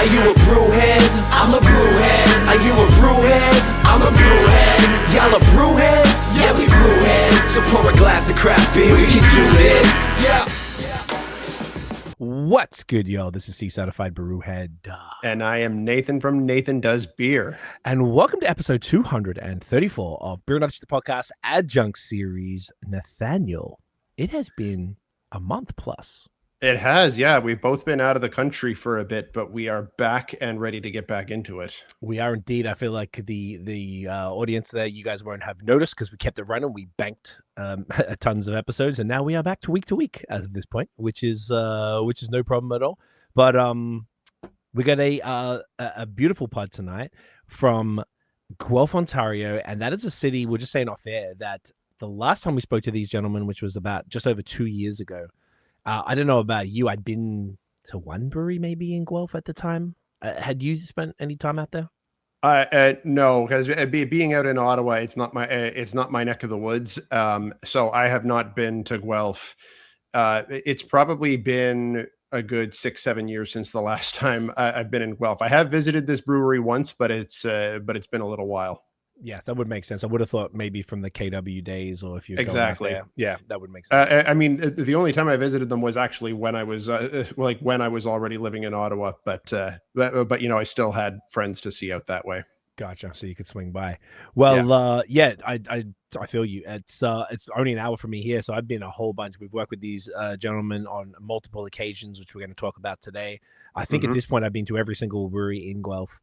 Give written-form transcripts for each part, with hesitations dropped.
Are you a brewhead? I'm a brewhead. Are you a brewhead? I'm a brewhead. Y'all are brewheads? Yeah, we brewheads. So pour a glass of craft beer, we can do this. Yeah. What's good, y'all? This is C-Certified Brewhead. And I am Nathan from Nathan Does Beer. And welcome to episode 234 of Brewing the Podcast Adjunct series. Nathaniel, it has been a month plus. It has, yeah. We've both been out of the country for a bit, but we are back and ready to get back into it. We are indeed. I feel like the audience there, you guys won't have noticed because we kept it running. We banked tons of episodes, and now we are back to week as of this point, which is no problem at all. But we got a beautiful pod tonight from Guelph, Ontario, and that is a city. We're just saying off air that the last time we spoke to these gentlemen, which was about just over 2 years ago. I don't know about you. I'd been to one brewery maybe in Guelph at the time. Had you spent any time out there? No, because being out in Ottawa, it's not my neck of the woods. So I have not been to Guelph. It's probably been a good 6-7 years since the last time I've been in Guelph. I have visited this brewery once, but it's been a little while. Yes, that would make sense. I would have thought maybe from the KW days, or if you exactly, yeah, that would make sense. I mean, the only time I visited them was actually when I was when I was already living in Ottawa. But you know, I still had friends to see out that way. Gotcha. So you could swing by. Well, yeah, I feel you. It's only an hour from me here, so I've been a whole bunch. We've worked with these gentlemen on multiple occasions, which we're going to talk about today. I think at this point, I've been to every single brewery in Guelph.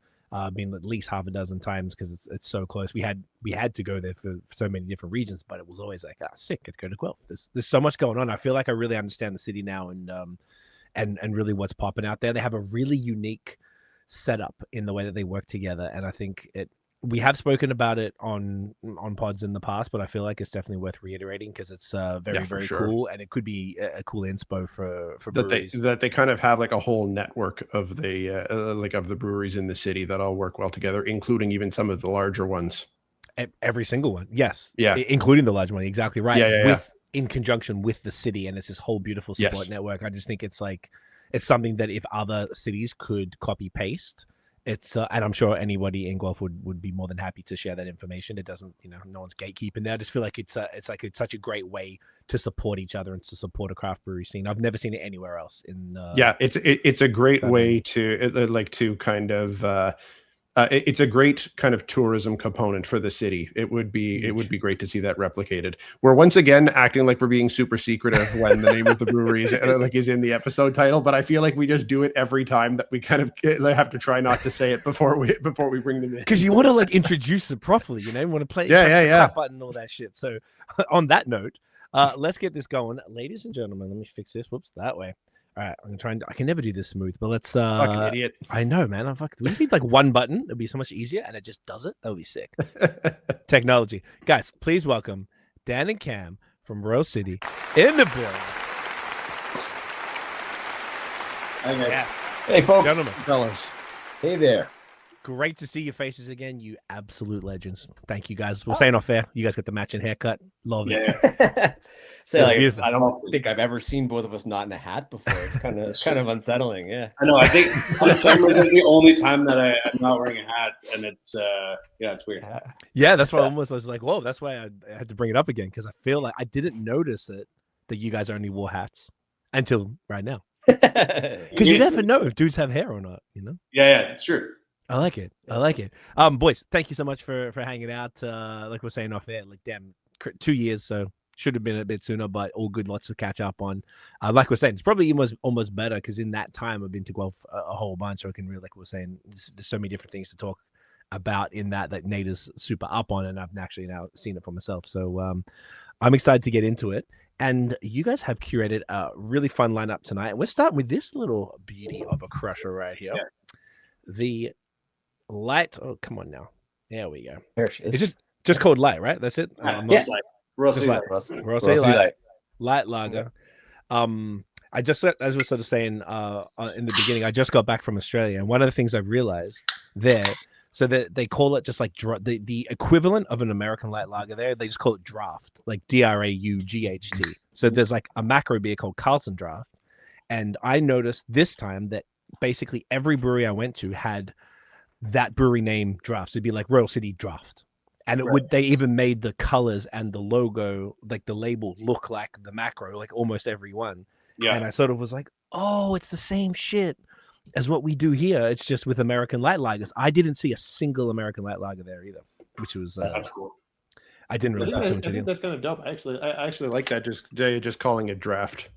Been at least half a dozen times because it's so close. We had to go there for so many different reasons, but it was always like, sick, let's go to Guelph. There's so much going on. I feel like I really understand the city now and really what's popping out there. They have a really unique setup in the way that they work together, and I think we have spoken about it on pods in the past, but I feel like it's definitely worth reiterating because it's very cool, and it could be a cool inspo for breweries. That they kind of have like a whole network of the of the breweries in the city that all work well together, including even some of the larger ones. Every single one, yes, yeah, including the large one, exactly right. Yeah. In conjunction with the city, and it's this whole beautiful support network. I just think it's something that if other cities could copy paste. It's and I'm sure anybody in Guelph would be more than happy to share that information. It doesn't, no one's gatekeeping there. I just feel like it's such a great way to support each other and to support a craft brewery scene. I've never seen it anywhere else. It's a great way to kind of it's a great kind of tourism component for the city. It would be great to see that replicated. We're once again acting like we're being super secretive when the name of the brewery is in the episode title, but I feel like we just do it every time that we kind of have to try not to say it before we bring them in. Because you want to introduce it properly, you want to play the clap button and all that shit. So on that note, let's get this going, ladies and gentlemen. Let me fix this. Whoops, that way. All right, I'm trying. I can never do this smooth, but let's. Fucking idiot! I know, man. We just need one button. It'd be so much easier, and it just does it. That would be sick. Technology, guys. Please welcome Dan and Cam from Royal City in the building. Hi guys. Yes. Hey folks, gentlemen, fellas. Hey there. Great to see your faces again, you absolute legends. Thank you guys. We're saying off air. You guys got the matching haircut. Love it. I don't think I've ever seen both of us not in a hat before. It's kind of unsettling. Yeah. I know. I think on camera is the only time that I'm not wearing a hat, and it's it's weird. Yeah, that's why I was like, whoa. That's why I had to bring it up again because I feel like I didn't notice it that you guys only wore hats until right now. Because you never know if dudes have hair or not. Yeah, it's true. I like it. Boys, thank you so much for hanging out. Like we're saying off air, damn, 2 years, so should have been a bit sooner, but all good, lots to catch up on. Like we're saying, it's probably almost better because in that time I've been to Guelph a whole bunch, so I can really, like we're saying, there's so many different things to talk about in that Nate is super up on, and I've actually now seen it for myself. So I'm excited to get into it. And you guys have curated a really fun lineup tonight. We're starting with this little beauty of a crusher right here. Yeah. The Light. Oh, come on now. There we go. There she is. It's just called Light, right? That's it. Light. Light Lager. I just, as we were sort of saying in the beginning, I just got back from Australia, and one of the things I realized there, so that they call it just like the equivalent of an American light lager there, they just call it draft, like DRAUGHT. So there's like a macro beer called Carlton Draft, and I noticed this time that basically every brewery I went to had that brewery name drafts. It'd be like Royal City Draft. And they even made the colors and the logo, like the label, look like the macro, like almost every one. Yeah. And I sort of was like, oh, it's the same shit as what we do here. It's just with American light lagers. I didn't see a single American light lager there either, which was That's cool. I didn't really put too much I think that's kind of dope. I actually like that. Just calling it draft.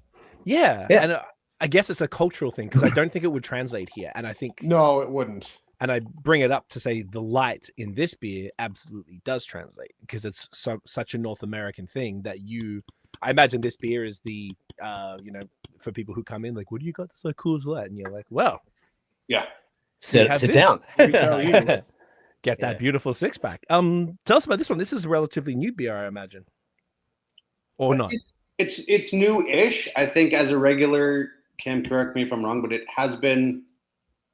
Yeah. And I guess it's a cultural thing because I don't think it would translate here. And I think no, it wouldn't. And I bring it up to say the light in this beer absolutely does translate because it's such a North American thing that I imagine this beer is the, for people who come in, like, what do you got that's so cool as light? And you're like, well, yeah, sit down. Get that beautiful 6-pack. Tell us about this one. This is a relatively new beer, I imagine. Or not. It's new-ish. I think as a regular, Cam, correct me if I'm wrong, but it has been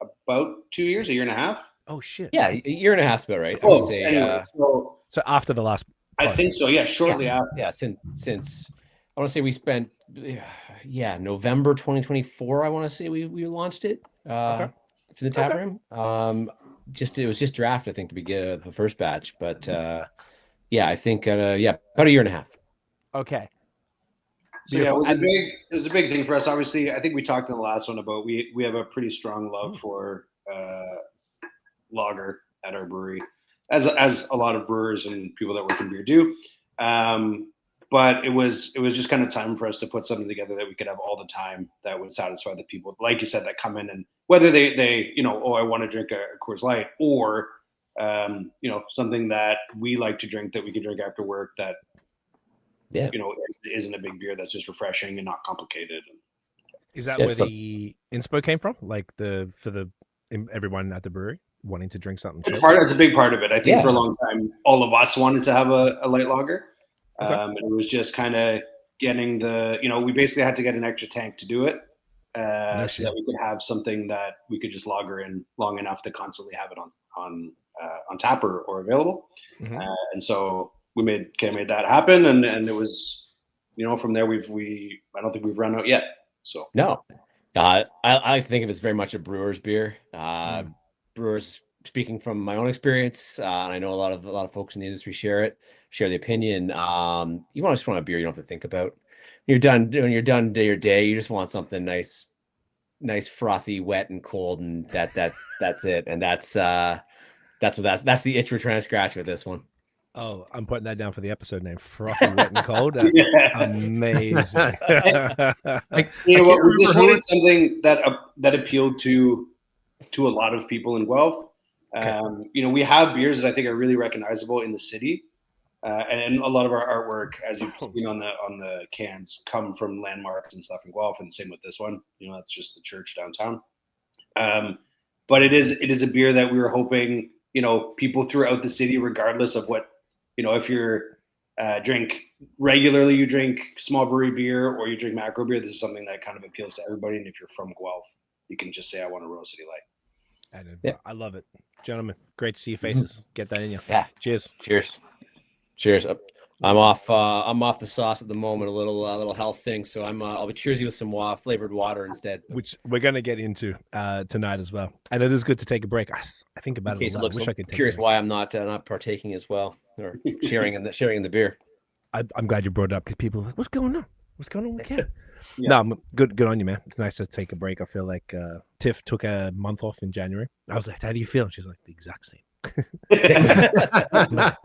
about 2 years, a year and a half. Oh shit! Yeah, a year and a half's about right. I would say, anyway, so after the last, I think so. Yeah, shortly after. Yeah, since I want to say we spent, November 2024. I want to say we launched it to the tap room. It was just draft, I think, to begin the first batch, but I think about a year and a half. Okay. So yeah, it was a big thing for us. Obviously, I think we talked in the last one about we have a pretty strong love for lager at our brewery, as a lot of brewers and people that work in beer do. But it was just kind of time for us to put something together that we could have all the time that would satisfy the people, like you said, that come in and whether they I want to drink a Coors Light or something that we like to drink that we can drink after work that. Yeah, isn't a big beer that's just refreshing and not complicated. Is that where the inspo came from? Like everyone at the brewery wanting to drink something chill? It's a big part of it. I think for a long time, all of us wanted to have a light lager. And it was just kind of getting we basically had to get an extra tank to do it so that we could have something that we could just lager in long enough to constantly have it on tap or available. Mm-hmm. And so we made that happen, and it was, from there I don't think we've run out yet. So no, I think of it as very much a brewer's beer. Brewers, speaking from my own experience, and I know a lot of folks in the industry share the opinion. You just want a beer you don't have to think about. When you're done your day, you just want something nice, frothy, wet, and cold, and that's it. And that's the itch we're trying to scratch with this one. Oh, I'm putting that down for the episode name. Frothy, wet, and cold. That's amazing. We just wanted something that appealed to a lot of people in Guelph. We have beers that I think are really recognizable in the city, and a lot of our artwork, as you've seen on the cans, come from landmarks and stuff in Guelph, and same with this one. That's just the church downtown. But it is a beer that we were hoping people throughout the city, regardless of what. If you're you drink small brewery beer or you drink macro beer, this is something that kind of appeals to everybody. And if you're from Guelph, you can just say, I want a Royal City Light. I love it. Gentlemen, great to see your faces. Mm-hmm. Get that in you. Yeah. Cheers. I'm off the sauce at the moment, a little health thing. So I'll be cheersy with some flavored water instead, which we're going to get into tonight as well. And it is good to take a break. I think about it a lot. I wish I could take curious why I'm not partaking as well or sharing in the beer. I'm glad you brought it up because people are like, what's going on? What's going on with Ken? No, I'm good on you, man. It's nice to take a break. I feel like Tiff took a month off in January. I was like, how do you feel? She's like, the exact same.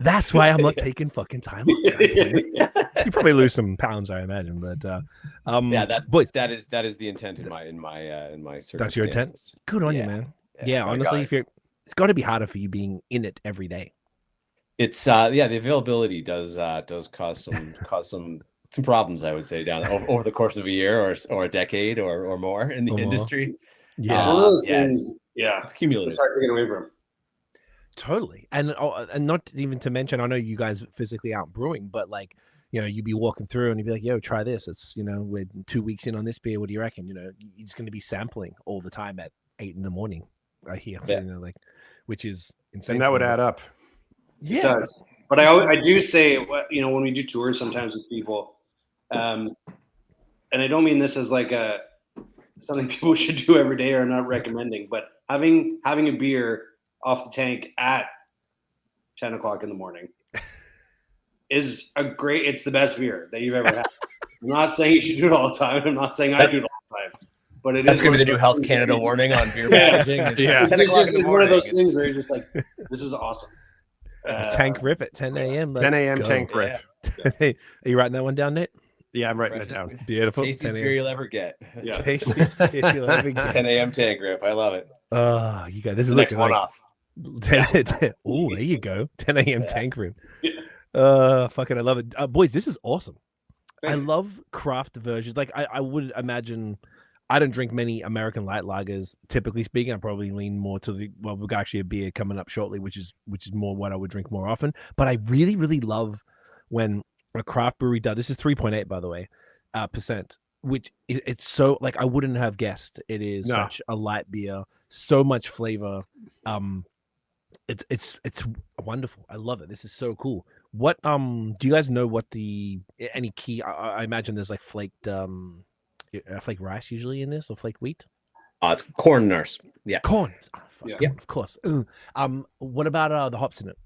That's why I'm not taking fucking time off. You probably lose some pounds, I imagine, but that is the intent in my circumstances. That's your intent. Good on you, man. Yeah, honestly, it's got to be harder for you being in it every day. It's the availability does cause some problems, I would say, down over the course of a year or a decade or more in the industry. Yeah, it's one of those things. Yeah, it's cumulative. It's hard to get away from. Totally. And not even to mention, I know you guys physically aren't brewing, but like, you'd be walking through and you'd be like, yo, try this. It's, we're 2 weeks in on this beer. What do you reckon? You're just going to be sampling all the time at 8 a.m. I hear, which is insane. And that would add up. Yeah. It does. But I do say, when we do tours sometimes with people, and I don't mean this as like something people should do every day, or I'm not recommending. But having a beer off the tank at 10 o'clock in the morning is it's the best beer that you've ever had. I'm not saying you should do it all the time. I'm not saying I do it all the time. But that's going to be the new Health Canada warning on beer packaging. Yeah. 10 o'clock in the It's one of those things where you're just like, this is awesome. Tank rip at 10 a.m. 10 a.m. tank rip. Are you writing that one down, Nate? Yeah, I'm writing it down. Beautiful. Tastiest beer you'll ever get. Yeah. Tastiest beer you'll ever get. 10 a.m. tank rip. I love it. Oh, you guys, this This is is the next looking one like off. oh, there you go. 10 a.m. tank rip. Yeah. Fucking, I love it. Boys, this is awesome. Thank I you. love craft versions. Like I would imagine, I don't drink many American light lagers. Typically speaking, I probably lean more to the, well, we've got actually a beer coming up shortly, which is more what I would drink more often. But I really, really love when a craft brewery does, this is 3.8, by the way, percent, which it's so, like, I wouldn't have guessed it is such a light beer, so much flavor. It's wonderful. I love it. This is so cool. What do you guys know what any key, I imagine there's like flaked flake rice usually in this, or flake wheat? It's corn nurse. Yeah. Corn. Oh, fuck, Yeah. of course. What about the hops in it?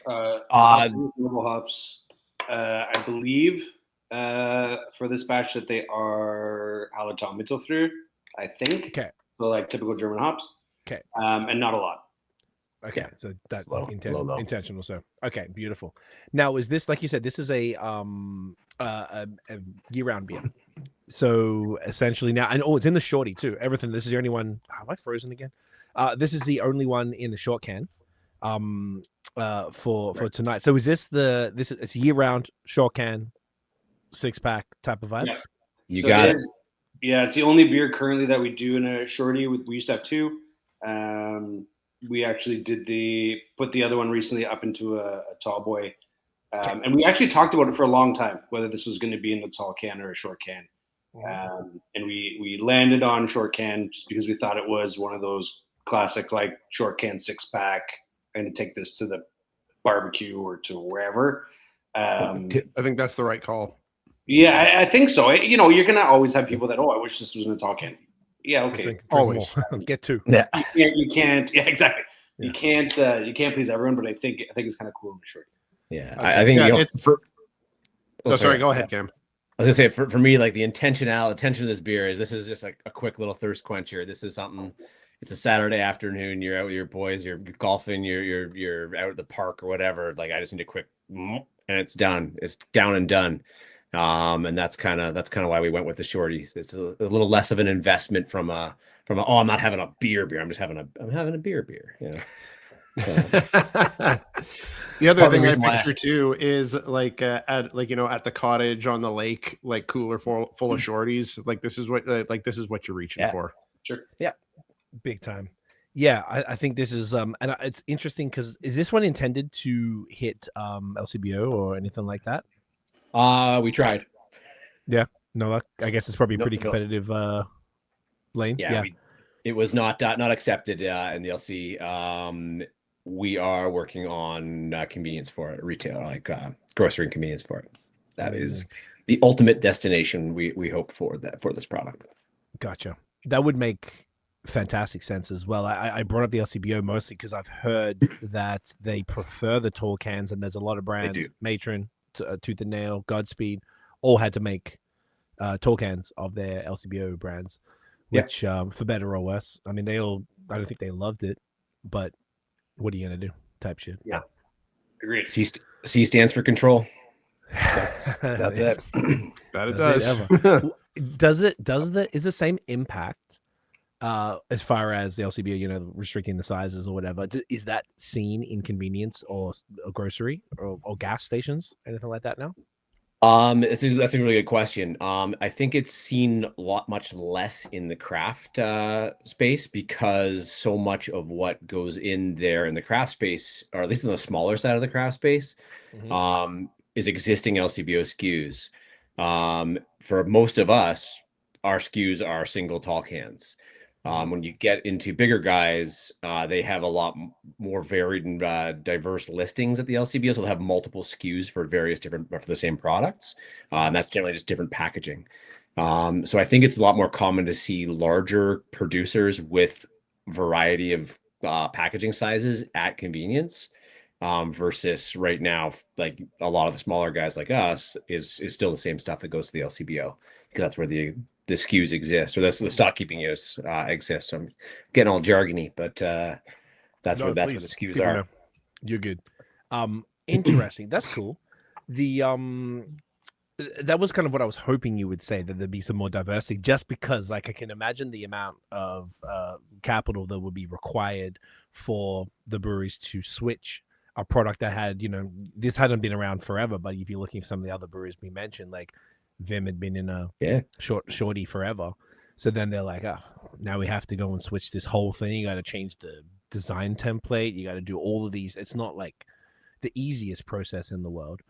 Global hops. I believe for this batch that they are Hallertau-Mittelfrüh, I think. Okay. So like typical German hops. Okay. And not a lot. Okay, Yeah. so that's Low, low. intentional. So okay, beautiful. Now, is this, like you said, this is a year-round beer? So essentially now, and it's in the shorty too. Everything. This is the only one. Have I frozen again? This is the only one in the short can. For tonight. So is this it's a year-round short can, 6-pack type of vibes? Yeah. You So got it. Yeah, it's the only beer currently that we do in a shorty. We used to have two. We actually put the other one recently up into a tall boy. And we actually talked about it for a long time, whether this was going to be in the tall can or a short can. And we landed on short can just because we thought it was one of those classic, like, short can 6-pack. I'm going to take this to the barbecue or to wherever. I think that's the right call. Yeah, I think so. You're going to always have people that, I wish this was in a tall can. Yeah, okay. Drink Always. more. Get two. Yeah. You can't. Yeah, exactly. Yeah. You can't please everyone, but I think it's kind of cool in the short. Yeah. Okay. I think Sorry, go ahead, Cam. I was gonna say for me, like, the intention of this beer is, this is just like a quick little thirst quencher. This is something. It's a Saturday afternoon. You're out with your boys. You're golfing. You're out at the park or whatever. Like, I just need a quick, and it's done. It's down and done. And that's kind of why we went with the shorties. It's a little less of an investment from I'm not having a beer. I'm just having a beer. You know. The other thing I reason why- picture too is like at the cottage on the lake, like cooler full of shorties. Like this is what you're reaching for. Sure. Yeah. Big time. Yeah, I think this is and it's interesting because is this one intended to hit LCBO or anything like that? We tried. Yeah, no luck. I guess it's probably a No, pretty no. competitive lane. Yeah. It was not accepted in the LC. We are working on convenience for it, retail, like grocery and convenience for it. That is the ultimate destination we hope for this product. Gotcha. That would make fantastic sense as well. I brought up the LCBO mostly because I've heard that they prefer the tall cans, and there's a lot of brands, do. Matron, Tooth and Nail, Godspeed, all had to make tall cans of their LCBO brands, which for better or worse. I mean, I don't think they loved it, but what are you gonna do? Type shit. Yeah. Agreed. C stands for control. That's it. That it Does. does. Is the same impact as far as the LCBO, restricting the sizes or whatever? Is that seen in convenience or grocery or gas stations, anything like that now? That's a really good question. I think it's seen much less in the craft space, because so much of what goes in there in the craft space, or at least in the smaller side of the craft space, is existing LCBO SKUs. For most of us, our SKUs are single tall cans. When you get into bigger guys, they have a lot more varied and diverse listings at the LCBO, so they'll have multiple SKUs for the same products. And that's generally just different packaging. So I think it's a lot more common to see larger producers with variety of packaging sizes at convenience, versus right now, like a lot of the smaller guys like us is still the same stuff that goes to the LCBO, because that's where the SKUs exist, or that's the stock keeping units exist. So I'm getting all jargony, but that's where the SKUs People are. know. You're good. Interesting. That's cool. The that was kind of what I was hoping you would say, that there'd be some more diversity, just because like I can imagine the amount of capital that would be required for the breweries to switch a product that had, this hadn't been around forever, but if you're looking for some of the other breweries we mentioned, like Vim had been in a shorty forever. So then they're like, now we have to go and switch this whole thing. You got to change the design template. You got to do all of these. It's not like the easiest process in the world.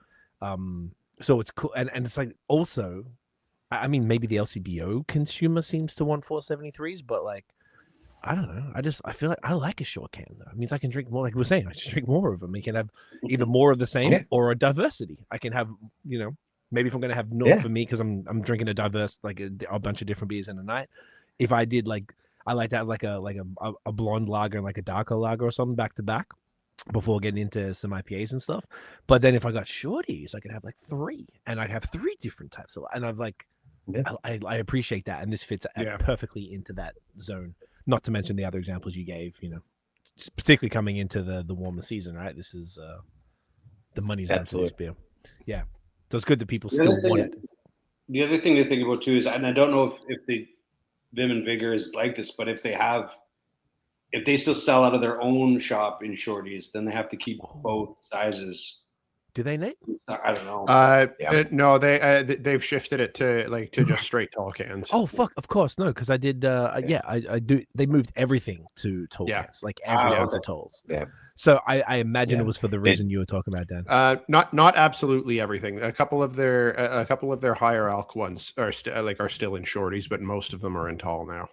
So it's cool. And it's like, also, I mean, maybe the LCBO consumer seems to want 473s, but like, I don't know. I feel like I like a short can though. It means I can drink more. Like we were saying, I just drink more of them. We can have either more of the same or a diversity. I can have, maybe if I'm going to have milk for me, because I'm drinking a diverse, like a bunch of different beers in a night. If I did I like to have like a blonde lager and like a darker lager or something back to back before getting into some IPAs and stuff. But then if I got shorties, I could have like 3, and I'd have 3 different types of, and I've like, I appreciate that. And this fits perfectly into that zone. Not to mention the other examples you gave, particularly coming into the warmer season, right? This is the money zone for this beer. Yeah. So it's good that people still want it. The other thing to think about too is, and I don't know if the Vim and Vigor is like this, but if they still sell out of their own shop in shorties, then they have to keep both sizes. Do they, Nate? I don't know. No, they've shifted it to just straight tall cans. Oh fuck! Of course, no, because I did. I do. They moved everything to tall cans, like everything to talls. Yeah. So I imagine it was for the reason you were talking about, Dan. Not absolutely everything. A couple of their higher alc ones are still in shorties, but most of them are in tall now.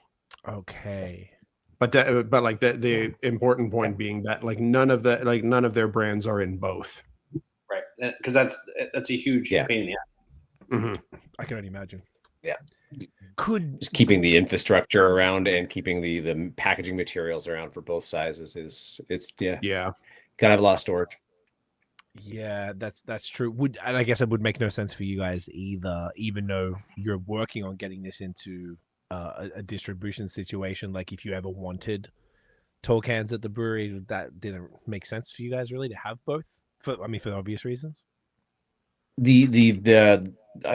Okay. But the important point being that none of their brands are in both. Right, because that's a huge pain in the ass. Mm-hmm. I can only imagine. Yeah, just keeping the infrastructure around and keeping the packaging materials around for both sizes it's gotta have a lot of storage. Yeah, that's true. And I guess it would make no sense for you guys either, even though you're working on getting this into a distribution situation. Like if you ever wanted tall cans at the brewery, that didn't make sense for you guys really to have both. For obvious reasons. I'd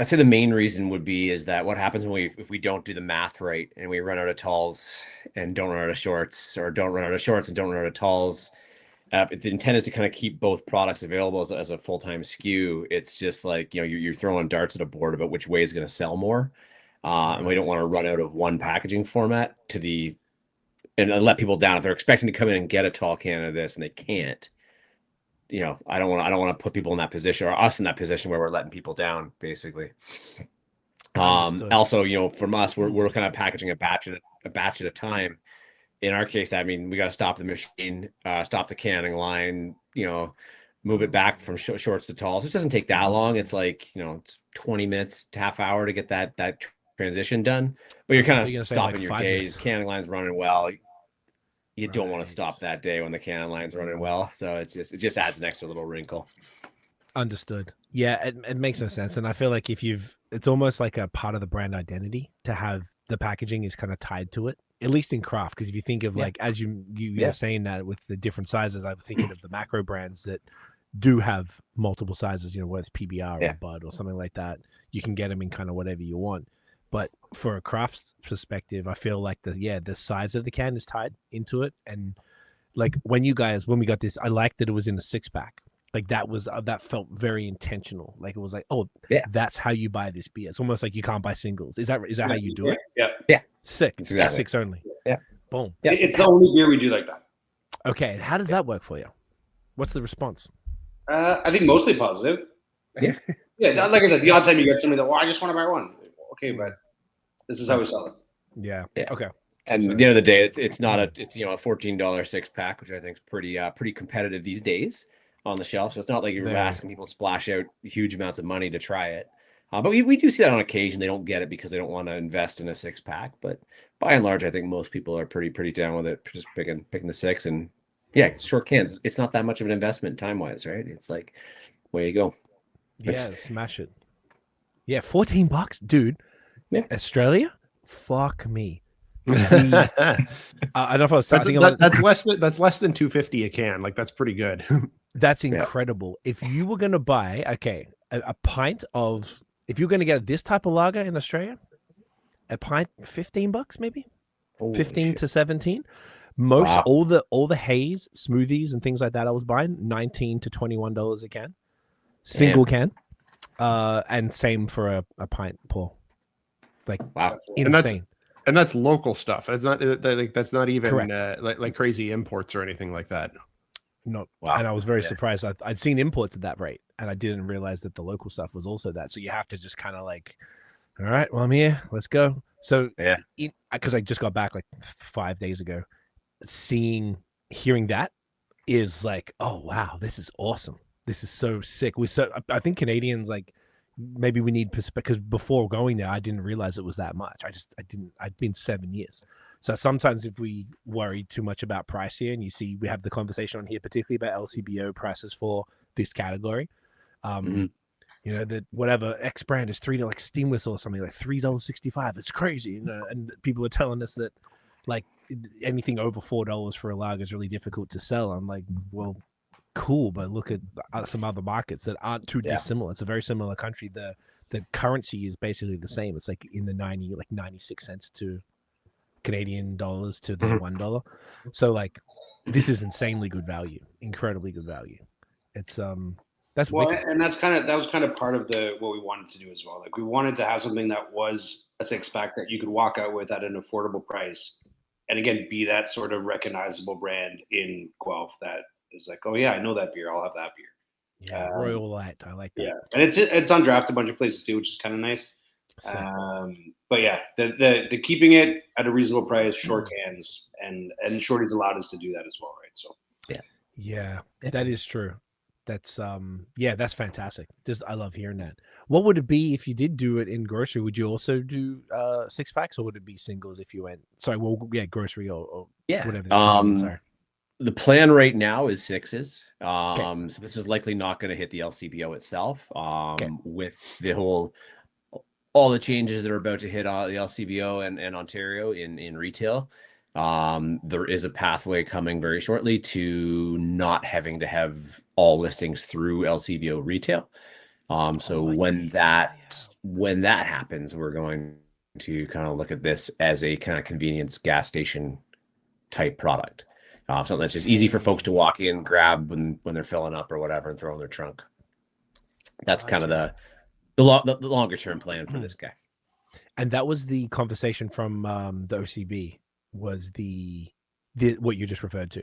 say the main reason is that what happens if we don't do the math right and we run out of talls and don't run out of shorts, or don't run out of shorts and don't run out of talls. The intent is to kind of keep both products available as a full-time SKU. It's just like, you're throwing darts at a board about which way is going to sell more. And we don't want to run out of one packaging format and let people down. If they're expecting to come in and get a tall can of this and they can't, I don't want to put people in that position, or us in that position where we're letting people down, basically. Also, from us, we're kind of packaging a batch at a time. In our case, I mean, we got to stop the machine, stop the canning line, move it back from shorts to talls. It doesn't take that long. It's like, it's 20 minutes, half hour to get that transition done. But you're kind of stopping your days. Canning line's running well. You don't want to stop that day when the canning line's running well. So it just adds an extra little wrinkle. Understood. Yeah, it makes no sense. And I feel like it's almost like a part of the brand identity to have the packaging is kind of tied to it, at least in craft. Because if you think of as you were saying that with the different sizes, I'm thinking of the macro brands that do have multiple sizes, whether it's PBR or Bud or something like that. You can get them in kind of whatever you want. But for a craft perspective, I feel like the size of the can is tied into it. And like when we got this, I liked that it was in a 6-pack. Like that felt very intentional. Like it was like, that's how you buy this beer. It's almost like you can't buy singles. Is that how you do it? Yeah. 6. Exactly. 6 only. Yeah. Boom. Yeah. It's the only beer we do like that. Okay. And how does that work for you? What's the response? I think mostly positive. Yeah. Yeah. Like I said, the odd time you get somebody that, I just want to buy one. Okay, but this is how we sell it. Yeah. Okay. And at the end of the day, it's a $14 6-pack, which I think is pretty competitive these days on the shelf. So it's not like you're asking people to splash out huge amounts of money to try it. But we do see that on occasion. They don't get it because they don't want to invest in a 6-pack. But by and large, I think most people are pretty down with it, just picking the 6. And yeah, short cans. It's not that much of an investment time-wise, right? It's like, way you go. Yeah, smash it. Yeah, $14, dude. Yeah. Australia? Fuck me. I don't know if I was starting. That's less than $2.50 a can. Like, that's pretty good. That's incredible. Yeah. If you were going to buy, a pint of, if you're going to get this type of lager in Australia, a pint, $15 maybe, Holy 15 shit. to 17. Most all the haze smoothies and things like that I was buying $19 to $21 a can, single can, and same for a pint pour. Like, wow, insane. And that's local stuff. It's not like, that's not even like crazy imports or anything like that. No, wow. And I was very surprised. I'd seen imports at that rate, and I didn't realize that the local stuff was also that. So you have to just kind of like, all right, well, I'm here. Let's go. So because I just got back like 5 days ago, hearing that is like, oh wow, this is awesome. This is so sick. I think Canadians, like, maybe we need perspective, because before going there, I didn't realize it was that much. I'd been 7 years. So sometimes if we worry too much about price here, and you see we have the conversation on here, particularly about LCBO prices for this category, you know, that whatever X brand is $3, like steam whistle or something, like $3.65. It's crazy, you know. And people are telling us that like anything over $4 for a lager is really difficult to sell. I'm like, well, cool, but look at some other markets that aren't too dissimilar. It's a very similar country. The currency is basically the same. It's like in the 96 cents to Canadian dollars to the $1. So like, this is insanely good value, incredibly good value. It's that's wicked. And that was kind of part of what we wanted to do as well. Like, we wanted to have something that was a 6-pack that you could walk out with at an affordable price, and again, be that sort of recognizable brand in Guelph that is like, oh yeah, I know that beer, I'll have that beer. Yeah, Royal Light, I like that. Yeah, and it's on draft a bunch of places too, which is kind of nice. But yeah, the keeping it at a reasonable price, short cans, and Shorty's allowed us to do that as well, right? So yeah, that is true. That's that's fantastic. I love hearing that. What would it be if you did do it in grocery? Would you also do 6-packs, or would it be singles if you went? Sorry, grocery or whatever. Sorry. The plan right now is 6s. So this is likely not going to hit the LCBO itself. With all the changes that are about to hit the LCBO and Ontario in retail, there is a pathway coming very shortly to not having to have all listings through LCBO retail. When that happens, we're going to kind of look at this as a kind of convenience gas station type product. Something that's just easy for folks to walk in, grab when they're filling up or whatever, and throw in their trunk. That's kind of the longer term plan for this guy. And that was the conversation from the OCB. Was the what you just referred to?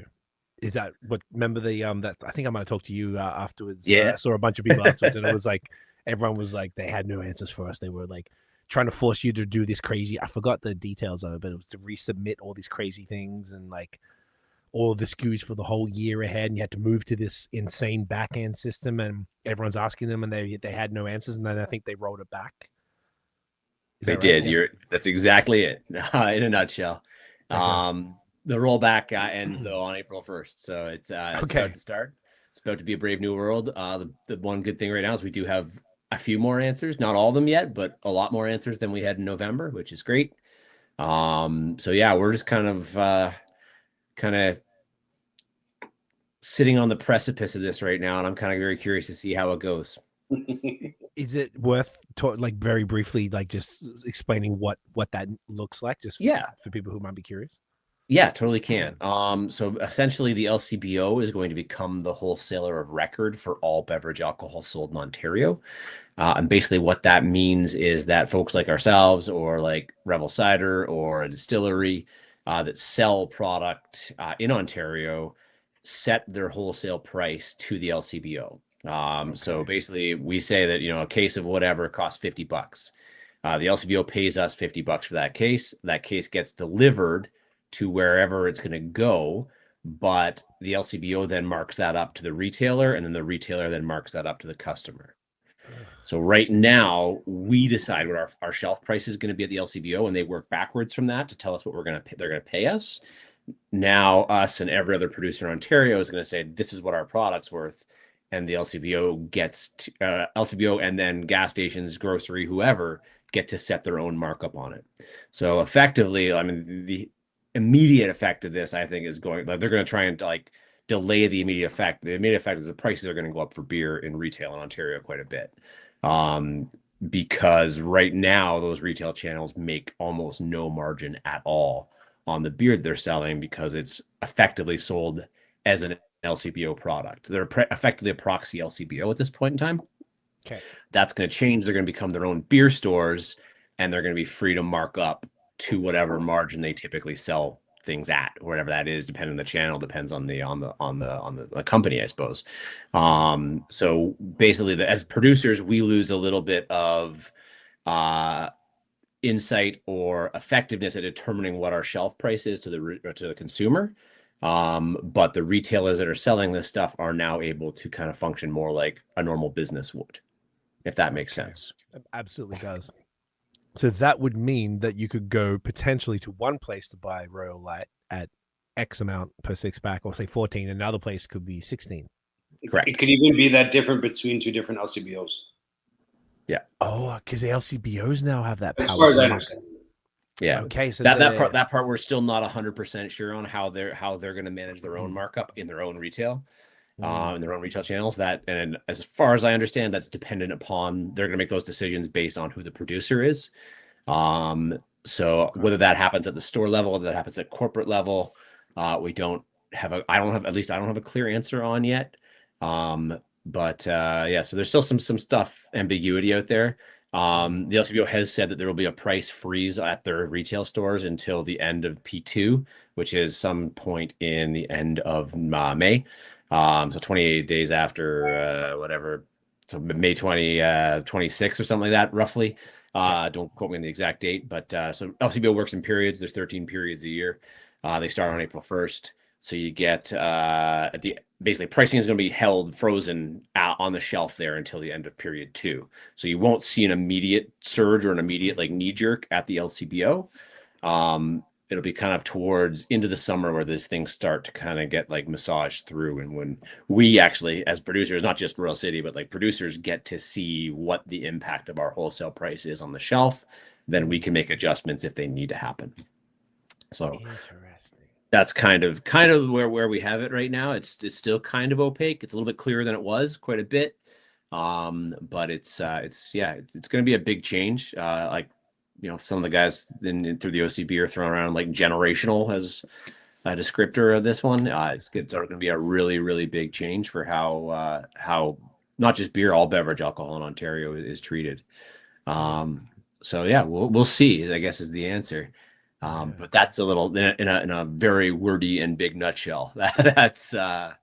Is that what? Remember that I think I might have talked to you afterwards. I saw a bunch of people afterwards, and it was like everyone was like they had no answers for us. They were like trying to force you to do this crazy. I forgot the details of it, but it was to resubmit all these crazy things and like all the SKUs for the whole year ahead, and you had to move to this insane back end system, and everyone's asking them, and they had no answers, and then I think they rolled it back. They did. Right? That's exactly it in a nutshell. Okay. The rollback ends though on April 1st, so it's about to start. It's about to be a brave new world. The one good thing right now is we do have a few more answers, not all of them yet, but a lot more answers than we had in November, which is great. So yeah, we're just kind of sitting on the precipice of this right now, and I'm kind of very curious to see how it goes. Is it worth like very briefly, like just explaining what that looks like, just for people who might be curious? Yeah, totally can. So essentially the LCBO is going to become the wholesaler of record for all beverage alcohol sold in Ontario. And basically what that means is that folks like ourselves or like Rebel Cider or a distillery that sell product in Ontario set their wholesale price to the LCBO. So basically we say that, a case of whatever costs $50. The LCBO pays us $50 for that case. That case gets delivered to wherever it's going to go, but the LCBO then marks that up to the retailer, and then the retailer then marks that up to the customer. So right now we decide what our shelf price is going to be at the LCBO, and they work backwards from that to tell us what they're going to pay us. Now us and every other producer in Ontario is going to say this is what our product's worth, and the LCBO gets LCBO, and then gas stations, grocery, whoever get to set their own markup on it. So effectively, I mean, the immediate effect of this, I think, is they're going to try and like delay the immediate effect. The immediate effect is the prices are going to go up for beer in retail in Ontario quite a bit. Because right now those retail channels make almost no margin at all on the beer they're selling, because it's effectively sold as an LCBO product. They're effectively a proxy LCBO at this point in time. Okay. That's going to change. They're going to become their own beer stores, and they're going to be free to mark up to whatever margin they typically sell things at, whatever that is, depending on the channel, depends on the company, I suppose. So basically, as producers, we lose a little bit of insight or effectiveness at determining what our shelf price is to the consumer. But the retailers that are selling this stuff are now able to kind of function more like a normal business would, if that makes sense. It absolutely does. So that would mean that you could go potentially to one place to buy Royal Light at X amount per 6-pack, or say 14. Another place could be 16. Correct. It could even be that different between two different LCBOs. Yeah. Oh, because the LCBOs now have that power. As far as I understand. Yeah. Okay. So that part we're still not 100% sure on how they're going to manage their own markup in their own retail, in their own retail channels. And as far as I understand, that's dependent upon, they're going to make those decisions based on who the producer is. So whether that happens at the store level, whether that happens at corporate level, I don't have a clear answer on yet. But so there's still some stuff ambiguity out there. The LCBO has said that there will be a price freeze at their retail stores until the end of P2, which is some point in the end of May. So 28 days after whatever. So May 26 or something like that, roughly. Don't quote me on the exact date, but so LCBO works in periods. There's 13 periods a year. They start on April 1st. So you get basically pricing is going to be held frozen on the shelf there until the end of period 2. So you won't see an immediate surge or an immediate like knee jerk at the LCBO. It'll be kind of towards into the summer where these things start to kind of get like massaged through. And when we actually, as producers, not just Royal City, but like producers, get to see what the impact of our wholesale price is on the shelf, then we can make adjustments if they need to happen. So interesting. That's kind of where we have it right now. It's still kind of opaque. It's a little bit clearer than it was, quite a bit. But it's going to be a big change. Like, you know, some of the guys through the OCB are throwing around like generational as a descriptor of this one. It's going to be a really, really big change for how not just beer, all beverage alcohol in Ontario is treated. So yeah, we'll see, I guess, is the answer. But that's a little in a very wordy and big nutshell. That's where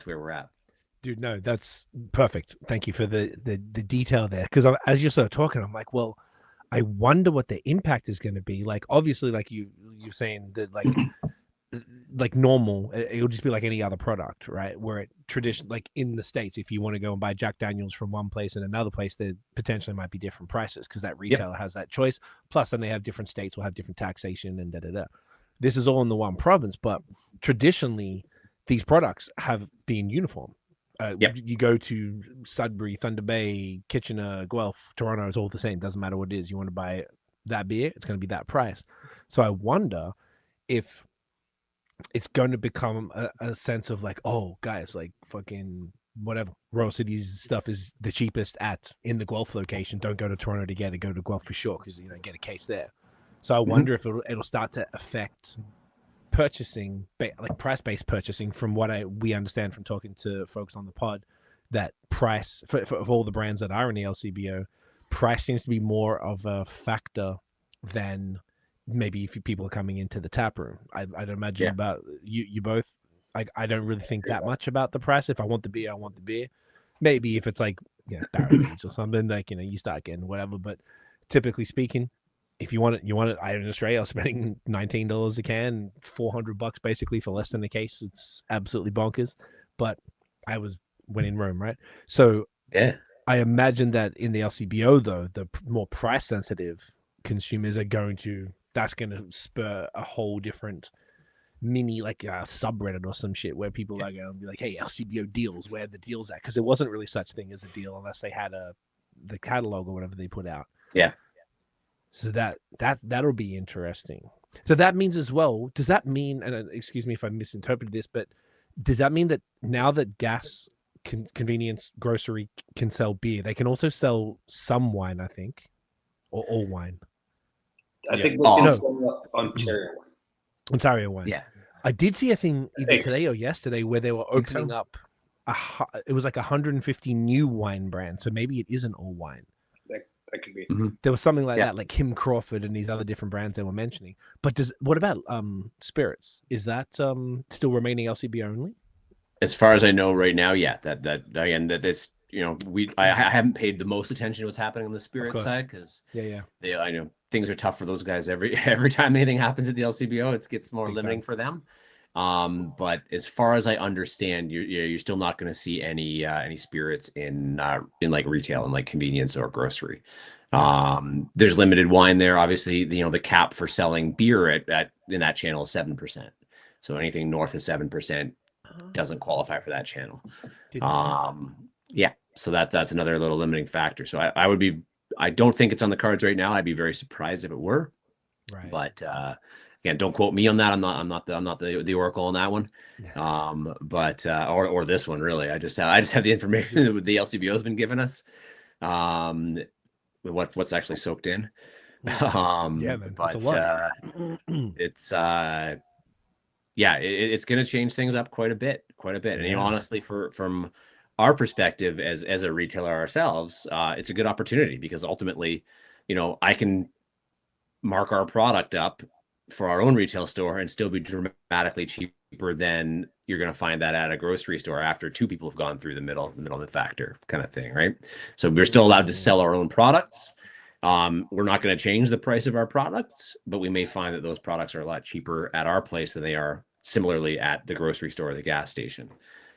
we're at. Dude, no, that's perfect. Thank you for the detail there. Because as you're sort of talking, I'm like, well, I wonder what the impact is going to be. Like, obviously, like you're saying that, like normal, it'll just be like any other product, right? Where it tradition, like in the States, if you want to go and buy Jack Daniels from one place and another place, there potentially might be different prices because that retailer has that choice. Plus, then they have different states will have different taxation and da. This is all in the one province, but traditionally, these products have been uniform. You go to Sudbury, Thunder Bay, Kitchener, Guelph, Toronto, it's all the same. Doesn't matter what it is. You want to buy that beer, it's going to be that price. So I wonder if it's going to become a sense of like, oh, guys, like fucking whatever. Royal City's stuff is the cheapest in the Guelph location. Don't go to Toronto to get it. Go to Guelph for sure because you get a case there. So I wonder if it'll start to affect purchasing, like price-based purchasing, from what we understand from talking to folks on the pod, that price for all the brands that are in the LCBO, price seems to be more of a factor than maybe if people are coming into the tap room. I'd imagine about you both. I don't really think that much about the price. If I want the beer, I want the beer. Maybe if it's like barrel aged or something, like you start getting whatever. But typically speaking, if you want it, I in Australia, I was spending $19 a can, $400 basically for less than a case. It's absolutely bonkers. But I was when in Rome, right? So I imagine that in the LCBO though, the more price sensitive consumers are that's going to spur a whole different mini like subreddit or some shit where people are going to be like, hey, LCBO deals, where are the deals at? Because there wasn't really such thing as a deal unless they had the catalog or whatever they put out. Yeah. So that'll be interesting. So that means as well, does that mean, and excuse me if I misinterpreted this, but does that mean that now that gas convenience grocery can sell beer, they can also sell some wine, I think, or all wine? I think they can sell Ontario wine. Ontario wine. Yeah. I did see a thing either today or yesterday where they were opening up it was like 150 new wine brands. So maybe it isn't all wine. That could be. Mm-hmm. There was something like that, like Kim Crawford and these other different brands they were mentioning. But what about spirits? Is that still remaining LCB only? As far as I know right now, yeah. That again, that this, I haven't paid the most attention to what's happening on the spirit side because I know things are tough for those guys every time anything happens at the LCBO. It gets more limiting for them. But as far as I understand, you're still not going to see any spirits in like retail and like convenience or grocery. There's limited wine there. Obviously, the cap for selling beer in that channel is 7%. So anything north of 7% doesn't qualify for that channel. Yeah. So that's another little limiting factor. So I don't think it's on the cards right now. I'd be very surprised if it were. Right. But again, don't quote me on that. I'm not the oracle on that one. But or this one really. I just have the information that the LCBO has been giving us. What's actually soaked in. Man, but a lot. It's it's going to change things up quite a bit. And honestly, from our perspective as a retailer ourselves, it's a good opportunity because ultimately, I can mark our product up for our own retail store and still be dramatically cheaper than you're going to find that at a grocery store after two people have gone through the middleman factor kind of thing, right? So we're still allowed to sell our own products. We're not going to change the price of our products, but we may find that those products are a lot cheaper at our place than they are similarly at the grocery store or the gas station.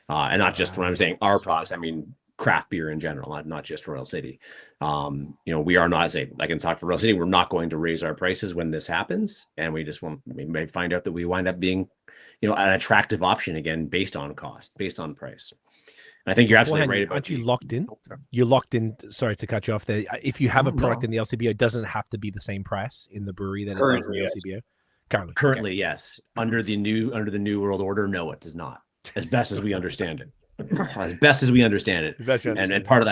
And not just when I'm saying our products, I mean craft beer in general, not just Royal City. We are not, I can talk for Royal City, we're not going to raise our prices when this happens. And we may find out that we wind up being, an attractive option again, based on cost, based on price. And I think you're absolutely right about. Aren't you locked in? You're locked in. Sorry to cut you off there. If you have a product in the LCBO, it doesn't have to be the same price in the brewery that it does in the LCBO. Currently, yes. Under the new world order, no, it does not. As best as we understand it. And part of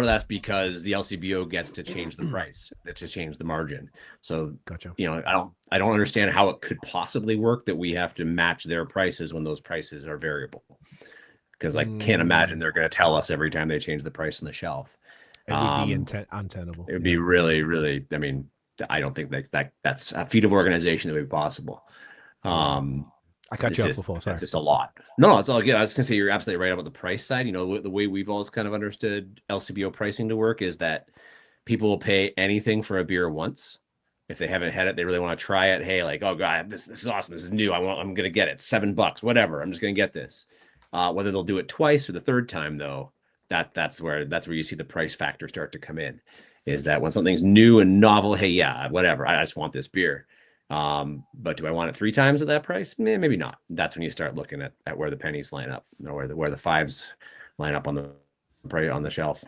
that's because the LCBO gets to change the price, that just change the margin. So gotcha. I don't understand how it could possibly work that we have to match their prices when those prices are variable, because I can't imagine they're going to tell us every time they change the price on the shelf. It would be untenable. It would be really, really. I mean, I don't think that's a feat of organization that would be possible. I cut you off before. Sorry. It's just a lot. No, it's all good. I was going to say you're absolutely right about the price side. The way we've always kind of understood LCBO pricing to work is that people will pay anything for a beer once. If they haven't had it, they really want to try it. Hey, like, oh god, this is awesome. This is new. I'm going to get it. $7, whatever. I'm just going to get this. Whether they'll do it twice or the third time, though, that's where you see the price factor start to come in. Is that when something's new and novel? Hey, yeah, whatever. I just want this beer. But do I want it 3 times at that price? Maybe not. That's when you start looking at where the pennies line up, or where the fives line up on the shelf.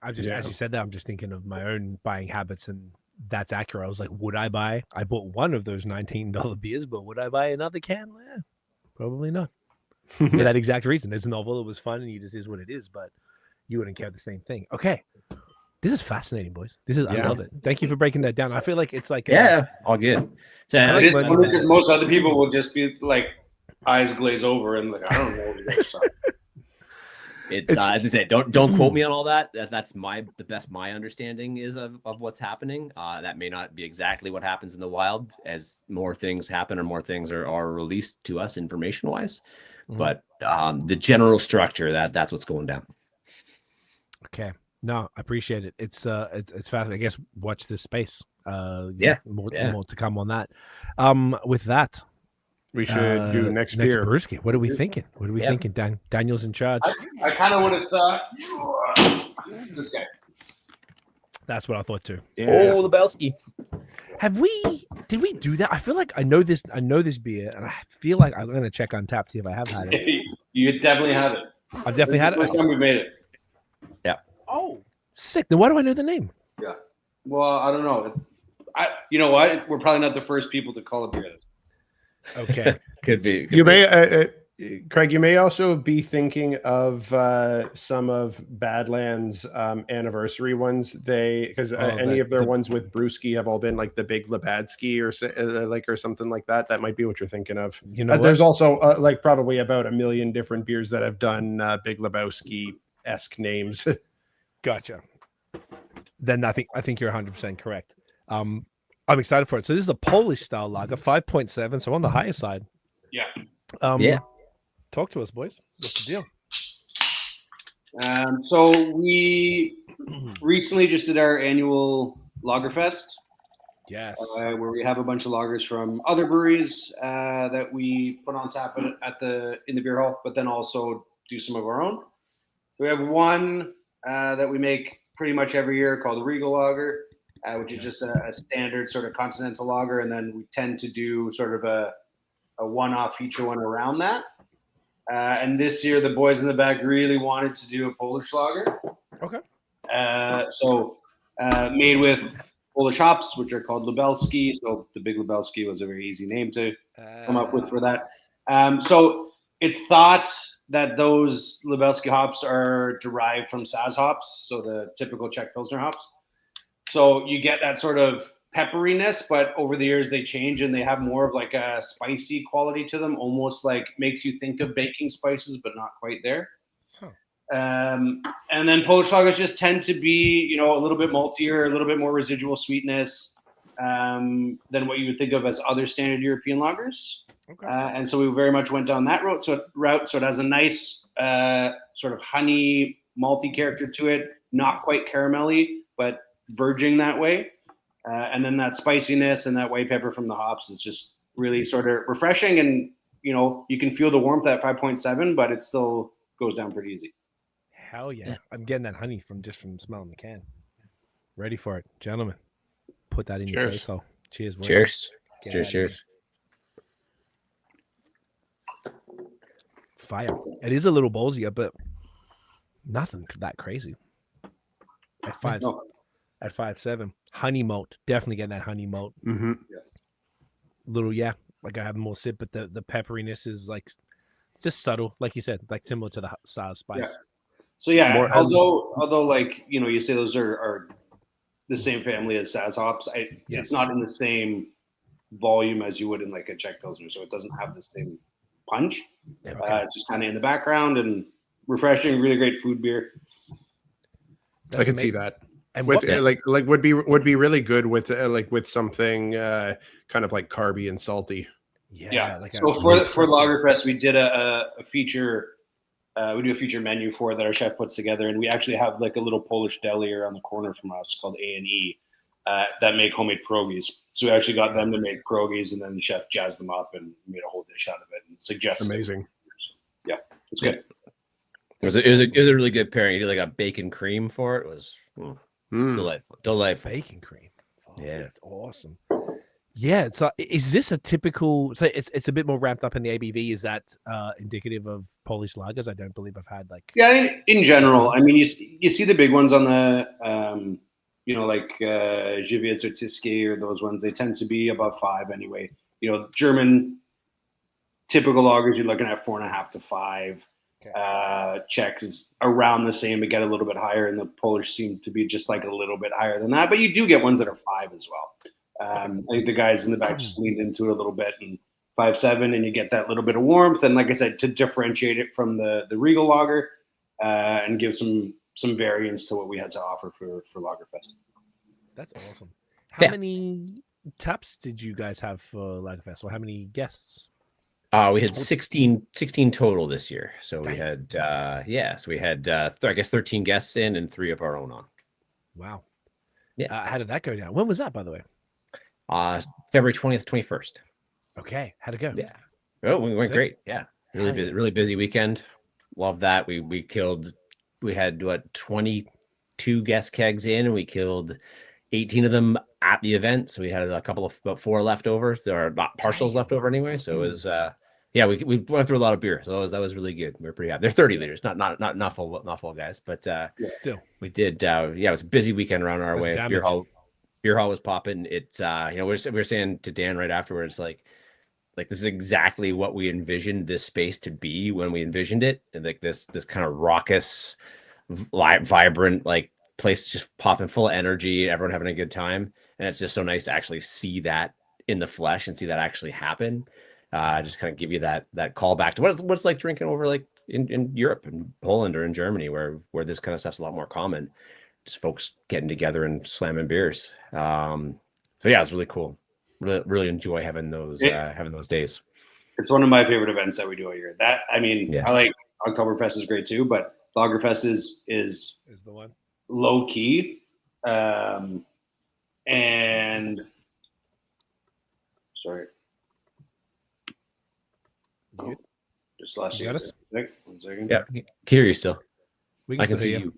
As you said that, I'm just thinking of my own buying habits, and that's accurate. I was like, would I buy? I bought one of those $19 beers, but would I buy another can? Probably not. For that exact reason. It's novel. It was fun, and it is what it is. But you wouldn't care the same thing. Okay. This is fascinating, boys. I love it. Thank you for breaking that down. I feel like it's like all good. So, it is funny because most other people will just be like eyes glaze over and like, I don't know what you're talking. It's as I said, don't quote me on all that. That's the best my understanding is of what's happening. That may not be exactly what happens in the wild as more things happen or more things are released to us information wise. But the general structure that's what's going down. Okay. No, I appreciate it. It's fascinating. I guess watch this space. More to come on that. With that, We should do next beer. Brewski. What are we thinking? What are we thinking, Dan? Daniel's in charge. I kind of would have thought this guy. That's what I thought too. Yeah. Oh, Lubelski. Did we do that? I feel like I know this beer, and I feel like I'm gonna check on tap, see if I have had it. You definitely have it. I've definitely had it. First time we made it. Yeah. Oh, sick. Then why do I know the name? Yeah. Well, I don't know. You know what? We're probably not the first people to call it beer. Okay. Could be. You may, Craig, you may also be thinking of some of Badlands' anniversary ones. Because any of their ones with Brewski have all been like the Big Lubelski or something like that. That might be what you're thinking of. You know, there's also like probably about 1 million different beers that have done Big Lebowski-esque names. Gotcha. Then I think you're 100% correct. I'm excited for it. So this is a Polish-style lager, 5.7, so on the higher side. Yeah. Yeah. Talk to us, boys. What's the deal? So we recently just did our annual Lagerfest. Yes. Where we have a bunch of lagers from other breweries that we put on tap in the beer hall, but then also do some of our own. So we have one that we make pretty much every year called the Regal Lager, which is just a standard sort of continental lager, and then we tend to do sort of a one-off feature one around that. And this year, the boys in the back really wanted to do a Polish lager. Okay. So made with Polish hops, which are called Lubelski. So the Big Lubelski was a very easy name to come up with for that. So it's thought that those Lubelski hops are derived from Saz hops, so the typical Czech Pilsner hops. So you get that sort of pepperiness, but over the years they change and they have more of like a spicy quality to them, almost like makes you think of baking spices, but not quite there. Huh. And then Polish lagers just tend to be, a little bit maltier, a little bit more residual sweetness than what you would think of as other standard European lagers. Okay. And so we very much went down that route. So it has a nice sort of honey malty character to it, not quite caramelly, but verging that way. And then that spiciness and that white pepper from the hops is just really sort of refreshing. And, you can feel the warmth at 5.7, but it still goes down pretty easy. Hell yeah. I'm getting that honey from smelling the can. Ready for it. Gentlemen, put that in your face. So cheers. Boys. Cheers. Cheers. Fire. It is a little ballsier, but nothing that crazy. At 5.7. Honey malt, definitely getting that honey malt. Mm-hmm. Yeah. Like I have more sip, but the pepperiness is like just subtle, like you said, like similar to the Saz spice. Yeah. So yeah, although like you say those are the same family as Saz hops, it's not in the same volume as you would in like a Czech Pilsner, so it doesn't have the same punch. Okay. It's just kind of in the background and refreshing, really great food beer. I can see that. And with like would be really good with something kind of like carby and salty. Yeah. So for Lagerfest, we did a feature. We do a feature menu for that our chef puts together, and we actually have like a little Polish deli around the corner from us called A&E that make homemade pierogies. So we actually got them to make pierogies, and then the chef jazzed them up and made a whole dish out of it and suggested. Amazing. Yeah, it's good. It was a really good pairing. You did like a bacon cream for it. It was delightful. Bacon cream. Oh, yeah, that's awesome. Yeah. So is this a typical? So it's a bit more ramped up in the ABV. Is that indicative of Polish lagers? I don't believe I've had like. Yeah, in general, I mean, you see the big ones on the like Żywiec or Tiski or those ones. They tend to be above 5 anyway. German typical lagers you're looking at 4.5 to 5. Okay. Czech is around the same, but get a little bit higher, and the Polish seem to be just like a little bit higher than that. But you do get ones that are 5 as well. I think the guys in the back just leaned into it a little bit, and 5.7, and you get that little bit of warmth. And like I said, to differentiate it from the Regal Lager and give some variance to what we had to offer for Lagerfest. That's awesome. How many taps did you guys have for Lagerfest, or how many guests? We had 16 total this year. So we had, I guess 13 guests in and 3 of our own on. Wow. Yeah. How did that go down? When was that, by the way? February 20th, 21st. Okay. How'd it go? Yeah. Oh, we went Sick. great. Yeah, Hell yeah. really busy weekend. Love that. We had what 22 guest kegs in, and we killed 18 of them at the event. So we had a couple of about 4 left over, or not partials left over anyway. So it was yeah, we went through a lot of beer. So that was really good. We were pretty happy. They're 30 liters, not full guys, but Still, we did yeah, it was a busy weekend around our That's way. damage. Beer hall was popping. It's we were saying to Dan right afterwards, like this is exactly what we envisioned this space to be when we envisioned it, and like this kind of raucous, vibrant, like place just popping full of energy, everyone having a good time, and it's just so nice to actually see that in the flesh and see that actually happen. Just kind of give you that call back to what it's like drinking over like in Europe and Poland or in Germany, where this kind of stuff's a lot more common. Just folks getting together and slamming beers. So yeah, it's really cool. Really enjoy having those days. It's one of my favorite events that we do all year. I like Oktoberfest is great too, but Lagerfest is the one. low key. And sorry. Oh, just lost you. Us? 1 second. Yeah, can hear you still. I can see you.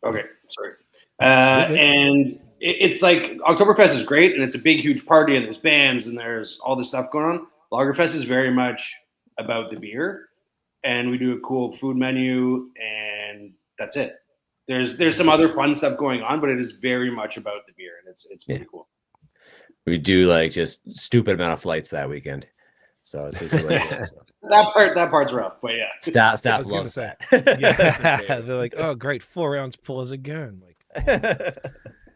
Okay, sorry. And it's like Oktoberfest is great, and it's a big, huge party, and there's bands, and there's all this stuff going on. Lagerfest is very much about the beer, and we do a cool food menu, and that's it. There's some other fun stuff going on, but it is very much about the beer, and it's pretty cool. We do like just stupid amount of flights that weekend, so it's really cool. That part's rough, but yeah. Staff loves that. Yeah, they're like, oh great, 4 ounce pours again. Like,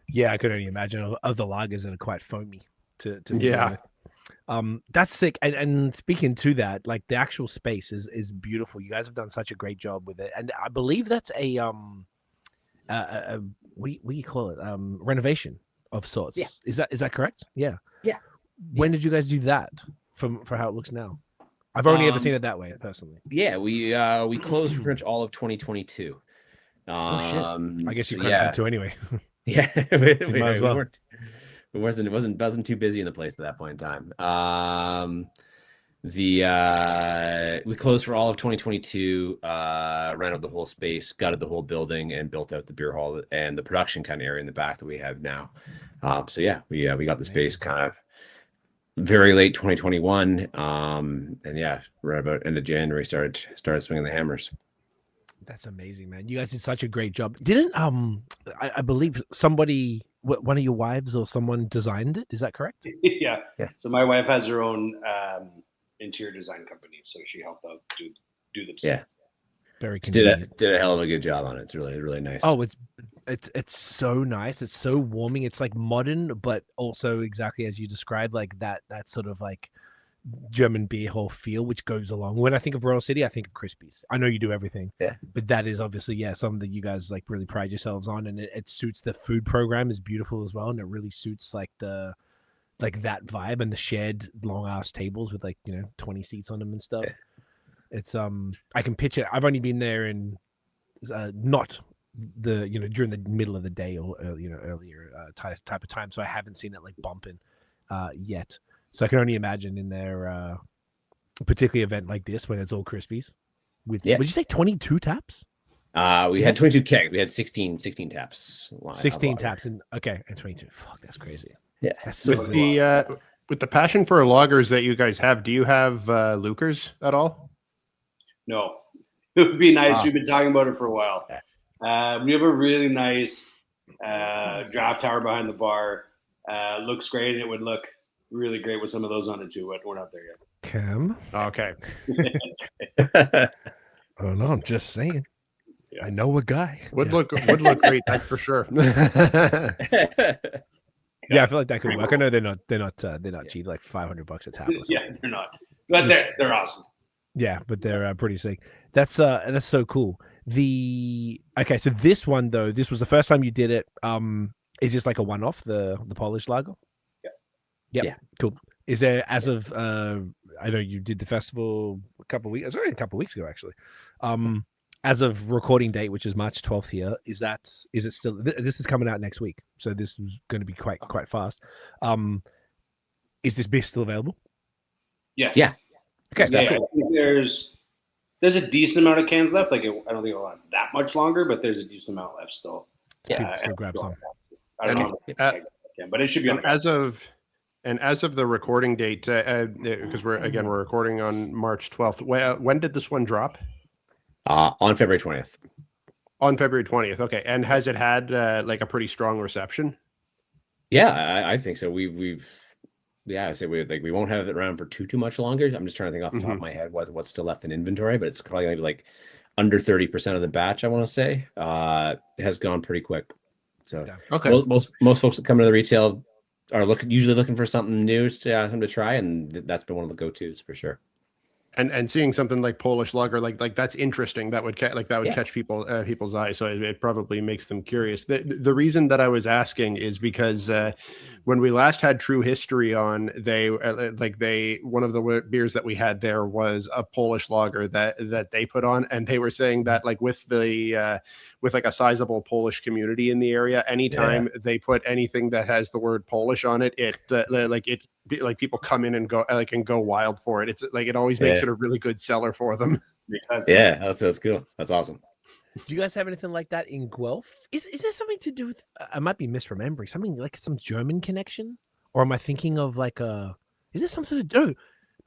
yeah, I could only imagine other lagers that are quite foamy to yeah. That's sick. And speaking to that, like the actual space is beautiful. You guys have done such a great job with it, and I believe that's a what do you call it? Renovation of sorts. Yeah. Is that correct? Yeah. Yeah. When did you guys do that for how it looks now? I've only ever seen it that way personally. Yeah, we closed pretty much all of 2022. Oh shit! I guess you kind of had to anyway. Yeah, might as well. It wasn't too busy in the place at that point in time. We closed for all of 2022, rented the whole space, gutted the whole building, and built out the beer hall and the production kind of area in the back that we have now. So yeah, we got the space kind of very late 2021, and yeah, right about end of January started swinging the hammers. That's amazing, man. You guys did such a great job. Didn't I believe somebody, one of your wives or someone designed it? Is that correct? Yeah. So my wife has her own interior design company, so she helped out do the design. Yeah. Very convenient. Did a hell of a good job on it. It's really nice. Oh, it's so nice. It's so warming. It's like modern, but also exactly as you described, like that sort of like German beer hall feel, which goes along. When I think of Royal City, I think of Crispies. I know you do everything, but that is obviously something that you guys like really pride yourselves on, and it suits the food program is beautiful as well, and it really suits like that vibe and the shared long ass tables with 20 seats on them and stuff. It's I can picture. I've only been there in not the during the middle of the day or earlier type of time, so I haven't seen it like bumping yet. So I can only imagine in their particular event like this when it's all Crispies. Would you say 22 taps? We had 22 kegs. We had 16 taps. 16 taps and 22. Fuck, that's crazy. Yeah. That's so with the passion for lagers that you guys have, do you have Lukers at all? No. It would be nice. We've been talking about it for a while. We have a really nice draft tower behind the bar. Looks great, and it would look really great with some of those on it too, but we're not there yet. Cam? Okay. I don't know. I'm just saying. Yeah. I know a guy. Would look great, that's for sure. Yeah, I feel like that could work. I know they're not cheap, like $500 a tap. Or yeah, they're not, but they're awesome. Yeah, but they're pretty sick. That's so cool. So this one though, this was the first time you did it. Is this like a one-off, the Polish lager? Yeah, cool. Is there, as of I know you did the festival a couple of weeks ago actually. As of recording date, which is March 12th here, is it still? This is coming out next week, so this is going to be quite fast. Is this beer still available? Yes. Yeah. Okay, Yeah, I think there's a decent amount of cans left. Like, I don't think it'll last that much longer, but there's a decent amount left still. People still grab some. I don't know how much but it should be on as of the recording date, because we're recording on March 12th. When did this one drop? On February 20th. On February 20th. Okay. And has it had like a pretty strong reception? Yeah, I think so. I say we won't have it around for too much longer. I'm just trying to think off the top of my head what's still left in inventory, but it's probably gonna be like under 30% of the batch, I want to say. It has gone pretty quick. So okay. Most folks that come to the retail are usually looking for something new to try, and that's been one of the go-tos for sure. And seeing something like Polish Lager, like that's interesting. That would catch people's eyes. So it probably makes them curious. The reason that I was asking is because when we last had True History on, one of the beers that we had there was a Polish Lager that they put on, and they were saying that like with like a sizable Polish community in the area, anytime they put anything that has the word Polish on it, like people come in and go wild for it. It's like it always makes it a really good seller for them. Yeah, that's cool. That's awesome. Do you guys have anything like that in Guelph? Is there something to do with? I might be misremembering something like some German connection, or am I thinking of like a? Is there something to do?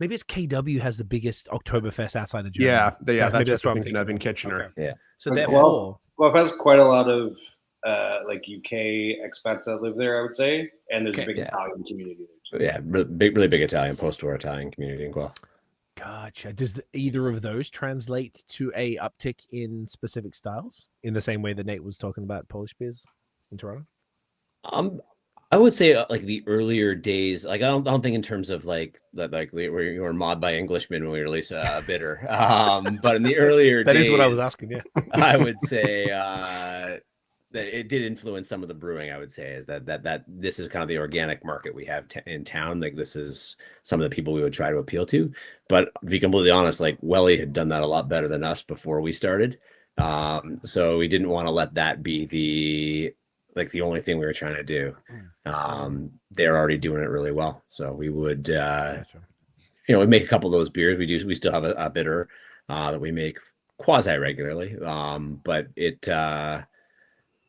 Maybe it's KW has the biggest Oktoberfest outside of Germany. That's what I'm thinking of in Kitchener. Okay. Yeah. So therefore, Guelph has quite a lot of like UK expats that live there, I would say, and there's a big Italian community there too. Yeah, really big Italian post-war Italian community in Guelph. Gotcha. Does either of those translate to a uptick in specific styles in the same way that Nate was talking about Polish beers in Toronto? I would say like the earlier days, like I don't think in terms of like we were mobbed by Englishmen when we released a bitter. But in the earlier days, that is what I was asking. Yeah, I would say that it did influence some of the brewing. I would say is that this is kind of the organic market we have in town. Like this is some of the people we would try to appeal to. But to be completely honest, like Welly had done that a lot better than us before we started. So we didn't want to let that be the only thing we were trying to do. They're already doing it really well. So we would, we make a couple of those beers. We still have a bitter that we make quasi regularly. But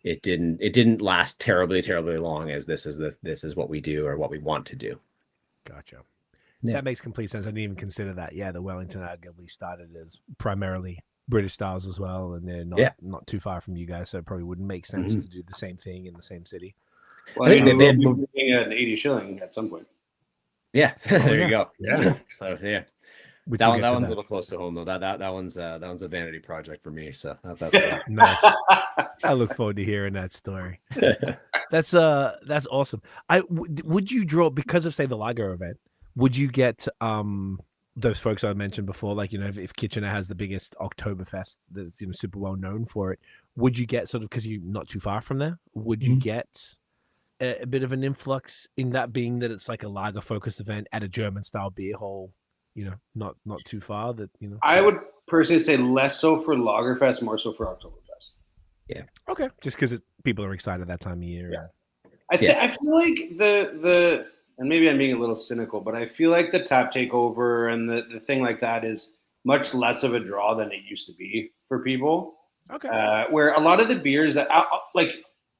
it didn't last terribly long as this is what we do or what we want to do. Gotcha. Yeah. That makes complete sense. I didn't even consider that. Yeah, the Wellington arguably started as primarily British styles as well, and they're not too far from you guys, so it probably wouldn't make sense to do the same thing in the same city. Well, I think they'll be moving an 80 Shilling at some point. Yeah, there you go. Yeah. So that one's a little close to home though. That one's a vanity project for me. So that's nice. I look forward to hearing that story. That's awesome. Would you draw, because of say the Lager event? Would you get those folks I mentioned before, like if Kitchener has the biggest Oktoberfest that's super well known for it, would you get sort of, because you're not too far from there, would you get a bit of an influx in that, being that it's like a lager focused event at a German style beer hall, not too far that I would personally say less so for Lagerfest, more so for Oktoberfest. Yeah. Okay. Just because people are excited that time of year. Yeah. I feel like the and maybe I'm being a little cynical, but I feel like the tap takeover and the thing like that is much less of a draw than it used to be for people. Okay. Where a lot of the beers that like,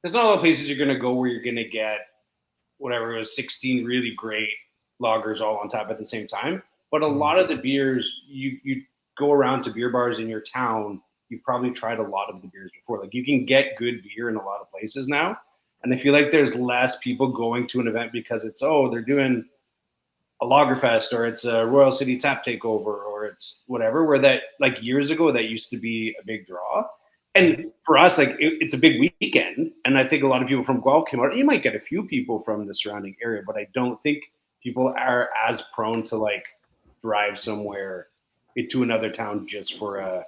there's not a lot of places you're going to go where you're going to get whatever it was, 16 really great lagers all on tap at the same time. But a lot of the beers, you go around to beer bars in your town, you've probably tried a lot of the beers before. Like you can get good beer in a lot of places now. And I feel like there's less people going to an event because it's, they're doing a Lagerfest or it's a Royal City Tap Takeover or it's whatever, where that like years ago, that used to be a big draw. And for us, like it's a big weekend. And I think a lot of people from Guelph came out. You might get a few people from the surrounding area, but I don't think people are as prone to like drive somewhere into another town just for a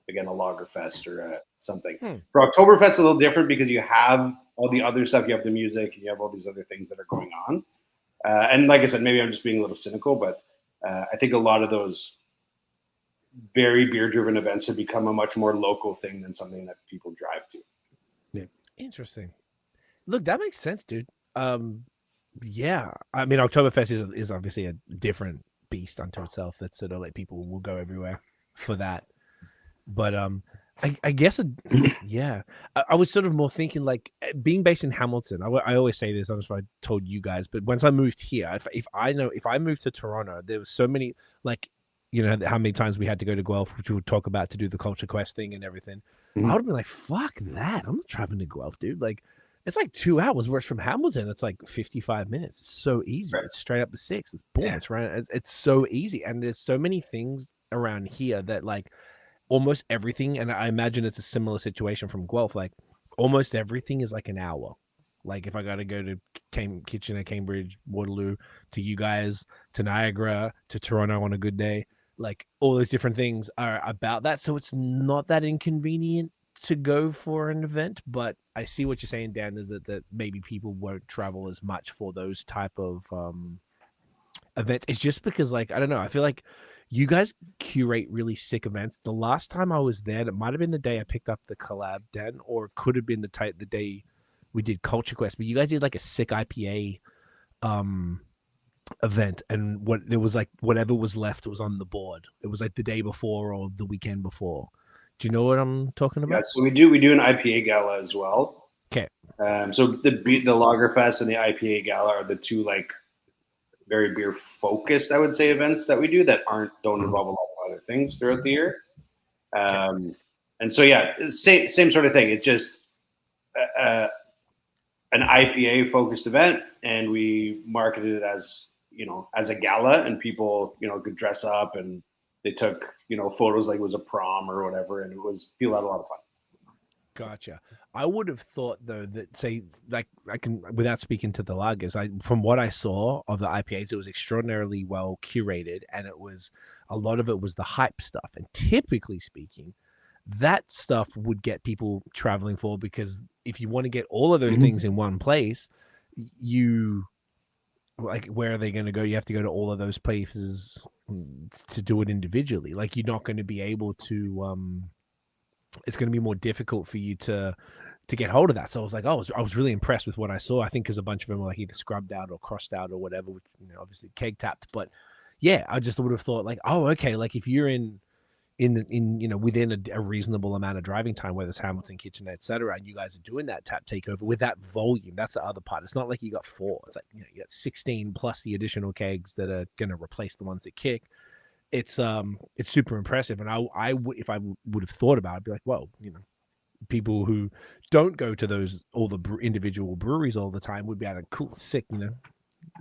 Lagerfest or something. For Oktoberfest, a little different because you have all the other stuff. You have the music and you have all these other things that are going on. And like I said, maybe I'm just being a little cynical, but I think a lot of those very beer-driven events have become a much more local thing than something that people drive to. Yeah. Interesting. Look, that makes sense, dude. Yeah. I mean, Oktoberfest is obviously a different beast unto itself. That's sort of like people will go everywhere for that. But I guess yeah, I was sort of more thinking like being based in Hamilton. I always say this. I don't know if I told you guys, but once I moved here, if I moved to Toronto, there was so many like, you know, how many times we had to go to Guelph, which we would talk about to do the Culture Quest thing and everything. I would have been like, fuck that. I'm not traveling to Guelph, dude. Like, it's like 2 hours, whereas from Hamilton, it's like 55 minutes. It's so easy. It's straight up to 6. It's boom. It's right. It's so easy. And there's so many things around here that like almost everything, and I imagine it's a similar situation from Guelph, like almost everything is like an hour. Like if I got to go to Kitchener, Cambridge, Waterloo, to you guys, to Niagara, to Toronto on a good day, like all those different things are about that. So it's not that inconvenient to go for an event, but I see what you're saying, Dan, is that maybe people won't travel as much for those type of events. It's just because, like, I don't know, I feel like you guys curate really sick events. The last time I was there, it might have been the day I picked up the collab, Dan, or it could have been the day we did Culture Quest, but you guys did like a sick IPA event, and what there was like whatever was left was on the board. It was like the day before or the weekend before. Do you know what I'm talking about? Yeah, so we do an IPA gala as well. Okay. So the Lagerfest and the IPA gala are the two like very beer focused, I would say, events that we do that don't involve a lot of other things throughout the year. And so yeah, same sort of thing. It's just an IPA focused event, and we marketed it as, you know, as a gala, and people, you know, could dress up, and they took, you know, photos like it was a prom or whatever, and people had a lot of fun. Gotcha. I would have thought though that, say, like, I can, without speaking to the lagers, from what I saw of the IPAs, it was extraordinarily well curated, and a lot of it was the hype stuff. And typically speaking, that stuff would get people traveling for, because if you want to get all of those things in one place, you, like, where are they going to go? You have to go to all of those places to do it individually. Like, you're not going to be able to it's going to be more difficult for you to get hold of that. So I was like, I was really impressed with what I saw. I think because a bunch of them were like either scrubbed out or crossed out or whatever, which, you know, obviously keg tapped. But yeah, I just would have thought like, oh, okay, like if you're in you know, within a reasonable amount of driving time, whether it's Hamilton, Kitchener, etc., and you guys are doing that tap takeover with that volume, that's the other part. It's not like you got 4. It's like, you know, you got 16 plus the additional kegs that are going to replace the ones that kick. It's super impressive. And I would, if I would have thought about it, I'd be like, well, you know, people who don't go to all the individual breweries all the time would be able to sick, you know,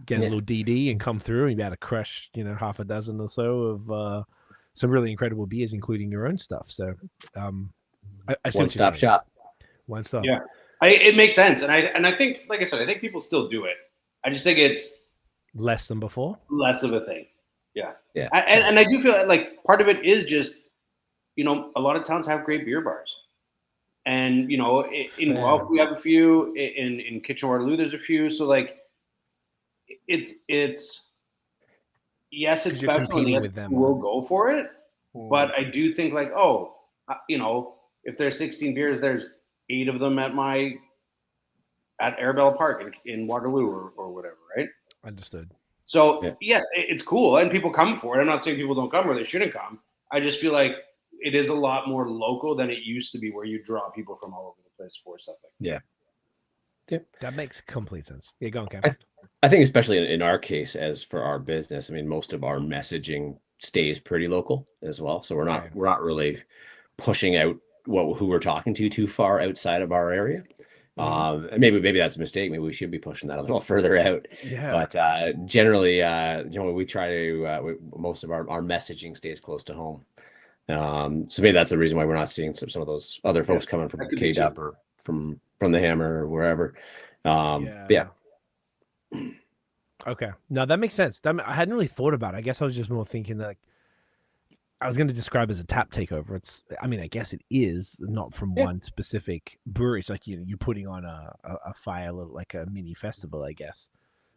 get a little DD and come through and be able to crush, you know, half a dozen or so of some really incredible beers, including your own stuff. So I see one-stop shop. One stop. Yeah, it makes sense. And I think, like I said, I think people still do it. I just think it's less than before. Less of a thing. Yeah. Yeah. And I do feel like part of it is just, you know, a lot of towns have great beer bars. And, you know, in Guelph, we have a few. In Kitchener-Waterloo, there's a few. So, like, it's yes, it's special, and yes, we'll go for it. But I do think, like, you know, if there's 16 beers, there's 8 of them at Arabella Park in Waterloo or whatever, right? Understood. So, yeah, it's cool, and people come for it. I'm not saying people don't come or they shouldn't come. I just feel like it is a lot more local than it used to be, where you draw people from all over the place for stuff like that. Yeah. Yep. That makes complete sense. Yeah, go on, Cam. I think especially in our case, as for our business, I mean, most of our messaging stays pretty local as well. So we're not really pushing out who we're talking to too far outside of our area. And maybe that's a mistake. Maybe we should be pushing that a little further out. Yeah. But generally, you know, we try to most of our messaging stays close to home. So maybe that's the reason why we're not seeing some of those other folks coming from K-Dub or from the Hammer or wherever. Yeah. Okay. No, that makes sense. I hadn't really thought about it. I guess I was just more thinking that, like, I was going to describe it as a tap takeover. I mean, I guess it is not from one specific brewery. It's like, you know, you're putting on a fire, like a mini festival, I guess.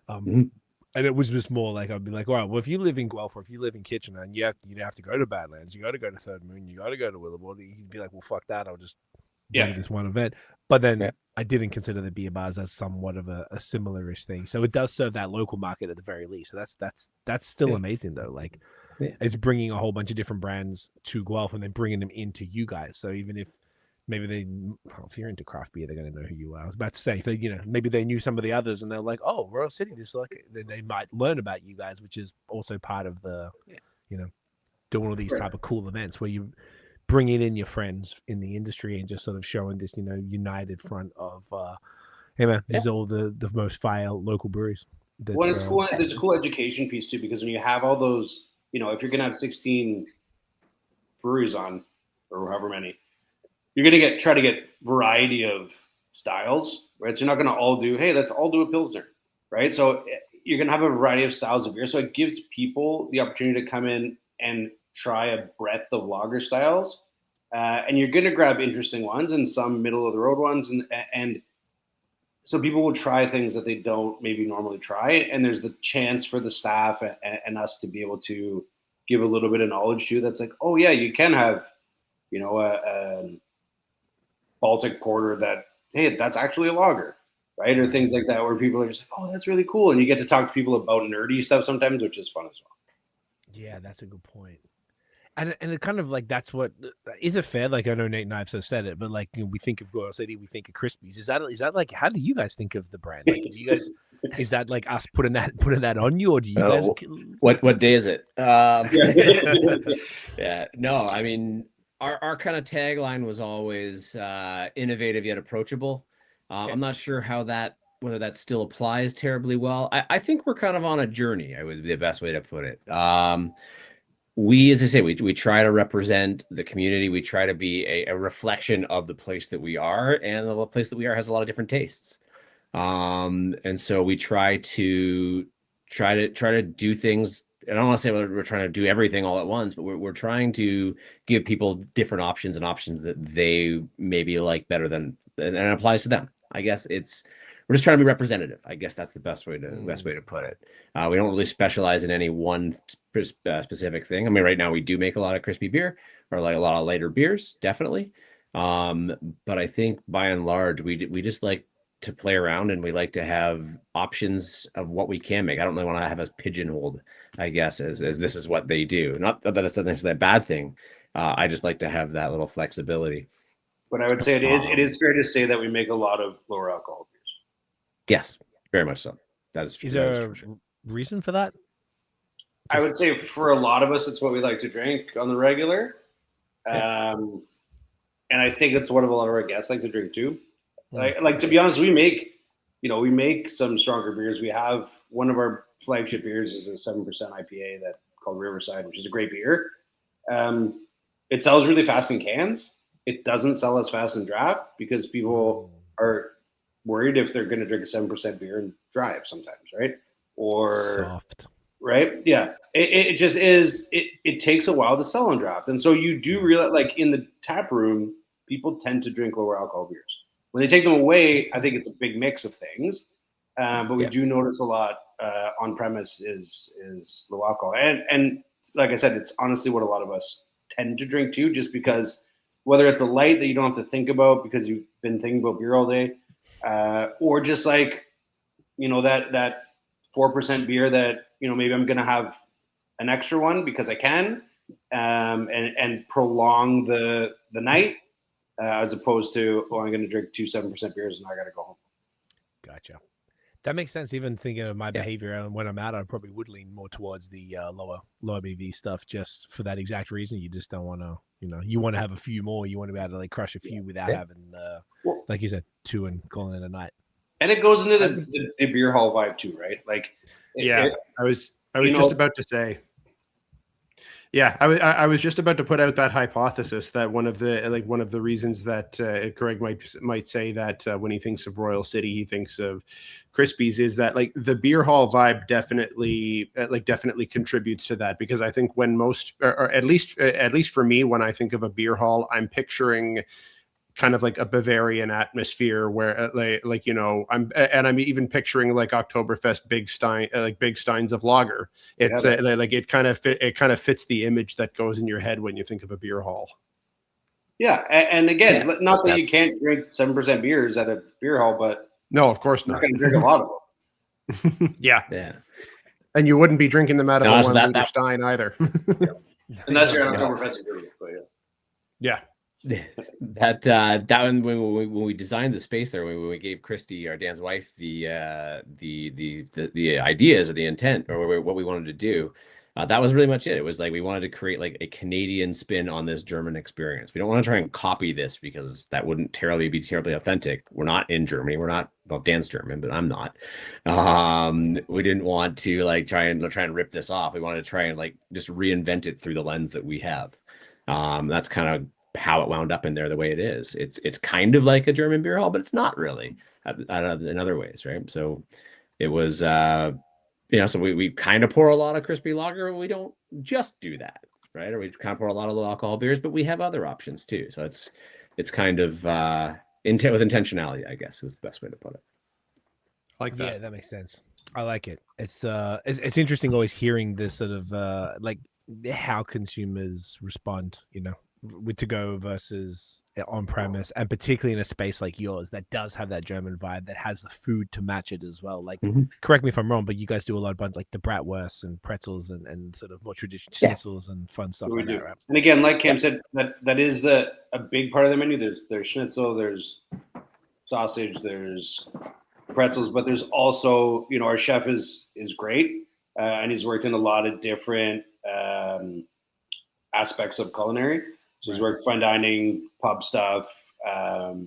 And it was just more like, I'd be like, all right, well, if you live in Guelph or if you live in Kitchener and you'd have to go to Badlands, you got to go to Third Moon, you got to go to Willowwater, you'd be like, well, fuck that. I'll just this one event. But then I didn't consider the beer bars as somewhat of a similar-ish thing. So it does serve that local market at the very least. So that's still amazing though. Like it's bringing a whole bunch of different brands to Guelph and then bringing them into you guys. So even if maybe if you're into craft beer, they're going to know who you are. I was about to say, if they, maybe they knew some of the others and they're like, oh, Royal City, then they might learn about you guys, which is also part of the, doing all these type of cool events where you bringing in your friends in the industry and just sort of showing this, united front of, hey man, these are all the most fire local breweries. Well, it's cool. There's a cool education piece too, because when you have all those, if you're going to have 16 breweries on, or however many, you're going to try to get variety of styles, right? So you're not going to all do, hey, let's all do a Pilsner, right? So you're going to have a variety of styles of beer. So it gives people the opportunity to come in and try a breadth of lager styles. And you're going to grab interesting ones and some middle of the road ones. And so people will try things that they don't maybe normally try. And there's the chance for the staff and us to be able to give a little bit of knowledge to that's like, oh yeah, you can have, a Baltic porter that, hey, that's actually a lager, right? Or things like that where people are just like, oh, that's really cool. And you get to talk to people about nerdy stuff sometimes, which is fun as well. Yeah, that's a good point. And it kind of like, that's what, is it fair? Like, I know Nate and I have said it, but like, we think of Royal City, we think of Crispies. Is that like, how do you guys think of the brand? Like, do you guys, is that like us putting that on you, or do you guys? What day is it? Yeah, no, I mean, our kind of tagline was always innovative yet approachable. I'm not sure whether that still applies terribly well. I think we're kind of on a journey. I would be the best way to put it. We, as I say, we try to represent the community. We try to be a reflection of the place that we are, and the place that we are has a lot of different tastes. And so we try to do things. And I don't want to say we're trying to do everything all at once, but we're trying to give people different options and options that they maybe like better than, and it applies to them. I guess we're just trying to be representative. I guess that's the best way to put it. We don't really specialize in any one specific thing. I mean, right now we do make a lot of crispy beer, or like a lot of lighter beers, definitely. But I think by and large, we just like to play around, and we like to have options of what we can make. I don't really want to have us pigeonholed, I guess, as this is what they do. Not that that's necessarily a bad thing. I just like to have that little flexibility. But I would say it is fair to say that we make a lot of lower alcohol beers. Yes, very much so. That is. Is there a reason for that? I would say for a lot of us, it's what we like to drink on the regular. And I think it's what a lot of our guests like to drink too. Like to be honest, we make some stronger beers. We have one of our flagship beers is a 7% IPA called Riverside, which is a great beer. It sells really fast in cans. It doesn't sell as fast in draft because people are worried if they're going to drink a 7% beer and drive sometimes, right? Or soft, right? Yeah, it just is. It takes a while to sell on draft, and so you do realize, like in the tap room, people tend to drink lower alcohol beers. When they take them away, I think it's a big mix of things, but we do notice a lot on premise is low alcohol, and like I said, it's honestly what a lot of us tend to drink too, just because whether it's a light that you don't have to think about because you've been thinking about beer all day, or just like that 4% beer that maybe I'm gonna have an extra one because I can, and prolong the night. As opposed to, I'm going to drink 2 7% beers and I got to go home. Gotcha. That makes sense. Even thinking of my behavior, and when I'm out, I probably would lean more towards the lower BV stuff, just for that exact reason. You just don't want to, you want to have a few more. You want to be able to like crush a few without having, like you said, 2 and calling it a night. And it goes into the beer hall vibe too, right? Like, I was just about to say. Yeah, I was just about to put out that hypothesis that one of the reasons that Greg might say that when he thinks of Royal City, he thinks of Crispies is that like the beer hall vibe definitely contributes to that, because I think when most, or at least for me, when I think of a beer hall, I'm picturing kind of like a Bavarian atmosphere where I'm even picturing like Oktoberfest big steins of lager. It's it kind of fits the image that goes in your head when you think of a beer hall. Yeah, and again, Yeah, not that you can't drink 7% beers at a beer hall, but No, of course you're not. not going to drink a lot of them. Yeah. And you wouldn't be drinking them out of No, a so 1 liter Stein either. Unless you're on Oktoberfest. But Yeah. That when we designed the space there, when we gave Christy, our Dan's wife, the ideas or the intent or what we wanted to do, that was really much it. It was like we wanted to create like a Canadian spin on this German experience. We don't want to try and copy this because that wouldn't be terribly authentic. We're not in Germany. We're not, well, Dan's German, but I'm not. We didn't want to like try and rip this off. We wanted to try and like just reinvent it through the lens that we have. That's kind of how it wound up in there the way it is. It's kind of like a German beer hall, but it's not really in other ways, right? So it was so we kind of pour a lot of crispy lager, but we don't just do that, right? Or we kind of pour a lot of low alcohol beers, but we have other options too. So it's kind of with intentionality, I guess, is the best way to put it. Like that. Yeah, that makes sense. I like it. It's interesting always hearing this sort of like how consumers respond, with to go versus on premise, and particularly in a space like yours that does have that German vibe, that has the food to match it as well. Like, correct me if I'm wrong, but you guys do a lot of bunch like the bratwursts and pretzels and sort of more traditional schnitzels and fun stuff like that, right? And again, like Cam said, that is a big part of the menu. There's schnitzel, there's sausage, there's pretzels, but there's also, our chef is great, and he's worked in a lot of different aspects of culinary. So he's worked fine dining, pub stuff,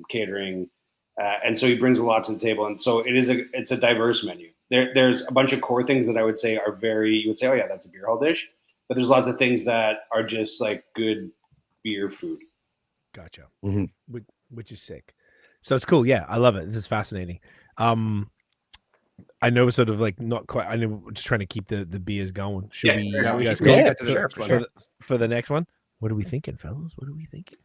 catering, and so he brings a lot to the table. And so it's a diverse menu. There's a bunch of core things that I would say you would say, oh yeah, that's a beer hall dish. But there's lots of things that are just like good beer food. Gotcha. Which is sick. So it's cool. Yeah, I love it. This is fascinating. I know, sort of like not quite. I know, we're just trying to keep the beers going. Should we guys go for the next one? What are we thinking, fellas? What are we thinking?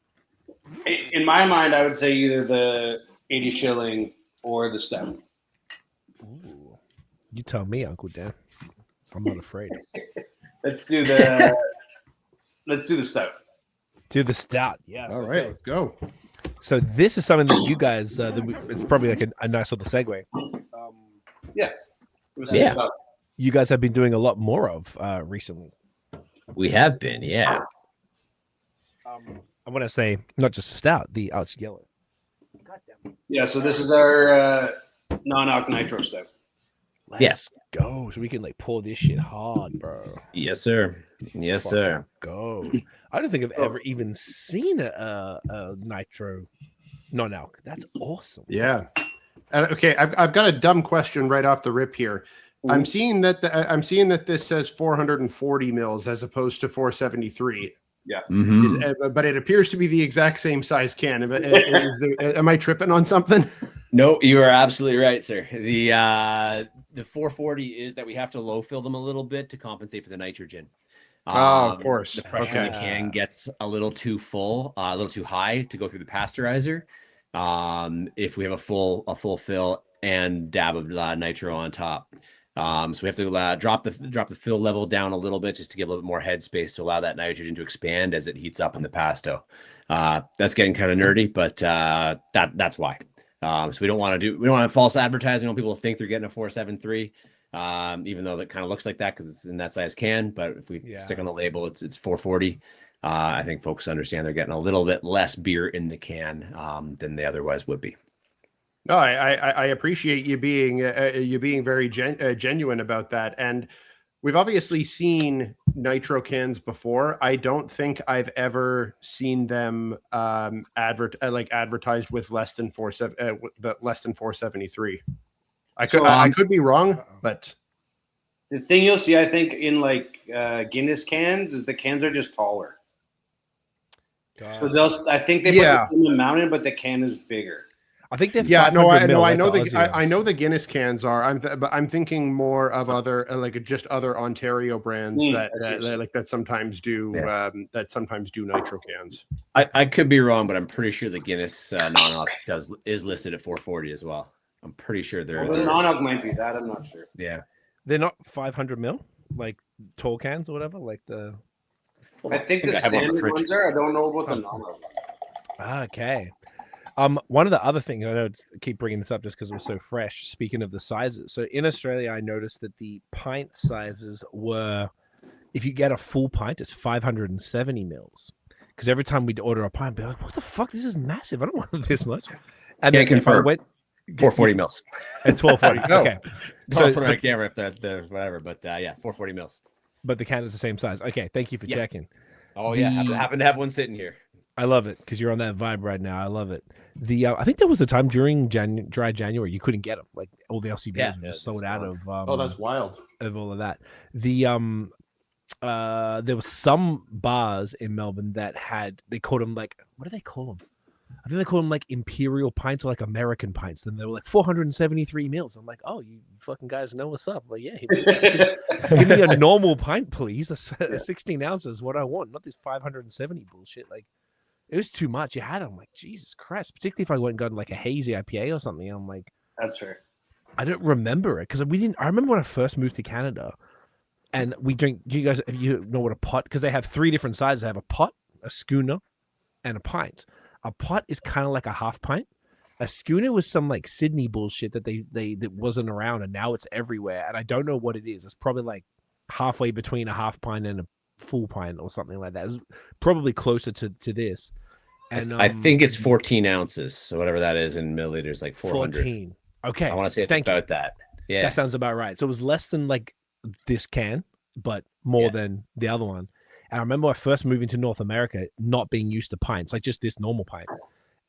In my mind, I would say either the 80 Shilling or the Stout. Ooh. You tell me, Uncle Dan. I'm not afraid. Let's do the Stout. Do the Stout. Yes. All right, let's go. So this is something that you guys, it's probably like a nice little segue. You guys have been doing a lot more of recently. We have been, yeah. I want to say not just a stout, the Ouch Yellow. Yeah, so this is our non-alc nitro stout. Let's go. So we can like pour this shit hard, bro. Yes, sir. Yes, sir. Go. I don't think I've ever even seen a nitro non-alc. That's awesome. Yeah. Okay, I've got a dumb question right off the rip here. I'm seeing that this says 440 mils as opposed to 473. Yeah, but it appears to be the exact same size can. Am I tripping on something? No, you are absolutely right, sir. The 440 is that we have to low fill them a little bit to compensate for the nitrogen. Of course. The pressure in the can gets a little too full, a little too high to go through the pasteurizer. If we have a full fill and dab of nitro on top. So we have to drop the fill level down a little bit just to give a little bit more headspace to allow that nitrogen to expand as it heats up in the pasto. That's getting kind of nerdy, but that's why. So we don't want to have false advertising. People will think they're getting a 473, even though that kind of looks like that because it's in that size can. But if we stick on the label, it's 440. I think folks understand they're getting a little bit less beer in the can than they otherwise would be. No, I appreciate you being very genuine about that. And we've obviously seen nitro cans before. I don't think I've ever seen them advertised with less than 473. I could be wrong, but the thing you'll see, I think, in like Guinness cans is the cans are just taller. So I think they put the same amount in, but the can is bigger. I think they're I know the Guinness cans are. I'm thinking more of other other Ontario brands that sometimes do nitro cans. I could be wrong, but I'm pretty sure the Guinness non-alc is listed at 440 as well. I'm pretty sure they're the non-alc might be that. I'm not sure. Yeah, they're not 500 mil like tall cans or whatever. Like the I think the standard ones are. I don't know about the non-alc. Okay. One of the other things I know, keep bringing this up just because it was so fresh. Speaking of the sizes, so in Australia, I noticed that the pint sizes were, if you get a full pint, it's 570 mils. Because every time we'd order a pint, I'd be like, "What the fuck? This is massive. I don't want this much." And then if I went, 440 mils. It's 440. Okay, So I'll put it on camera if the whatever, but yeah, 440 mils. But the can is the same size. Okay, thank you for checking. Oh yeah, happen to have one sitting here. I love it because you're on that vibe right now. I love it. The I think there was a time during dry January you couldn't get them. Like all the LCBs were just sold out of. Oh, that's wild. Of all of that. The there was some bars in Melbourne that they called them like, what do they call them? I think they call them like imperial pints or like American pints. Then they were like 473 mils. I'm like, oh, you fucking guys know what's up. Like, yeah, give me a normal pint, please. 16 ounces, what I want, not this 570 bullshit. Like, it was too much. You had them, like, Jesus Christ. Particularly if I went and got like a hazy IPA or something. I'm like, that's fair. I don't remember it because we didn't. I remember when I first moved to Canada, and we drink. Do you guys, if you know what a pot? Because they have 3 different sizes. They have a pot, a schooner, and a pint. A pot is kind of like a half pint. A schooner was some like Sydney bullshit that that wasn't around, and now it's everywhere. And I don't know what it is. It's probably like halfway between a half pint and a full pint or something like that. It's probably closer to this. And I think it's 14 ounces, so whatever that is in milliliters, like 400. 14. Okay, I want to say it's about that. Yeah, that sounds about right. So it was less than like this can, but more than the other one. And I remember I first moving to North America, not being used to pints, like just this normal pint.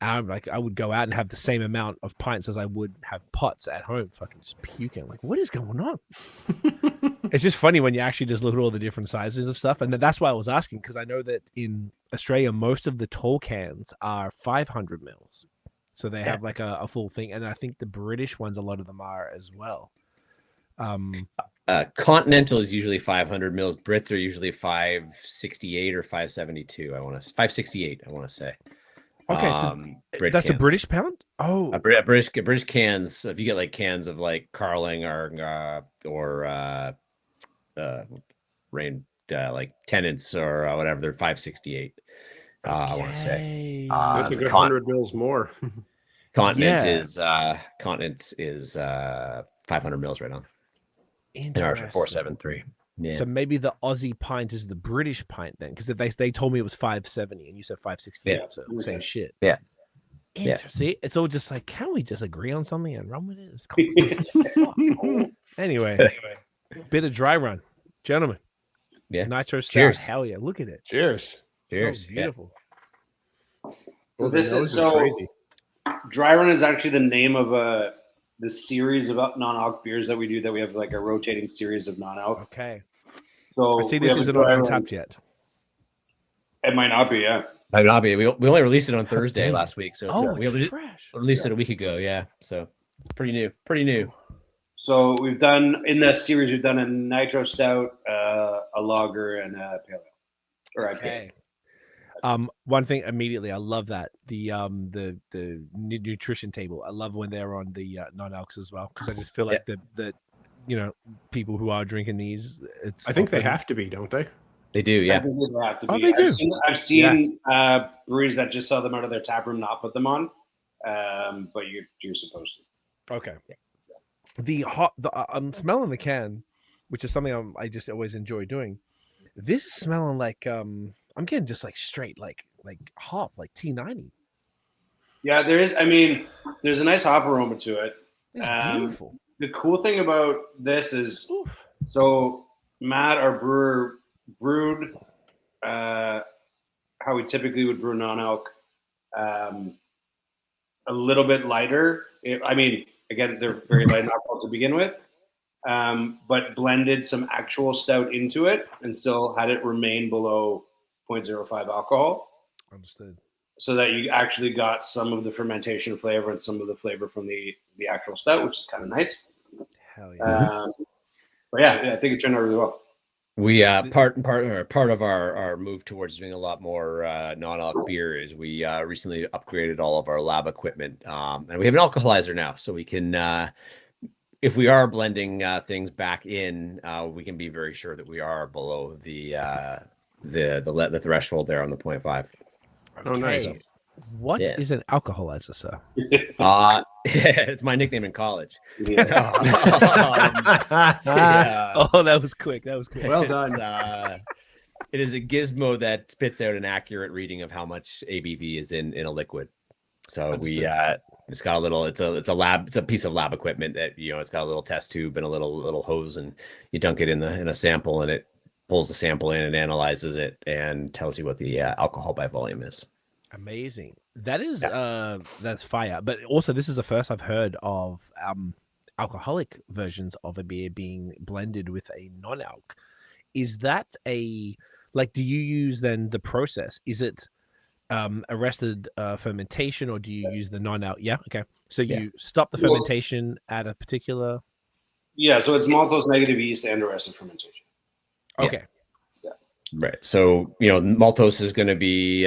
And I would go out and have the same amount of pints as I would have pots at home, fucking just puking. Like, what is going on? It's just funny when you actually just look at all the different sizes of stuff. And that's why I was asking, because I know that in Australia, most of the tall cans are 500 mils. So they have like a full thing. And I think the British ones, a lot of them are as well. Continental is usually 500 mils. Brits are usually 568 or 572. 568. I want to say. Okay, so that's cans. A British pound. Oh, British cans. If you get like cans of like Carling or Rain like Tenants or whatever, they're 568. I want to say that's a good 100 mils more. Continent is 500 mils right now. And ours are 473. Yeah. So maybe the Aussie pint is the British pint then, because they told me it was 570 and you said 568. Yeah. So same shit. Yeah. See, it's all just like, can't we just agree on something and run with it? It's complicated. Anyway, bit of dry run, gentlemen. Yeah. Nitro Stout. Cheers. Hell yeah! Look at it. Cheers. Cheers. Oh, beautiful. So this is crazy. Dry run is actually the name of the series of non-alc beers that we do. That we have like a rotating series of non-alc. Okay. So I see this isn't on Untapped yet. It might not be. Yeah. Might not be. We only released it on Thursday last week, so it's fresh. Released it a week ago. Yeah. So it's pretty new. Pretty new. So we've done in this series. We've done a nitro stout, a lager, and a pale ale or IPA. Okay. One thing immediately, I love that the nutrition table. I love when they're on the non-alcs as well, because I just feel like the people who are drinking these. I think they have to be, don't they? They do, yeah. I think they have to be. Oh, they do. I've seen breweries that just sell them out of their tap room, not put them on, but you're supposed to. Okay. I'm smelling the can, which is something I just always enjoy doing. This is smelling like I'm getting just like straight like hop, like T90. Yeah, there is. I mean, there's a nice hop aroma to it. It's beautiful. The cool thing about this is, so Matt, our brewer, brewed how we typically would brew non-alc, a little bit lighter. Again, they're very light in alcohol to begin with, but blended some actual stout into it and still had it remain below 0.05 alcohol. Understood. So that you actually got some of the fermentation flavor and some of the flavor from the actual stout, which is kind of nice. Hell yeah. But yeah, I think it turned out really well. We part of our move towards doing a lot more non-alc beer is we recently upgraded all of our lab equipment, and we have an alcoholizer now, so we can, if we are blending things back in, we can be very sure that we are below the threshold there on the 0.5. Oh, nice. What is an alcoholizer, sir? It's my nickname in college. Yeah. Oh, that was quick. That was quick. Well done. It is a gizmo that spits out an accurate reading of how much ABV is in a liquid. So it's got a little, it's a piece of lab equipment that, it's got a little test tube and a little hose, and you dunk it in a sample, and it pulls the sample in and analyzes it and tells you what the alcohol by volume is. Amazing. That is that's fire. But also, this is the first I've heard of alcoholic versions of a beer being blended with a non-alc. Is that do you use then the process? Is it arrested fermentation, or do you use the non-alc? Yeah. Okay. So you stop the fermentation at a particular. Yeah. So it's maltose, negative yeast, and arrested fermentation. Okay. Yeah. Right. So, maltose is going to be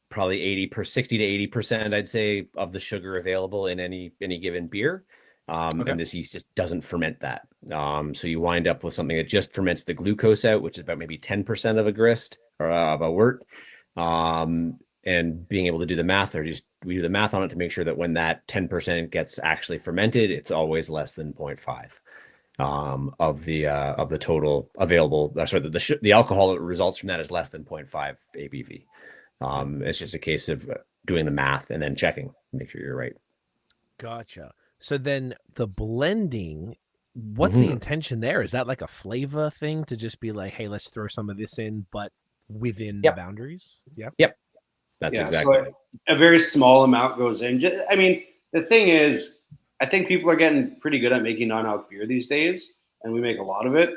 probably 60 to 80%, I'd say, of the sugar available in any given beer. And this yeast just doesn't ferment that. So you wind up with something that just ferments the glucose out, which is about maybe 10% of a grist or of a wort. And being able to do the math, we do the math on it to make sure that when that 10% gets actually fermented, it's always less than 0.5 of the total available. The alcohol that results from that is less than 0.5 ABV. It's just a case of doing the math and then checking, make sure you're right. Gotcha. So then the blending, what's the intention there? Is that like a flavor thing to just be like, hey, let's throw some of this in, but within the boundaries? Yeah. Yep. That's exactly. So a very small amount goes in. The thing is, I think people are getting pretty good at making non-alc beer these days, and we make a lot of it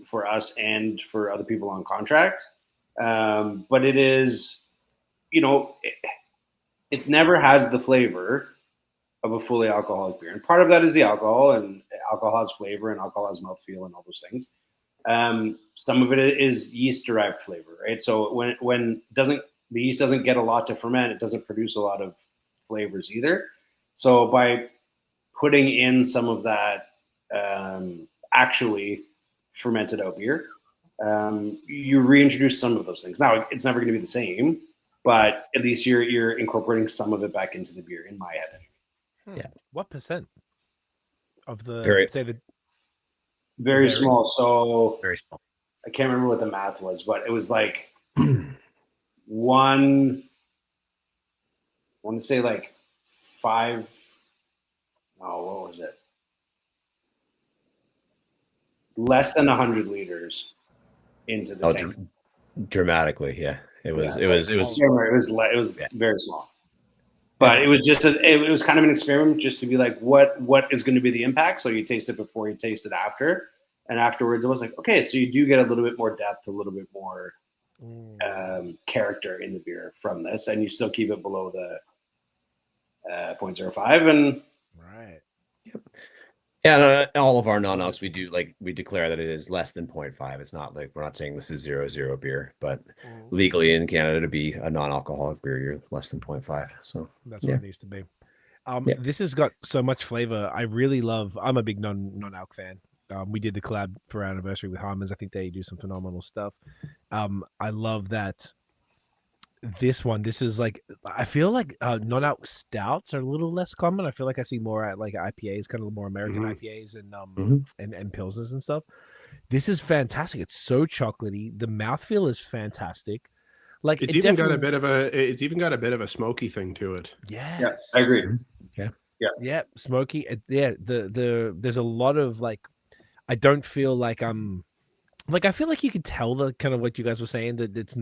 for us and for other people on contract. But it is, it never has the flavor of a fully alcoholic beer. And part of that is the alcohol, and alcohol has flavor, and alcohol has mouthfeel and all those things. Some of it is yeast derived flavor, right? So when the yeast doesn't get a lot to ferment, it doesn't produce a lot of flavors either. So by putting in some of that actually fermented out beer, you reintroduce some of those things. Now it's never going to be the same, but at least you're incorporating some of it back into the beer, in my head. Yeah. What percent of the very small? So very small. I can't remember what the math was, but it was like one. I want to say like 5. Oh, what was it? Less than 100 liters into the tank. Dramatically, yeah. It was very small. But it was it was kind of an experiment just to be like, what is going to be the impact? So you taste it before, you taste it after, and afterwards it was like, okay, so you do get a little bit more depth, a little bit more character in the beer from this, and you still keep it below the 0.05. And right. Yep. Yeah, all of our non-alcs we declare that it is less than 0.5. It's not like we're not saying this is 0.0 beer, but legally in Canada to be a non-alcoholic beer, you're less than 0.5. So that's what it needs to be. This has got so much flavor. I really love. I'm a big non-alc fan. We did the collab for our anniversary with Harmons. I think they do some phenomenal stuff. I love that. This is like, I feel like non-alc stouts are a little less common. I feel like I see more at like IPAs, kind of more American IPAs and pilsners and stuff. This is fantastic. It's so chocolatey. The mouthfeel is fantastic. Like it's even got a bit of a smoky thing to it. Yes. I agree. Yeah, smoky. There's a lot of like, I don't feel like I feel like you could tell the kind of what you guys were saying, that it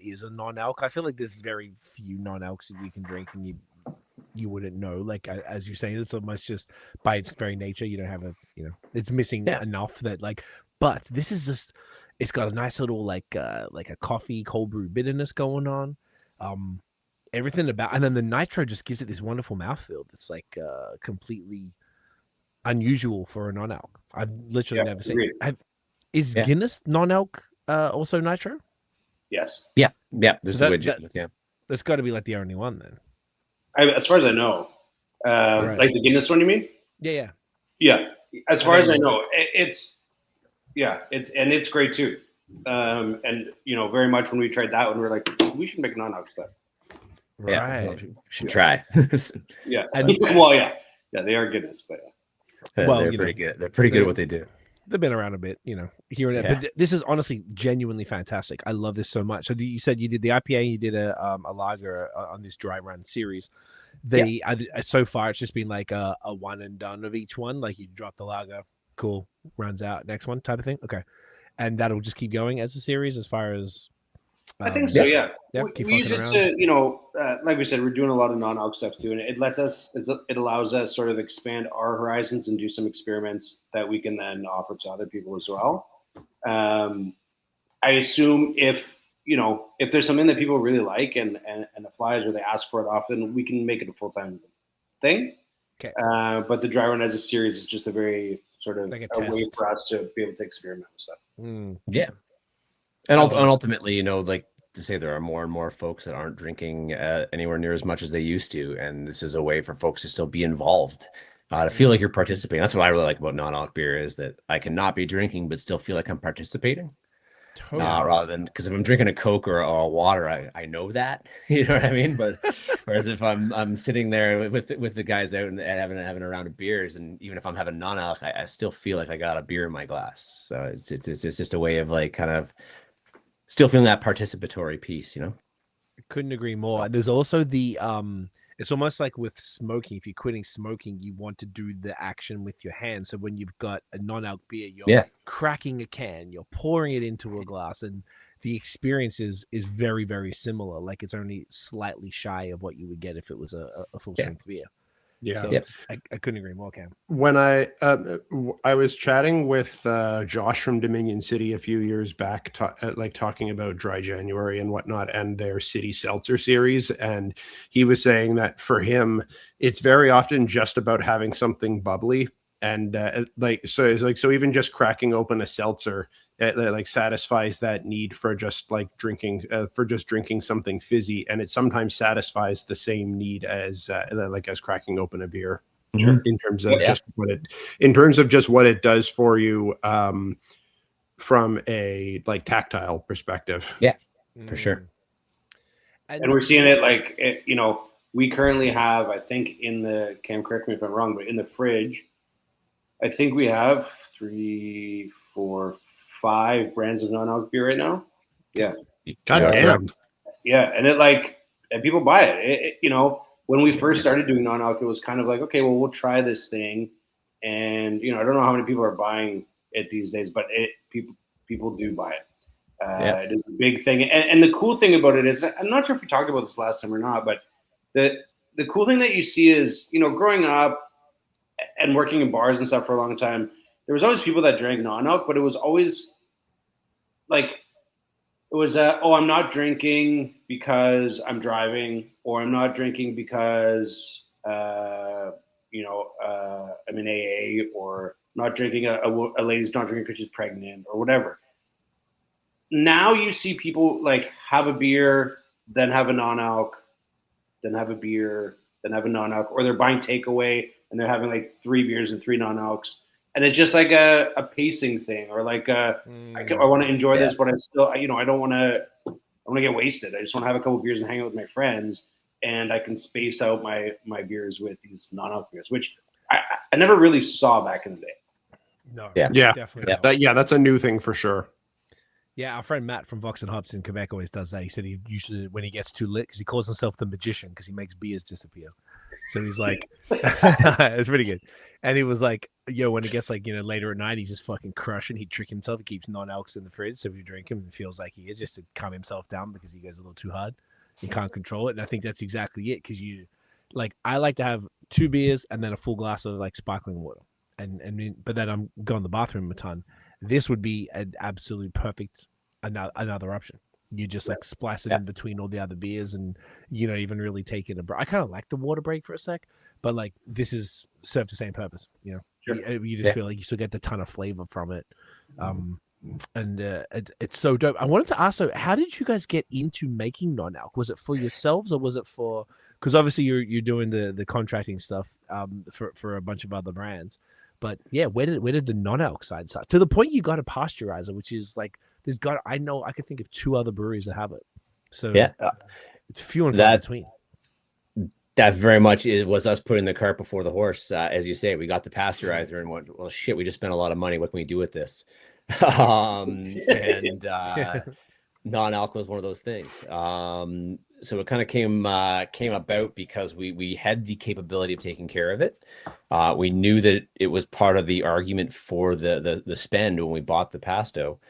is a non-alc. I feel like there's very few non-alcs that you can drink and you wouldn't know. Like as you say, it's almost just by its very nature, you don't have it's missing enough that like. But this is just, it's got a nice little like a coffee cold brew bitterness going on. Everything about, and then the nitro just gives it this wonderful mouthfeel that's like completely unusual for a non-alc. I've literally never seen it. Is Guinness non-alc also nitro? Yes. Yeah. This is a widget. That's got to be like the only one then. As far as I know, like the Guinness one, you mean? Yeah. As far as I know, it's great too. And very much when we tried that one, we were like, we should make non-alc stuff. Right. Yeah, should try. Yeah. And- Well, yeah. Yeah, they are Guinness, but Well, they're you pretty know, good. They're pretty good at what they do. they've been around a bit, here and there. Yeah. But this is honestly genuinely fantastic. I love this so much. So you said you did the IPA, you did a lager on this dry run series. So far it's just been like a one and done of each one. Like you drop the lager, cool, runs out, next one type of thing. Okay, and that'll just keep going as a series as far as. I think so. Yeah, keep we use it fucking to, like we said, we're doing a lot of non-alc stuff too, and it allows us sort of expand our horizons and do some experiments that we can then offer to other people as well. I assume if there's something that people really like and it flies or they ask for it often, we can make it a full-time thing. Okay. But the dry run as a series is just a very sort of like a way for us to be able to experiment with stuff. Yeah. And ultimately, like to say there are more and more folks that aren't drinking anywhere near as much as they used to. And this is a way for folks to still be involved, to feel like you're participating. That's what I really like about non-alc beer is that I cannot be drinking, but still feel like I'm participating. Totally. Rather than, because if I'm drinking a Coke or a water, I know that, you know what I mean? But whereas if I'm sitting there with the guys out and having a round of beers, and even if I'm having non-alc, I still feel like I got a beer in my glass. So it's just a way of like kind of still feeling that participatory piece, Couldn't agree more. There's also the it's almost like with smoking. If you're quitting smoking, you want to do the action with your hands. So when you've got a non-alc beer, you're cracking a can, you're pouring it into a glass, and the experience is very, very similar. Like it's only slightly shy of what you would get if it was a full strength beer. Yeah. So I couldn't agree more, Cam. When I was chatting with Josh from Dominion City a few years back, talking about Dry January and whatnot, and their City Seltzer series, and he was saying that for him, it's very often just about having something bubbly, and so even just cracking open a seltzer, it satisfies that need for just drinking something fizzy, and it sometimes satisfies the same need as cracking open a beer. Sure. In terms of just what it does for you from a tactile perspective. Yeah, for sure. And we're seeing it we currently have, I think Cam, correct me if I'm wrong, but in the fridge, I think we have 3, 4, 5 brands of non-alc beer right now. Yeah. God damn. Yeah. And and people buy it. When we first started doing non-alc, it was kind of like, okay, well, we'll try this thing. And, I don't know how many people are buying it these days, but people do buy it. It is a big thing. And the cool thing about it is, I'm not sure if we talked about this last time or not, but the cool thing that you see is, growing up and working in bars and stuff for a long time, there was always people that drank non-alc, but it was always I'm not drinking because I'm driving, or I'm not drinking because I'm in AA, or not drinking a lady's not drinking because she's pregnant or whatever. Now you see people have a beer, then have a non-alc, then have a beer, then have a non-alc, or they're buying takeaway and they're having 3 beers and 3 non-alcs. And it's just like a pacing thing, or I want to enjoy this, but I still, I don't want to get wasted. I just want to have a couple beers and hang out with my friends, and I can space out my beers with these non-alc beers, which I never really saw back in the day. No, definitely. That's a new thing for sure. Yeah, our friend Matt from Vox and Hops in Quebec always does that. He said he usually, when he gets too lit, because he calls himself the magician because he makes beers disappear. So he's like, it's pretty good. And he was like, when it gets later at night, he's just fucking crushing. He'd trick himself. He keeps non-alcs in the fridge. So if you drink him, it feels like he is, just to calm himself down because he goes a little too hard. You can't control it. And I think that's exactly it. Because I like to have 2 beers and then a full glass of sparkling water. But then I'm going to the bathroom a ton. This would be an absolute perfect another option. You just splice it in between all the other beers, and you don't even really take it a break. I kind of like the water break for a sec, but this is serves the same purpose. Sure. You just feel like you still get the ton of flavor from it, and it's so dope. I wanted to ask, so how did you guys get into making non-alc? Was it for yourselves, or was it for? Because obviously you're doing the contracting stuff for a bunch of other brands. But yeah, where did the non-alc side start? To the point you got a pasteurizer, which is I could think of 2 other breweries that have it. So it's few and far between. That very much was us putting the cart before the horse. As you say, we got the pasteurizer and went, well, shit, we just spent a lot of money. What can we do with this? And non-alcohol is one of those things. So it kind of came about because we had the capability of taking care of it. We knew that it was part of the argument for the spend when we bought the Pasto.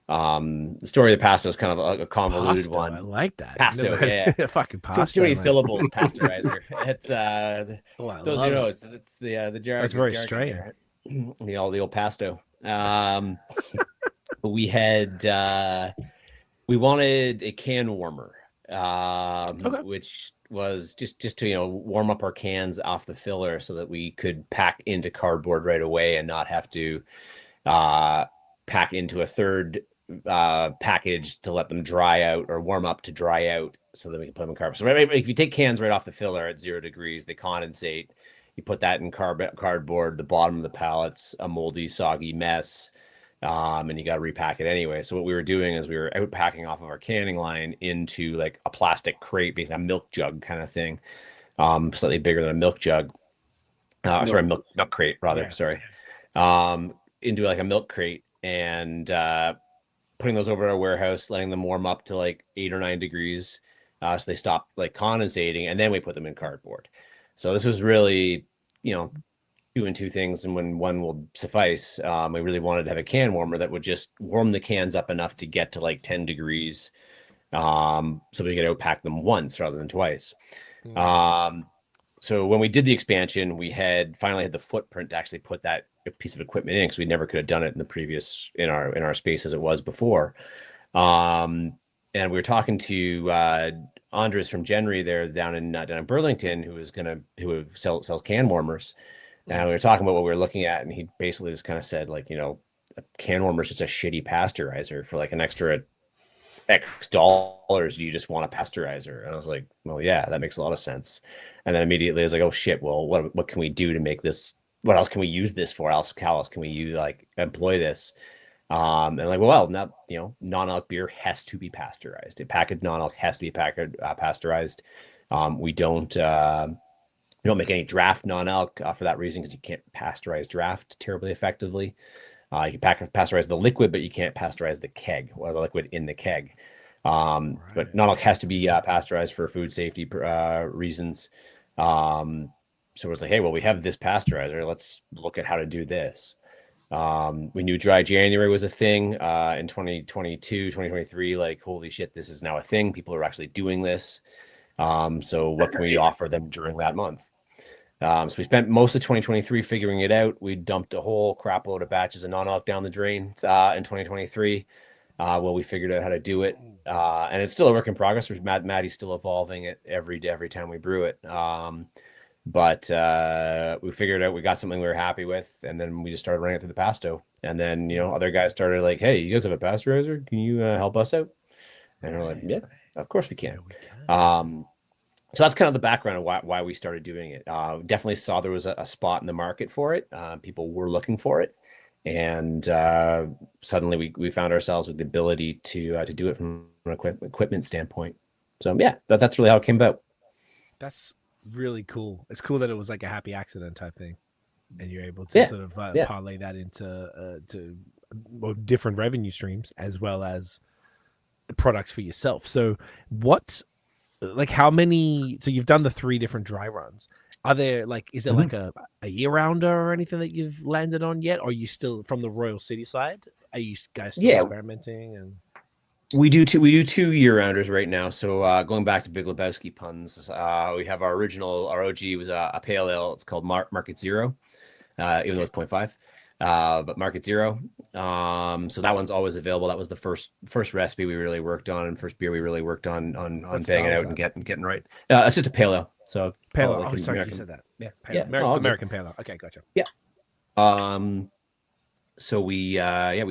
The story of the Pasto is kind of a convoluted Pasto, one. I like that. Pasto, yeah. Fucking Pasto. Too many syllables. Pasteurizer. It's those who know it's the jargon. That's very jargon strange. there. The old Pasto. We had we wanted a can warmer, which was just to warm up our cans off the filler so that we could pack into cardboard right away and not have to pack into a third package to let them dry out or warm up to dry out so that we can put them in cardboard. So if you take cans right off the filler at 0 degrees, they condensate. You put that in cardboard, the bottom of the pallet's a moldy, soggy mess. And you got to repack it anyway. So what we were doing is we were out packing off of our canning line into like a plastic crate, basically a milk jug kind of thing, slightly bigger than a milk jug. Sorry, milk crate rather. Yes. Sorry, into like a milk crate and putting those over at our warehouse, letting them warm up to like 8 or 9 degrees, so they stop like condensating, and then we put them in cardboard. So this was really, doing two things, and when one will suffice, we really wanted to have a can warmer that would just warm the cans up enough to get to like 10 degrees, so we could outpack them once rather than twice. So when we did the expansion, we finally had the footprint to actually put that piece of equipment in, because we never could have done it in the previous in our space as it was before. And we were talking to Andres from Genry there down in Burlington, who sells can warmers. And we were talking about what we were looking at, and he basically just kind of said, like, a can warmer is just a shitty pasteurizer. For like an extra X dollars, you just want a pasteurizer. And I was like, well, yeah, that makes a lot of sense. And then immediately I was like, oh shit, well, what can we do to make this? What else can we use this for? How else can we employ this? And like, well, now, non-alc beer has to be pasteurized. A packaged non-alc has to be pasteurized. We don't make any draft non-alc for that reason, because you can't pasteurize draft terribly effectively. You can pasteurize the liquid, but you can't pasteurize the keg or the liquid in the keg. Right. But non-alc has to be pasteurized for food safety reasons. So it's like, hey, well, we have this pasteurizer. Let's look at how to do this. We knew dry January was a thing in 2022, 2023. Like, holy shit, this is now a thing. People are actually doing this. So what can we offer them during that month? So we spent most of 2023 figuring it out. We dumped a whole crap load of batches of non-alc down the drain in 2023. We figured out how to do it. And it's still a work in progress. Maddie's still evolving it every time we brew it. But we figured out, we got something we were happy with, and then we just started running it through the Pasto. And then, other guys started like, hey, you guys have a pasteurizer? Can you help us out? And we're like, yeah, of course we can. So that's kind of the background of why we started doing it. Definitely saw there was a spot in the market for it. People were looking for it. And suddenly we found ourselves with the ability to do it from an equipment standpoint. So yeah, that's really how it came about. That's really cool. It's cool that it was like a happy accident type thing, and you're able to sort of parlay that into different revenue streams as well as products for yourself. So how many? So you've done the 3 different dry runs. Are there is it like a year rounder or anything that you've landed on yet? Or are you still from the Royal City side? Are you guys still experimenting? And we do 2 year rounders right now. So going back to Big Lubelski puns, we have our OG was a pale ale. It's called Market Zero, even though it's 0.5. But Market Zero. So that one's always available. That was the first recipe we really worked on, and first beer we really worked on banging out and getting right. It's just a pale ale. So pale ale. Oh, sorry, you said that. Yeah, pale ale. American pale ale. Okay, gotcha. Yeah. So we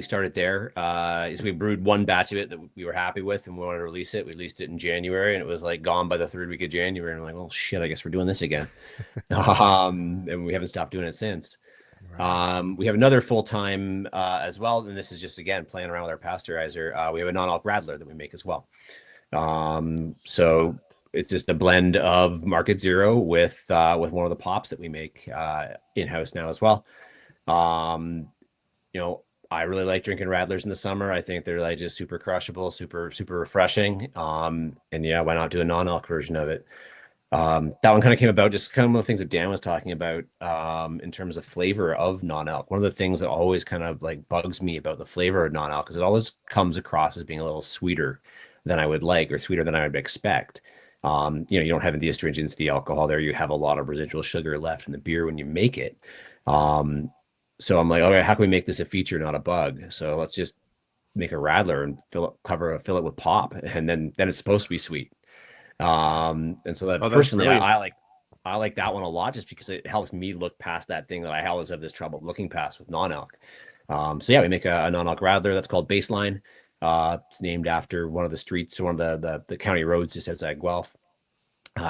started there. So we brewed one batch of it that we were happy with, and we wanted to release it. We released it in January, and it was like gone by the 3rd week of January. And we're like, well, shit, I guess we're doing this again. And we haven't stopped doing it since. Right. We have another full-time as well, and this is just, again, playing around with our pasteurizer. We have a non-alc radler that we make as well. So it's just a blend of Market Zero with one of the pops that we make in-house now as well. You know, I really like drinking Radlers in the summer. I think they're like just super crushable, super refreshing. And yeah, why not do a non-alc version of it? That one kind of came about just kind of one of the things that Dan was talking about in terms of flavor of non-alc. One of the things that always kind of like bugs me about the flavor of non-alc is it always comes across as being a little sweeter than I would like, or sweeter than I would expect. You know, you don't have the astringency, the alcohol there. You have a lot of residual sugar left in the beer when you make it. So I'm like, all right, how can we make this a feature, not a bug? So let's just make a Radler and fill it with pop, and then it's supposed to be sweet. And so that personally, I like that one a lot, just because it helps me look past that thing that I always have this trouble looking past with non-alc. So yeah, we make a non-alc Radler that's called Baseline. It's named after one of the streets, one of the county roads just outside Guelph,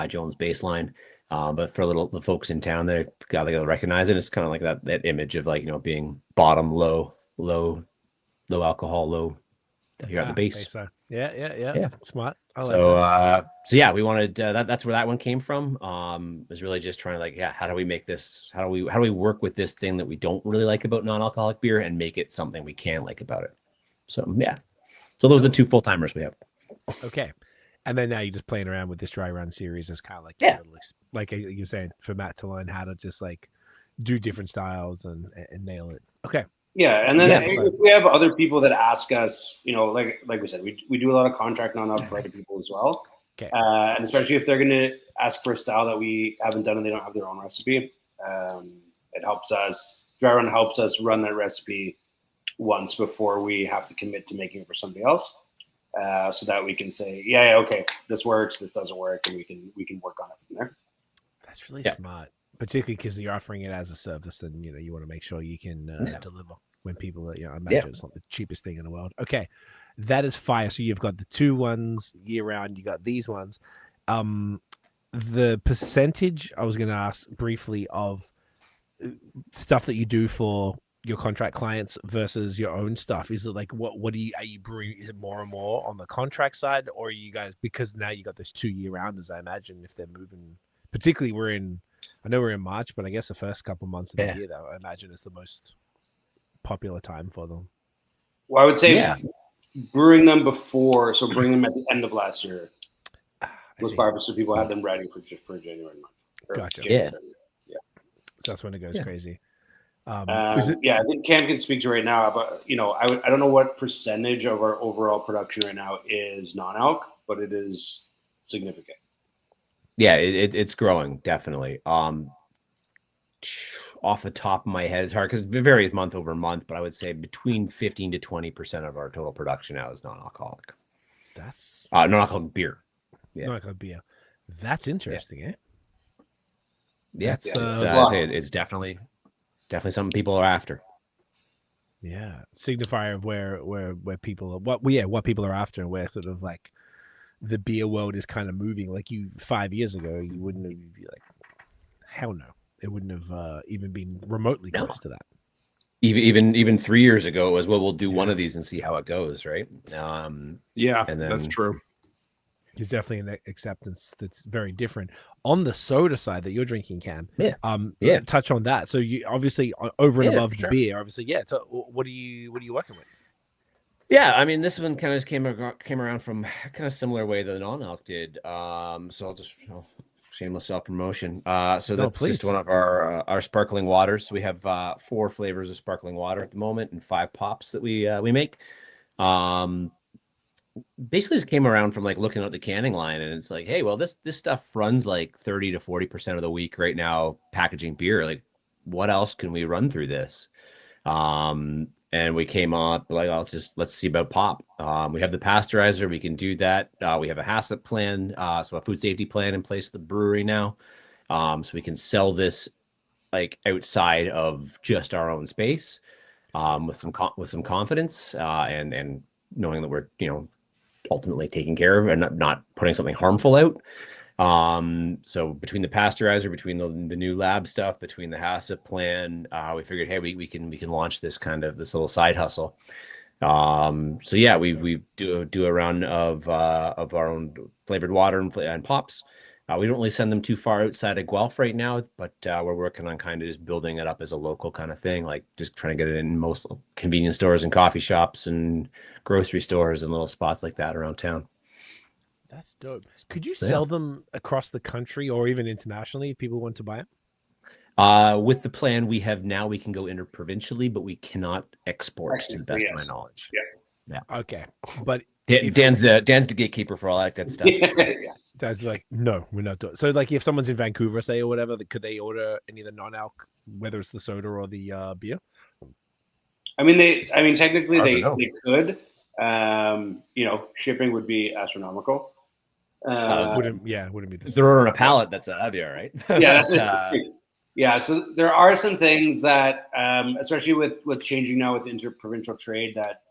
Jones Baseline. But for the folks in town, they gotta recognize it. It's kind of like that image of, like, you know, being bottom, low alcohol, low. You're at the base. Yeah. Smart. So yeah, we wanted that's where that one came from. Was really just trying to, like, yeah, how do we make this? How do we work with this thing that we don't really like about non-alcoholic beer and make it something we can like about it? So yeah. So those are the two full timers we have. Okay. And then now you're just playing around with this dry run series as kind of like, like you're saying, for Matt to learn how to just like do different styles and nail it. Okay. Yeah, and then if we have other people that ask us, you know, like we said, we do a lot of contract non-alc for other people as well. Okay. And especially if they're going to ask for a style that we haven't done and they don't have their own recipe, it helps us. Dry run helps us run that recipe once before we have to commit to making it for somebody else, so that we can say, yeah, okay, this works, this doesn't work, and we can work on it from there. That's really smart. Particularly because you're offering it as a service, and you know you want to make sure you can deliver when people, you know, I imagine it's not the cheapest thing in the world. Okay, that is fire. So you've got the two ones year round. You got these ones. The percentage I was going to ask briefly of stuff that you do for your contract clients versus your own stuff. Is it like what are you brewing? Is it more and more on the contract side, or are you guys, because now you got those 2 year rounders? I imagine if they're moving, particularly I know we're in March, but I guess the first couple months of the year, though, I imagine is the most popular time for them. Well, I would say brewing them before, so bring them at the end of last year was probably so people had them ready for January and March. Gotcha. January, yeah. So that's when it goes crazy. I think Cam can speak to right now, but you know, I don't know what percentage of our overall production right now is non-alc, but it is significant. Yeah, it's growing, definitely. Off the top of my head, it's hard because it varies month over month, but I would say between 15 to 20% of our total production now is non-alcoholic. That's non-alcoholic beer. Yeah. Non-alcoholic beer. That's interesting, eh? Yeah, I'd say it's definitely something people are after. Yeah, signifier of where people are, what people are after, and where sort of like the beer world is kind of moving. Like 5 years ago, you wouldn't have be like, hell no, it wouldn't have even been remotely close to that. Even 3 years ago, it was, well, we'll do one of these and see how it goes, right? And then, that's true. There's definitely an acceptance that's very different on the soda side that you're drinking, Cam. Touch on that. So you obviously over and above the beer, obviously, So what are you working with? Yeah, I mean, this one kind of came around from kind of similar way that the non-alc did. So I'll just shameless self-promotion. So that's just one of our sparkling waters. We have 4 flavors of sparkling water at the moment and 5 pops that we make. Basically just came around from like looking at the canning line, and it's like, hey, well, this stuff runs like 30 to 40% of the week right now packaging beer. Like, what else can we run through this? And we came up like, let's see about pop. We have the pasteurizer, we can do that. We have a HACCP plan, so a food safety plan in place at the brewery now. So we can sell this like outside of just our own space, with some confidence, and knowing that we're, you know, ultimately taking care of and not putting something harmful out. So between the pasteurizer, between the new lab stuff, between the HACCP plan, we figured, hey, we can launch this little side hustle. So yeah, we do a run of our own flavored water and pops. We don't really send them too far outside of Guelph right now, but we're working on kind of just building it up as a local kind of thing, like just trying to get it in most convenience stores and coffee shops and grocery stores and little spots like that around town. That's dope. Could you sell them across the country or even internationally if people want to buy it? With the plan we have now, we can go interprovincially, but we cannot export to the best of my knowledge. Yeah. Okay. But Dan's the gatekeeper for all that good stuff. Yeah. That's like, no, we're not doing. So like if someone's in Vancouver, say, or whatever, could they order any of the non-alc, whether it's the soda or the beer? I mean, technically they could. Shipping would be astronomical. Wouldn't be the if they're ordering a pallet, that's heavier, right? Yeah, yeah. So there are some things that, especially with changing now with interprovincial trade, that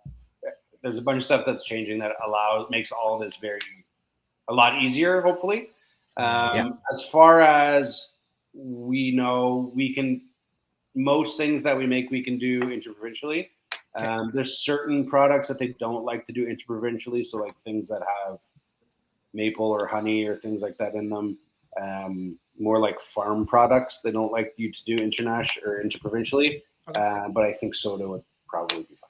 there's a bunch of stuff that's changing that makes all this a lot easier, hopefully. As far as we know, most things that we make, we can do interprovincially. There's certain products that they don't like to do interprovincially. So like things that have maple or honey or things like that in them, more like farm products, they don't like you to do international or interprovincially. But I think soda would probably be fine.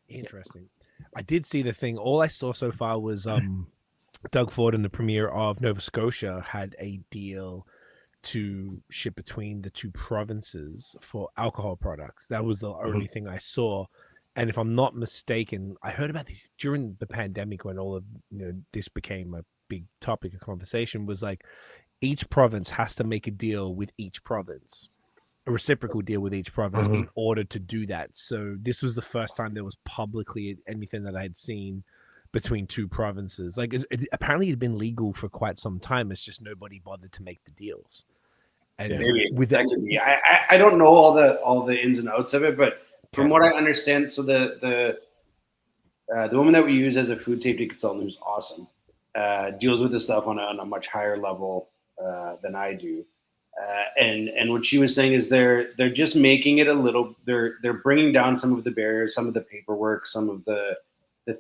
Interesting. I did see the thing. All I saw so far was Doug Ford and the premier of Nova Scotia had a deal to ship between the two provinces for alcohol products. That was the only thing I saw. And if I'm not mistaken, I heard about these during the pandemic when all of this became a big topic of conversation, was like each province has to make a deal with each province, a reciprocal deal with each province in order to do that. So this was the first time there was publicly anything that I had seen between two provinces. Like apparently it had been legal for quite some time. It's just nobody bothered to make the deals. And maybe with that could be. I don't know all the ins and outs of it, but from what I understand, so the woman that we use as a food safety consultant, who's awesome, deals with this stuff on a much higher level than I do. And what she was saying is they're just making it a little. They're bringing down some of the barriers, some of the paperwork, some of the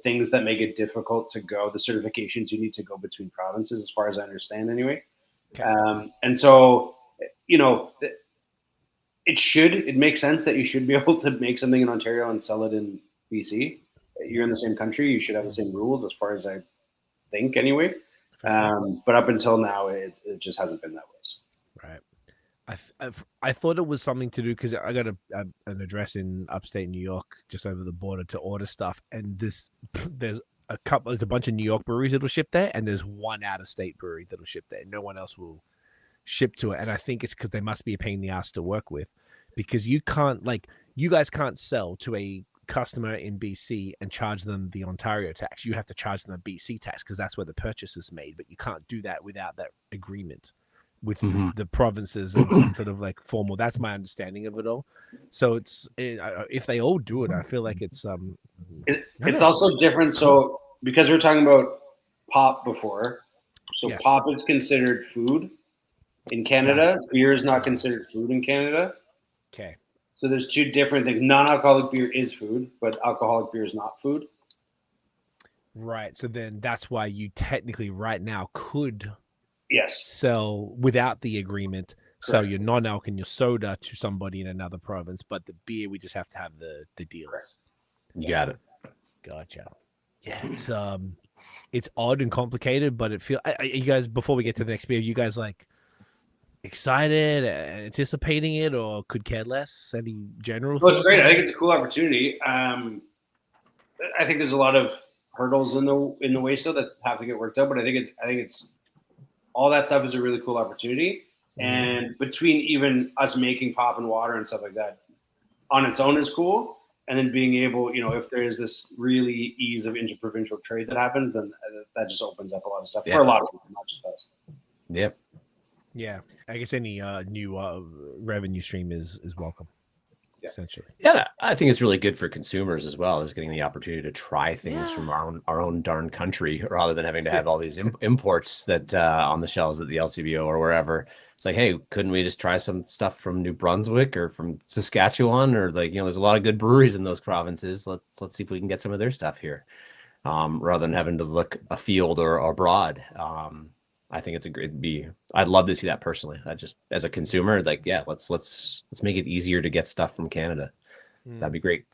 things that make it difficult to go, the certifications you need to go between provinces, as far as I understand, anyway. Okay. And so, it makes sense that you should be able to make something in Ontario and sell it in BC. You're in the same country. You should have the same rules, as far as I think, anyway. Sure. But up until now, it just hasn't been that way. Right. I thought it was something to do because I got an address in upstate New York, just over the border, to order stuff, and there's a bunch of New York breweries that'll ship there, and there's one out of state brewery that'll ship there. No one else will ship to it, and I think it's because they must be a pain in the ass to work with, because you guys can't sell to a customer in BC and charge them the Ontario tax. You have to charge them a BC tax because that's where the purchase is made, but you can't do that without that agreement with the provinces and some sort of like formal. That's my understanding of it all. So if they all do it, I feel like it's also different. So because we're talking about pop before, so yes. Pop is considered food in Canada. Beer is not considered food in Canada. Okay. So there's two different things. Non-alcoholic beer is food, but alcoholic beer is not food. Right. So then that's why you technically right now could sell without the agreement, sell your non-alc and your soda to somebody in another province, but the beer, we just have to have the deals. Correct. You got it. Gotcha. Yeah, it's odd and complicated, but it feels. You guys, before we get to the next beer, you guys like excited, anticipating it, or could care less? Any general? Well, it's great. I think it's a cool opportunity. I think there's a lot of hurdles in the way still that have to get worked out, but I think it's all that stuff is a really cool opportunity. And between even us making pop and water and stuff like that on its own is cool. And then being able, if there is this really ease of interprovincial trade that happens, then that just opens up a lot of stuff for a lot of people, not just us. Yep. Yeah. I guess any new revenue stream is welcome. essentially. Yeah, I think it's really good for consumers as well, is getting the opportunity to try things from our own darn country, rather than having to have all these imports that on the shelves at the LCBO or wherever. It's like, hey, couldn't we just try some stuff from New Brunswick or from Saskatchewan, or like, there's a lot of good breweries in those provinces. Let's see if we can get some of their stuff here, rather than having to look afield or abroad. I think I'd love to see that personally. I just, as a consumer, like, yeah, let's make it easier to get stuff from Canada. That'd be great.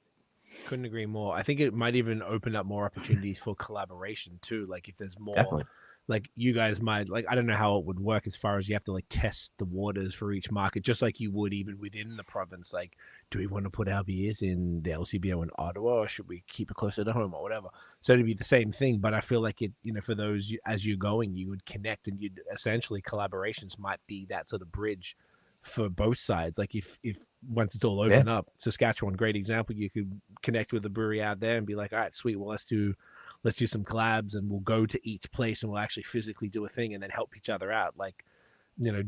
Couldn't agree more. I think it might even open up more opportunities for collaboration too. Like if there's more, Definitely. like you guys might, like, I don't know how it would work as far as you have to like test the waters for each market, just like you would even within the province. Like, do we want to put our beers in the LCBO in Ottawa, or should we keep it closer to home or whatever? So it'd be the same thing, but I feel like it, for those, as you're going, you would connect, and you'd essentially, collaborations might be that sort of bridge for both sides. Like if once it's all open up, Saskatchewan, great example, you could connect with the brewery out there and be like, all right, sweet, well, let's do some collabs, and we'll go to each place and we'll actually physically do a thing and then help each other out. Like,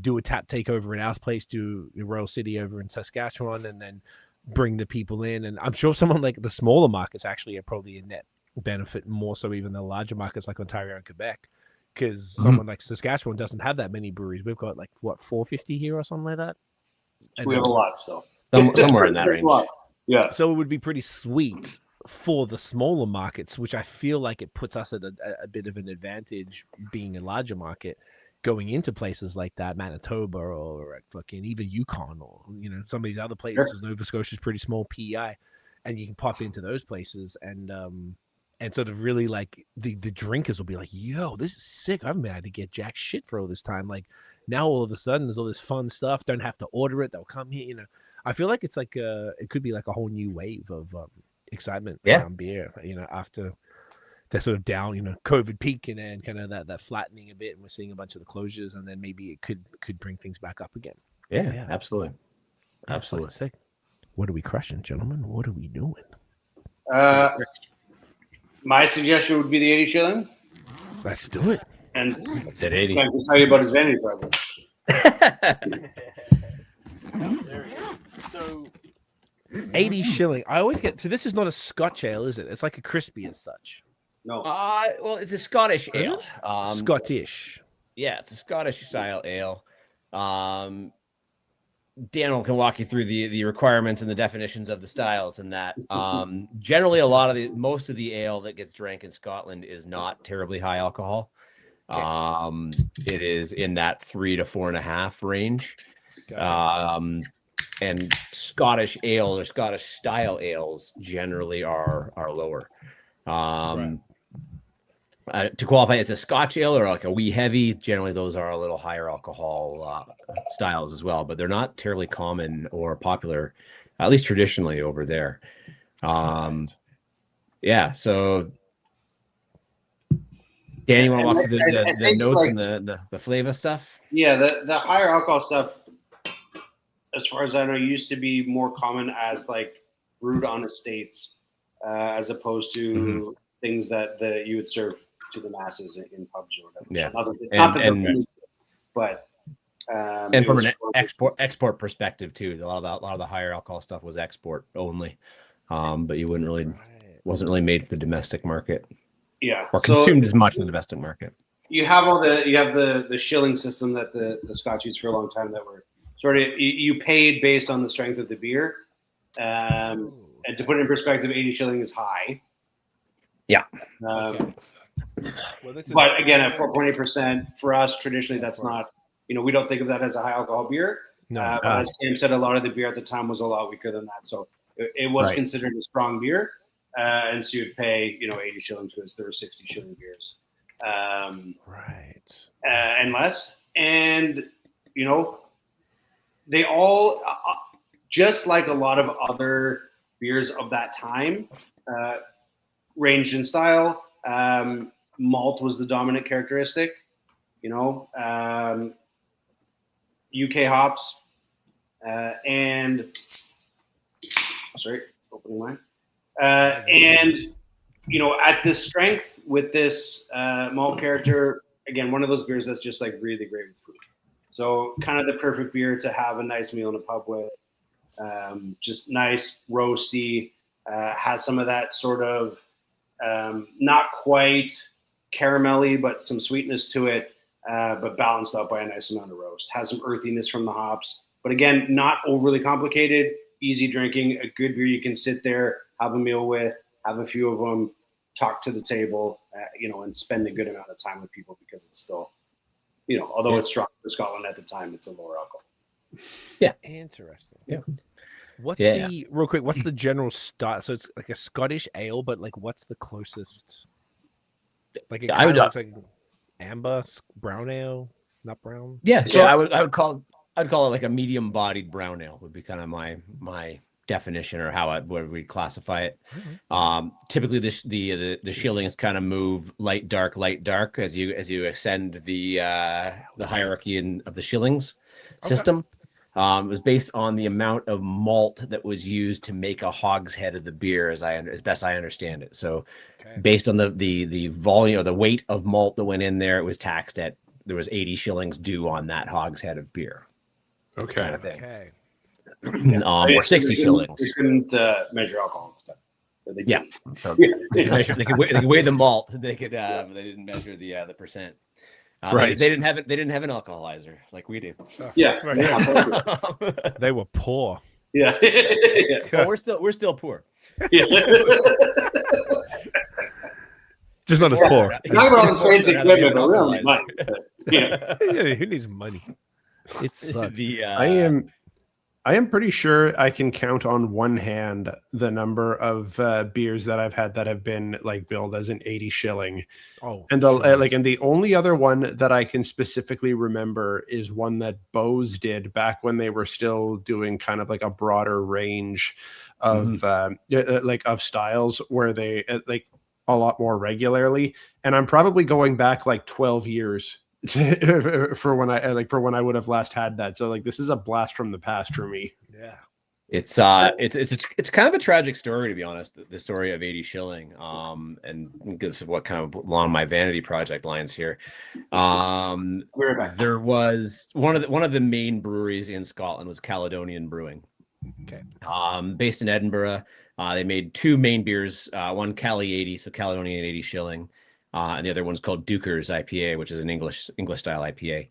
do a tap takeover in our place, do Royal City over in Saskatchewan, and then bring the people in. And I'm sure someone like the smaller markets actually are probably a net benefit, more so even the larger markets like Ontario and Quebec, because someone like Saskatchewan doesn't have that many breweries. We've got like 450 here or something like that. And we have a lot still. Somewhere in that range. Yeah. So it would be pretty sweet for the smaller markets, which I feel like it puts us at a bit of an advantage, being a larger market, going into places like that, Manitoba or fucking even Yukon, or some of these other places. Sure. Nova Scotia is pretty small, PEI, and you can pop into those places and sort of really like the drinkers will be like, yo, this is sick. I haven't been able to get jack shit for all this time. Like now all of a sudden there's all this fun stuff. Don't have to order it. They'll come here. I feel like it's like it could be like a whole new wave of excitement around beer, after the sort of down, COVID peak, and then kind of that flattening a bit, and we're seeing a bunch of the closures, and then maybe it could bring things back up again. Yeah. Absolutely. Sick. What are we crushing, gentlemen? What are we doing? My suggestion would be the 80 Shilling. Let's do it. And let's hit 80. I can tell you about his vanity project. There we go. So 80 Shilling. I always get. So this is not a Scotch ale, is it? It's like a crispy as such. No. Well, it's a Scottish ale. Scottish. Yeah, it's a Scottish style ale. Daniel can walk you through the requirements and the definitions of the styles and that. Generally, most of the ale that gets drank in Scotland is not terribly high alcohol. Okay. It is in that 3 to 4.5 range. Gotcha. And Scottish ale or Scottish style ales generally are lower. Right. To qualify as a Scotch ale or like a wee heavy, generally those are a little higher alcohol styles as well, but they're not terribly common or popular, at least traditionally over there. Yeah. So, Dan, you want to walk through the notes and the flavor stuff? Yeah, the higher alcohol stuff, as far as I know, used to be more common as like brewed on estates, as opposed to things that you would serve to the masses in pubs or whatever. Yeah, but and from an export perspective too, a lot of the higher alcohol stuff was export only, but you wasn't really made for the domestic market. Yeah, or consumed as much in the domestic market. You have the shilling system that the Scotch used for a long time that were sort of you paid based on the strength of the beer, and to put it in perspective, 80 Shilling is high. Yeah. Okay. But again, at 4.8% for us, traditionally, that's not, we don't think of that as a high alcohol beer. No. But as Cam said, a lot of the beer at the time was a lot weaker than that. So it was considered a strong beer. And so you'd pay, 80 Shilling to us. There were 60 Shilling beers. And less. And, they all, just like a lot of other beers of that time, ranged in style. Malt was the dominant characteristic, UK hops, and opening line. And, at this strength with this malt character, again, one of those beers that's just like really great with food. So kind of the perfect beer to have a nice meal in a pub with. Just nice, roasty, has some of that sort of not quite caramelly, but some sweetness to it, but balanced out by a nice amount of roast. Has some earthiness from the hops, but again, not overly complicated, easy drinking, a good beer you can sit there, have a meal with, have a few of them, talk to the table, and spend a good amount of time with people, because it's still, although it's strong for Scotland at the time, it's a lower alcohol. Yeah. Interesting. Yeah. What's the general style? So it's like a Scottish ale, but like what's the closest? Like it kind of looks like amber, brown ale, not brown. Yeah. So I would call it like a medium bodied brown ale would be kind of my definition, or where we classify it. Typically the Shillings kind of move light dark as you ascend the hierarchy of the Shillings system. It was based on the amount of malt that was used to make a hogshead of the beer, as best I understand it. So based on the volume or the weight of malt that went in there, it was taxed at, there was 80 shillings due on that hogshead of beer. Okay. Kind of thing. Okay. Or 60 shillings. They couldn't measure alcohol and stuff. Yeah. So they could weigh the malt. They could, but they didn't measure the percent. Right. They didn't have it. They didn't have an alcoholizer like we do. Yeah. They were poor. Yeah. Well, we're still poor. Yeah. Just not as poor. Not about this fancy equipment, but we don't need money. Yeah, who needs money? It sucks. I am pretty sure I can count on one hand the number of beers that I've had that have been like billed as an 80 shilling. Oh, and the only other one that I can specifically remember is one that BAOS did back when they were still doing kind of like a broader range of of styles, where they like a lot more regularly. And I'm probably going back like 12 years for when I would have last had that. So like this is a blast from the past for me. Yeah. It's kind of a tragic story, to be honest, the story of 80 Shilling. And this is what kind of along my vanity project lines here. There was one of the main breweries in Scotland was Caledonian Brewing. Okay. Based in Edinburgh. They made two main beers, one Cali 80, so Caledonian 80 Shilling. And the other one's called Duker's IPA, which is an English style IPA.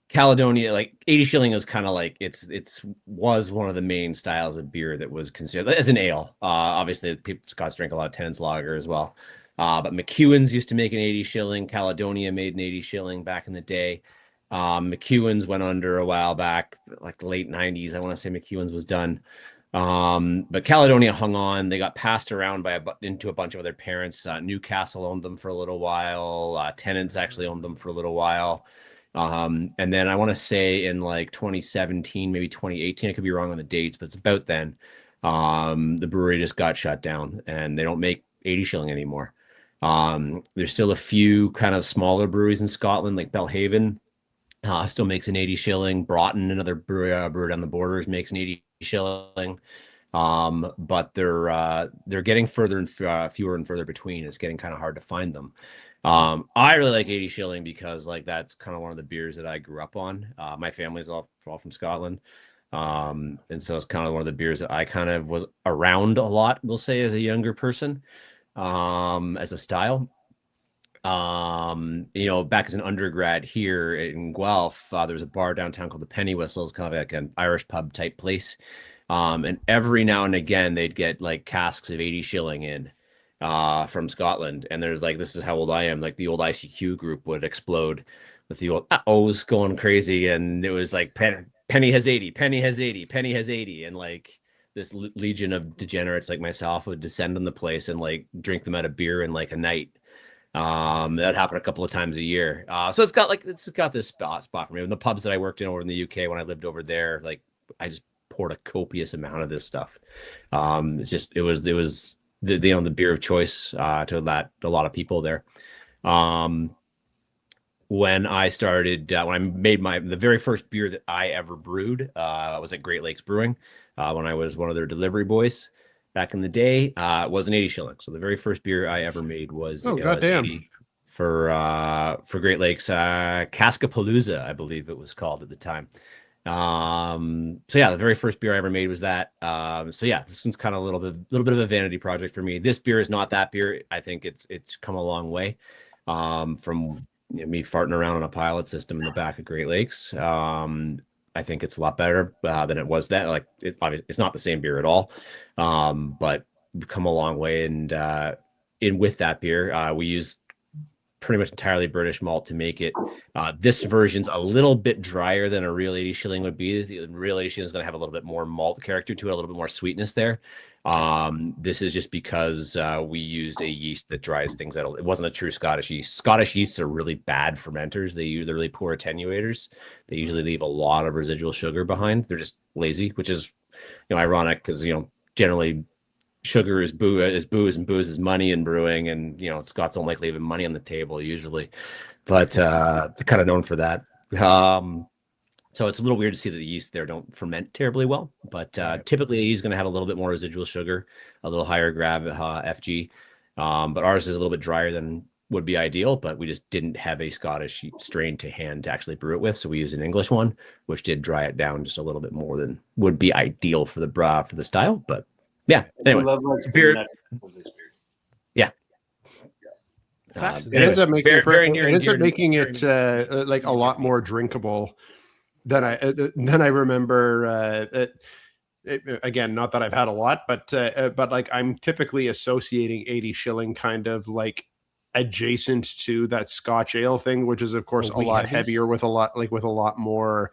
Caledonia, like 80 Shilling, is kind of like was one of the main styles of beer that was considered as an ale. Obviously, Scots drink a lot of Tennent's lager as well. But McEwen's used to make an 80 Shilling. Caledonia made an 80 Shilling back in the day. McEwen's went under a while back, like the late 90s. I want to say McEwen's was done. But Caledonia hung on. They got passed around into a bunch of other parents. Newcastle owned them for a little while. Tennent's actually owned them for a little while. And then I want to say in like 2017, maybe 2018, I could be wrong on the dates, but it's about then, the brewery just got shut down and they don't make 80 Shilling anymore. There's still a few kind of smaller breweries in Scotland, like Belhaven, still makes an 80 Shilling. Broughton, another brewer down the borders, makes an 80 Shilling. But they're getting further and fewer and further between. It's getting kind of hard to find them. I really like 80 Shilling because like that's kind of one of the beers that I grew up on. My family's all from Scotland. And so it's kind of one of the beers that I kind of was around a lot, we'll say, as a younger person, as a style. Back as an undergrad here in Guelph, there was a bar downtown called the Penny Whistle. It's kind of like an Irish pub type place. And every now and again, they'd get like casks of 80 Shilling in from Scotland. And there's like, this is how old I am. Like the old ICQ group would explode with the old O's going crazy. And it was like, Penny has 80, Penny has 80, Penny has 80. And like this legion of degenerates like myself would descend on the place and like drink them out of beer in like a night. That happened a couple of times a year. So it's got this spot for me. And the pubs that I worked in over in the UK when I lived over there, like I just poured a copious amount of this stuff. It was the beer of choice to a lot of people there. When I started, when I made the very first beer that I ever brewed, I was at Great Lakes Brewing when I was one of their delivery boys. Back in the day, it was an 80 Shilling. So the very first beer I ever made was 80 for Great Lakes, Cascapalooza, I believe it was called at the time. So yeah, the very first beer I ever made was that. So yeah, this one's kind of a little bit of a vanity project for me. This beer is not that beer. I think it's come a long way from me farting around on a pilot system in the back of Great Lakes. I think it's a lot better than it was then. Like it's obviously it's not the same beer at all, but we've come a long way. And in with that beer, we use pretty much entirely British malt to make it. This version's a little bit drier than a real 80 Shilling would be. The real 80 Shilling is going to have a little bit more malt character to it, a little bit more sweetness there. This is just because we used a yeast that dries things out. It wasn't a true Scottish yeast. Scottish yeasts are really bad fermenters. They're really poor attenuators. They usually leave a lot of residual sugar behind. They're just lazy, which is ironic because generally sugar is booze and booze is money in brewing, and Scots don't like leaving money on the table usually, but they're kind of known for that. So it's a little weird to see that the yeast there don't ferment terribly well, but typically he's going to have a little bit more residual sugar, a little higher grav FG, but ours is a little bit drier than would be ideal, but we just didn't have a Scottish strain to hand to actually brew it with, so we used an English one, which did dry it down just a little bit more than would be ideal for the style. But yeah, anyway, beer. Yeah. It ends up making it like a lot more drinkable than I remember. Again, not that I've had a lot, but like I'm typically associating 80 Shilling kind of like adjacent to that Scotch ale thing, which is of course a lot heavier with a lot more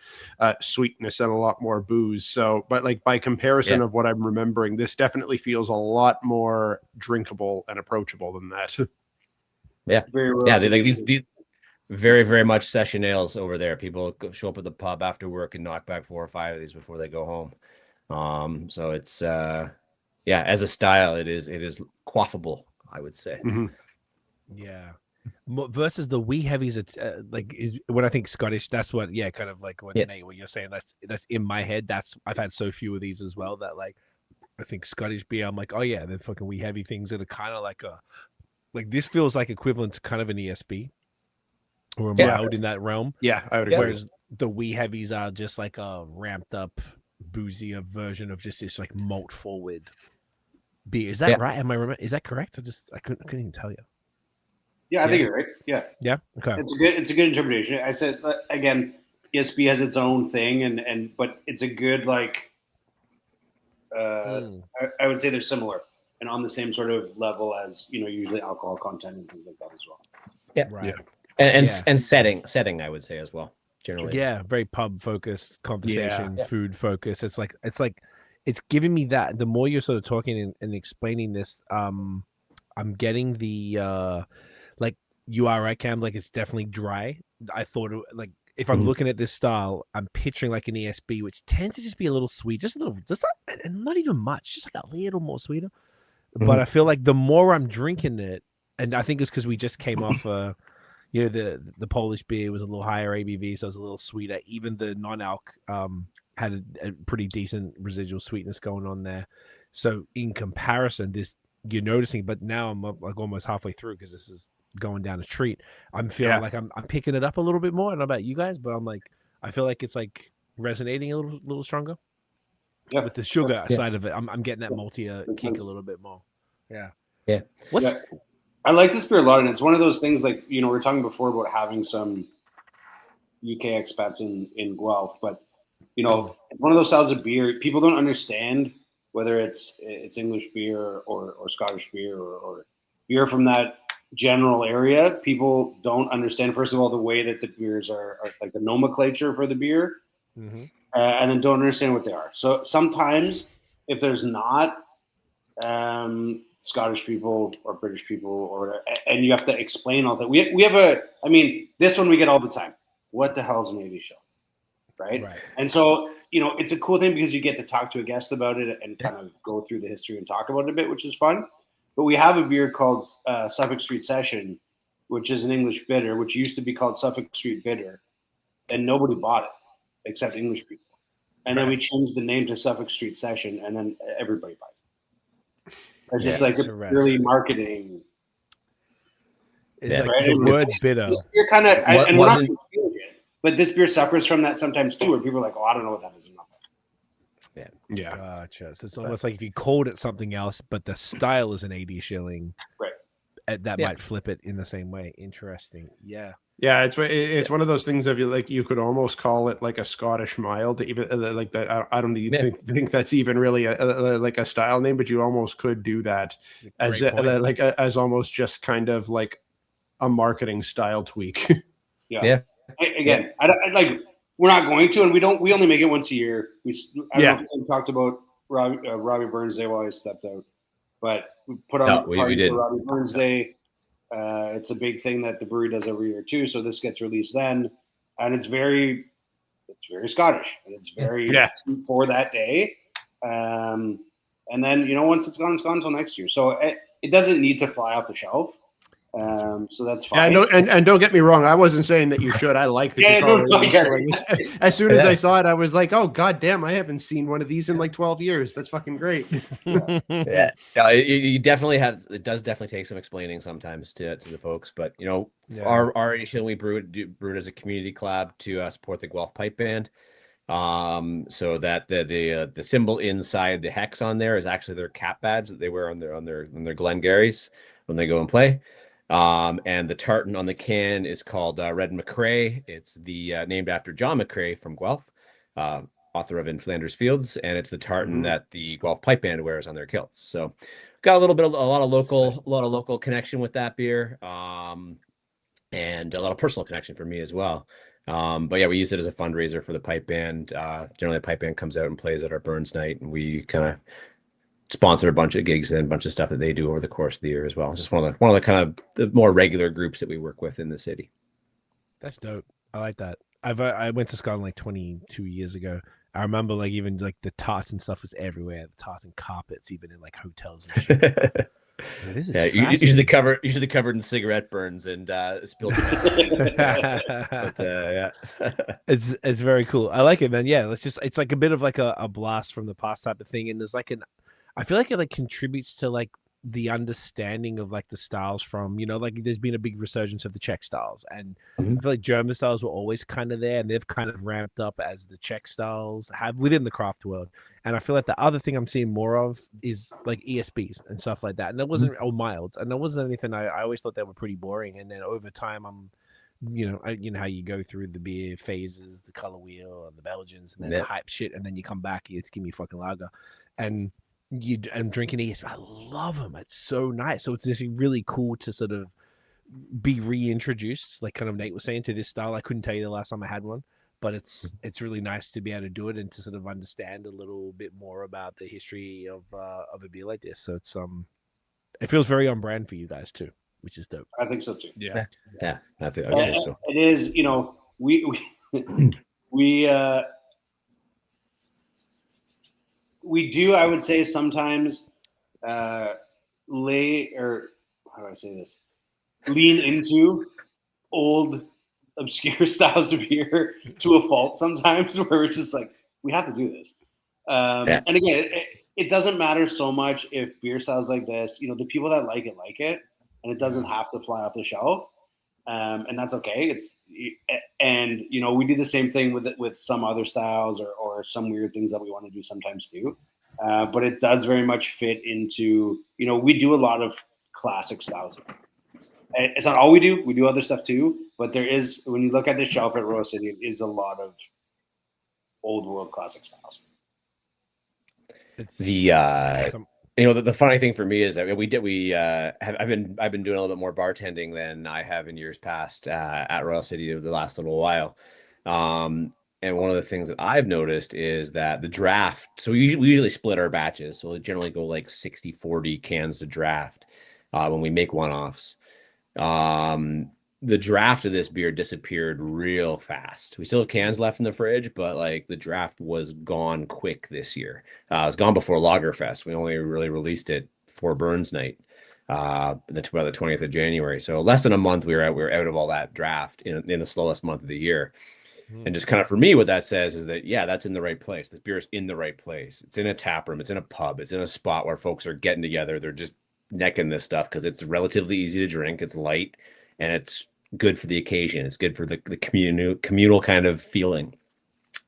sweetness and a lot more booze. So, but like by comparison of what I'm remembering, this definitely feels a lot more drinkable and approachable than that. Yeah, they like these very, very much session ales over there. People show up at the pub after work and knock back 4 or 5 of these before they go home. So it's as a style, it is quaffable, I would say. Mm-hmm. Yeah. Versus the wee heavies, it's is when I think Scottish. That's what, kind of like Nate, what you're saying. That's in my head. I've had so few of these as well that like I think Scottish beer. I'm like, oh yeah, they're fucking wee heavy things that are kind of like this feels like equivalent to kind of an ESB or a mild in that realm. Yeah, I would agree. Whereas the wee heavies are just like a ramped up, boozier version of just this like malt forward beer. Is that right? Is that correct? I couldn't even tell you. Yeah, I think you're right. Yeah. Yeah. Okay. It's a good interpretation. I said again, ESB has its own thing, but it's a good like. I would say they're similar and on the same sort of level as usually alcohol content and things like that as well. Yeah. Right. Yeah. And setting I would say as well. Generally. Yeah. Very pub focused conversation, food focused. It's like it's giving me that. The more you're sort of talking and explaining this, I'm getting the. Like you are right, Cam. Like it's definitely dry. I thought like if I'm looking at this style, I'm picturing like an ESB, which tends to just be a little sweet, just not even much, just like a little more sweeter. Mm-hmm. But I feel like the more I'm drinking it, and I think it's because we just came off, the Polish beer was a little higher ABV, so it was a little sweeter. Even the non-alc had a pretty decent residual sweetness going on there. So in comparison, this you're noticing, but now I'm like almost halfway through because this is going down a treat. I'm feeling like I'm picking it up a little bit more. I don't know about you guys, but I feel like it's like resonating a little stronger. Yeah, with the sugar side of it, I'm getting that maltier kick a little bit more. Yeah. I like this beer a lot, and it's one of those things like we were talking before about having some UK expats in Guelph, but one of those styles of beer people don't understand whether it's English beer or Scottish beer or beer from that general area. People don't understand, first of all, the way that the beers are like the nomenclature for the beer, and then don't understand what they are. So sometimes if there's not Scottish people or British people and you have to explain all that. We have this one we get all the time. What the hell is an 80 Shilling? Right. And so, it's a cool thing because you get to talk to a guest about it and kind of go through the history and talk about it a bit, which is fun. But we have a beer called Suffolk Street Session, which is an English bitter, which used to be called Suffolk Street Bitter, and nobody bought it except English people. And then we changed the name to Suffolk Street Session, and then everybody buys it. It's just like a purely marketing. It's like the word bitter. You're kind of, and we're not going to change it. But this beer suffers from that sometimes too, where people are like, oh, I don't know what that is. Yeah. Gotcha. So it's almost like if you called it something else, but the style is an 80 shilling, Right? That might flip it in the same way. Interesting. Yeah. Yeah, it's one of those things of you could almost call it like a Scottish mild, even like that. I don't even think that's even really like a style name, but you almost could do that as as almost just kind of like a marketing style tweak. Yeah. Again, I like we're not going to, and we only make it once a year. I don't know if we talked about Robbie Burns Day while I stepped out, but we put on we did. for Robbie Burns Day. It's a big thing that the brewery does every year too. So this gets released then, and it's very Scottish, and it's very for that day. And then once it's gone until next year. So it doesn't need to fly off the shelf. So that's fine. Yeah, and don't get me wrong. I wasn't saying that you should. I like the as soon as I saw it, I was like, oh god damn, I haven't seen one of these in like 12 years. That's fucking great. You definitely have. It does definitely take some explaining sometimes to the folks, but our initially we brewed as a community collab to support the Guelph pipe band. So that the symbol inside the hex on there is actually their cap badge that they wear on their Glengarries when they go and play. And the tartan on the can is called Red McCrae. It's the named after John McCrae from Guelph, author of In Flanders Fields, and it's the tartan that the Guelph pipe band wears on their kilts. So got a lot of local connection with that beer, and a lot of personal connection for me as well. But yeah, we use it as a fundraiser for the pipe band. Generally, the pipe band comes out and plays at our Burns night, and we kind of sponsor a bunch of gigs and a bunch of stuff that they do over the course of the year as well. Just one of the kind of the more regular groups that we work with in the city. That's dope. I like that. I went to Scotland like 22 years ago. I remember like even like the tartan stuff was everywhere. The tartan carpets, even in like hotels and shit. This is usually covered in cigarette burns and spilled. It's very cool. I like it, man. Yeah, it's like a bit of like a blast from the past type of thing, and there's like I feel like it like contributes to like the understanding of like the styles from like there's been a big resurgence of the Czech styles, and I feel like German styles were always kind of there, and they've kind of ramped up as the Czech styles have within the craft world. And I feel like the other thing I'm seeing more of is like ESBs and stuff like that, and that wasn't milds, and there wasn't anything. I always thought they were pretty boring, and then over time I'm how you go through the beer phases, the color wheel and the Belgians, and then the hype shit, and then you come back, you give me fucking lager, and I'm drinking ESB. I love them. It's so nice. So it's just really cool to sort of be reintroduced, like kind of Nate was saying, to this style. I couldn't tell you the last time I had one, but it's really nice to be able to do it and to sort of understand a little bit more about the history of a beer like this. So it's it feels very on brand for you guys too, which is dope. I think so too. Yeah. I think so. It is. We do, I would say, sometimes lean into old obscure styles of beer to a fault sometimes, where we're just like, we have to do this. And again, it doesn't matter so much if beer styles like this, the people that like it, and it doesn't have to fly off the shelf. And that's okay. We do the same thing with some other styles or some weird things that we want to do sometimes too. But it does very much fit into, we do a lot of classic styles. It's not all we do. We do other stuff too. But there is, when you look at the shelf at Royal City, it is a lot of old world classic styles. The funny thing for me is that I've been doing a little bit more bartending than I have in years past at Royal City over the last little while. And one of the things that I've noticed is that the draft, so we usually split our batches. So we generally go like 60-40 cans to draft when we make one-offs. The draft of this beer disappeared real fast. We still have cans left in the fridge, but like the draft was gone quick this year. It was gone before Lagerfest. We only really released it for Burns night, about the 20th of January. So less than a month we were out of all that draft in the slowest month of the year. And just kind of for me, what that says is that, that's in the right place. This beer is in the right place. It's in a tap room. It's in a pub. It's in a spot where folks are getting together. They're just necking this stuff because it's relatively easy to drink. It's light and it's good for the occasion. It's good for the communal kind of feeling.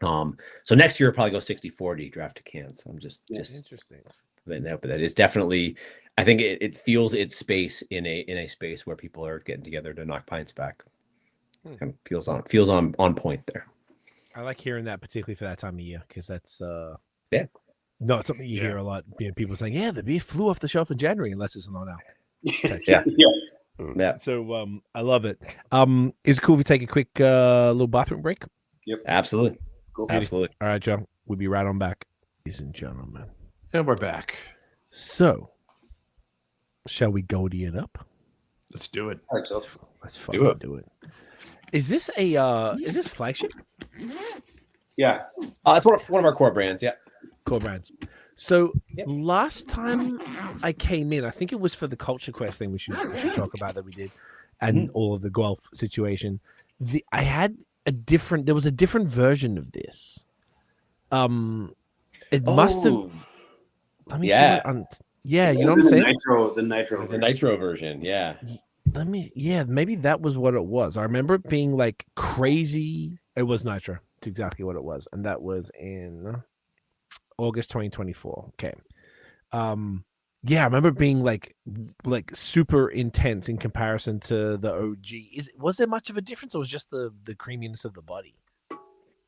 So next year, I'll probably go 60-40 draft to cans. So I'm just interesting. But that is definitely, I think it feels its space in a space where people are getting together to knock pints back. Kind of feels on point there. I like hearing that, particularly for that time of year, because that's not something you hear a lot. People saying, "Yeah, the beer flew off the shelf in January," unless it's not out. Yeah. So I love it. Is it cool if we take a quick little bathroom break? Yep. Absolutely. Cool. Absolutely. All right, Joe. We'll be right on back, ladies and gentlemen. And we're back. So, shall we Goldie it up? Let's do it. Let's Let's do it. Is this flagship? Yeah. It's one of our core brands. Yeah. Core brands. So last time I came in, I think it was for the Culture Quest thing we should talk about that we did, and all of the Guelph situation. There was a different version of this. It must have. Let me see. You know what I'm saying? The nitro version. Yeah. Maybe that was what it was. I remember it being like crazy. It was nitro. It's exactly what it was, and that was in August 2024. Okay. I remember it being like super intense in comparison to the OG. Was there much of a difference, or was it just the creaminess of the body? I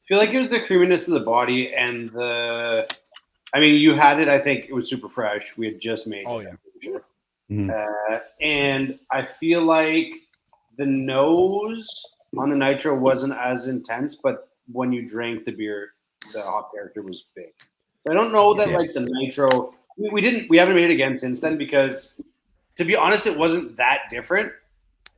feel like it was the creaminess of the body and you had it. I think it was super fresh. We had just made it. Oh, yeah. Sure. And I feel like the nose on the nitro wasn't as intense, but when you drank the beer, the hop character was big. So I don't know that like the nitro. We haven't made it again since then because, to be honest, it wasn't that different.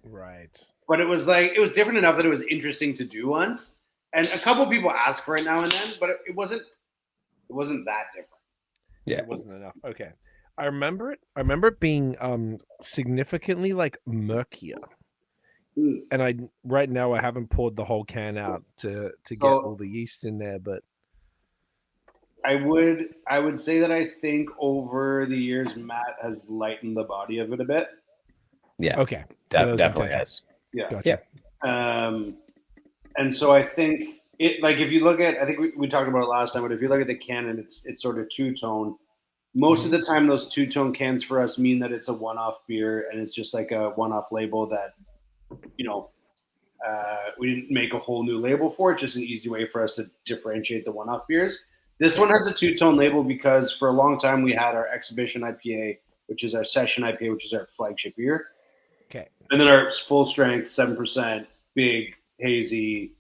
Right. But it was different enough that it was interesting to do once. And a couple people ask for it now and then, but it wasn't that different. Yeah, it wasn't enough. Okay. I remember it being significantly like murkier. And right now I haven't poured the whole can out to get all the yeast in there, but I would say that I think over the years Matt has lightened the body of it a bit. Yeah. Okay. Definitely has. Yeah. Gotcha. Yeah. And so I think it, like, if you look at, I think we talked about it last time, but if you look at the can and it's sort of two-tone, most of the time those two-tone cans for us mean that it's a one-off beer and it's just like a one-off label that, we didn't make a whole new label for it, just an easy way for us to differentiate the one-off beers. This one has a two-tone label because for a long time we had our exhibition IPA, which is our session IPA, which is our flagship beer. Okay. And then our full-strength 7% big, hazy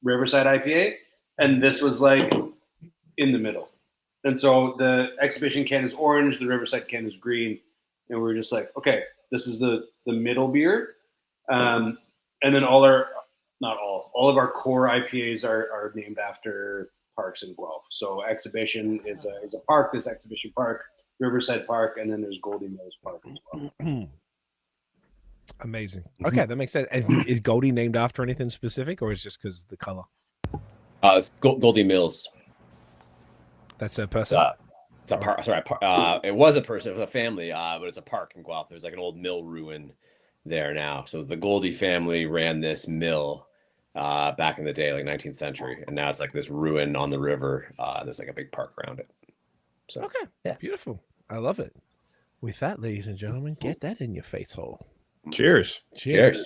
Riverside IPA. And this was like in the middle. And so the exhibition can is orange, the Riverside can is green. And we were just like, okay, this is the middle beer. And then all of our core IPAs are named after parks in Guelph. So exhibition is a park, there's Exhibition Park, Riverside Park, and then there's Goldie Mills Park as well. Amazing. Okay, that makes sense. Is Goldie named after anything specific, or is it just because the color? It's Goldie Mills. That's a person. It's a park. Sorry, it was a person. It was a family, but it's a park in Guelph. There's like an old mill ruin there now. So the Goldie family ran this mill back in the day, like 19th century, and now it's like this ruin on the river. There's like a big park around it. So okay, yeah, beautiful. I love it. With that, ladies and gentlemen, get that in your face hole. Cheers. Cheers.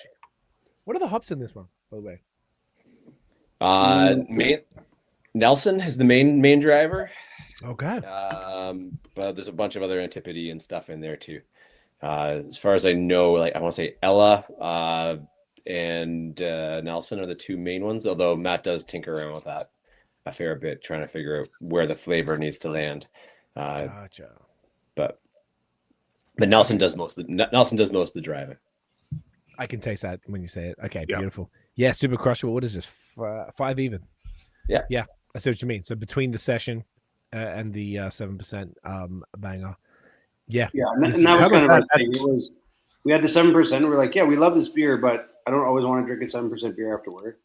What are the hops in this one, by the way? Nelson is the main driver. Okay. But there's a bunch of other Antipode and stuff in there too. As far as I know, like I want to say Ella and Nelson are the two main ones, although Matt does tinker around with that a fair bit, trying to figure out where the flavor needs to land. Gotcha. But Nelson does most of the driving. I can taste that when you say it. Okay, beautiful. Yeah, super crushable. What is this? 5 even. Yeah. Yeah, I see what you mean. So between the session and the 7% banger. Yeah. Yeah, and that was kind of our thing. We had the 7%. We're like, yeah, we love this beer, but I don't always want to drink a 7% beer after work.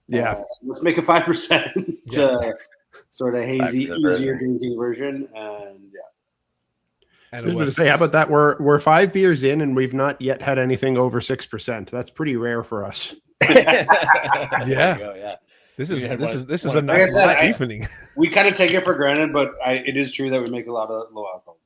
Yeah. So let's make a 5% sort of hazy, easier drinking version. And I was going to say, how about that? We're 5 beers in, and we've not yet had anything over 6%. That's pretty rare for us. Yeah. This is a nice light evening. We kind of take it for granted, but it is true that we make a lot of low alcohol.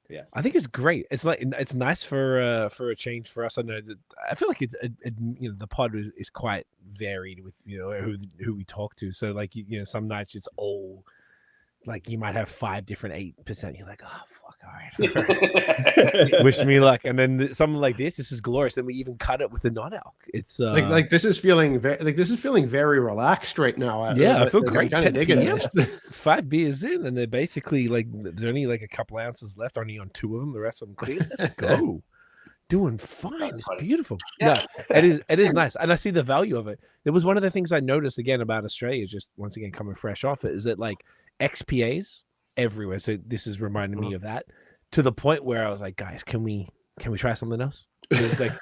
Yeah, I think it's great. It's like it's nice for a change for us. I know that I feel like the pod is quite varied with who we talk to. So like some nights it's all like you might have 5 different 8%. You're like, oh fuck, all right. Wish me luck. And then something like this is glorious. Then we even cut it with a non-alc. It's like this is feeling very relaxed right now. Yeah, I feel great. 10 p.m. 5 beers in, and they're basically like there's only like a couple ounces left. Only on 2 of them. The rest of them clear. Let's go. Doing fine. It's beautiful. Yeah, no, it is nice, and I see the value of it. There was one of the things I noticed again about Australia, just once again coming fresh off it, is that like XPAs everywhere. So this is reminding me of that, to the point where I was like, guys, can we try something else? It was like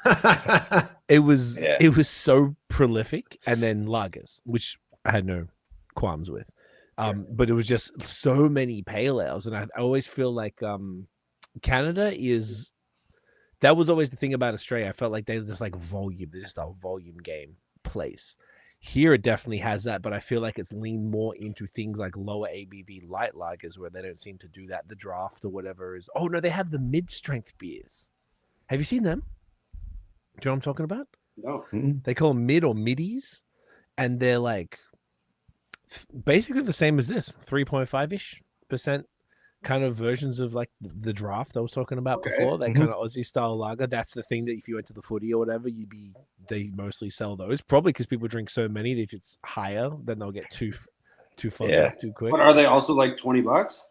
it was so prolific, and then lagers, which I had no qualms with. But it was just so many pale ales, and I always feel like Canada is. That was always the thing about Australia. I felt like they're just like volume. They're just a volume game place. Here it definitely has that, but I feel like it's leaned more into things like lower ABV light lagers where they don't seem to do that. The draft or whatever is. Oh no, they have the mid-strength beers. Have you seen them? Do you know what I'm talking about? No. They call them mid or middies, and they're like basically the same as this, 3.5-ish% kind of versions of like the draft I was talking about before. That kind of Aussie style lager. That's the thing that if you went to the footy or whatever, they mostly sell those. Probably because people drink so many that if it's higher, then they'll get too fuzzy up too quick. But are they also like $20?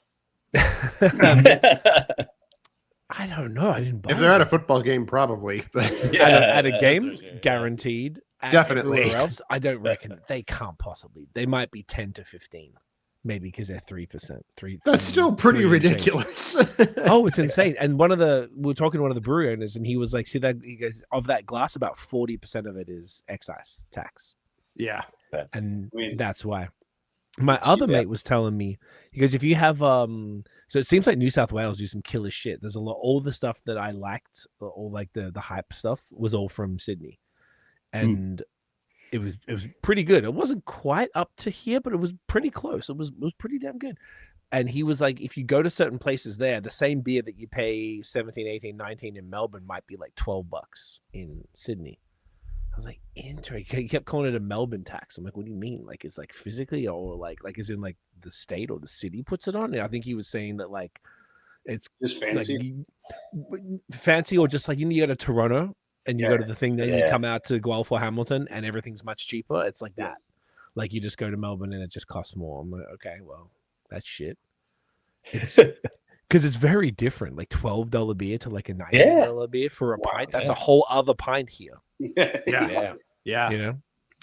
I don't know. I didn't buy if they're at a football game, probably. But at a game, guaranteed. Definitely. Everywhere else, I don't reckon they can't possibly. They might be 10 to 15. Maybe because they're 3%. That's still pretty ridiculous. Oh, it's insane. And we were talking to one of the brewery owners, and he was like, "See that? He goes, of that glass, about 40% of it is excise tax." Yeah, and that's why. My other mate was telling me, he goes, "If you have so it seems like New South Wales do some killer shit. There's a lot. All the stuff that I liked, all like the hype stuff, was all from Sydney, and." It was pretty good. It wasn't quite up to here, but it was pretty close. It was pretty damn good. And he was like, if you go to certain places there, the same beer that you pay 17, 18, 19 in Melbourne might be like $12 in Sydney. I was like, interesting. He kept calling it a Melbourne tax. I'm like, what do you mean? Like it's like physically or like is in like the state or the city puts it on? And I think he was saying that like it's just fancy, like, fancy, or just like you go to Toronto. And you go to the thing, then you come out to Guelph or Hamilton, and everything's much cheaper. It's like that. Like you just go to Melbourne, and it just costs more. I'm like, okay, well, that's shit. Because it's very different. Like $12 beer to like a $19 beer for a pint. That's a whole other pint here. Yeah. You know,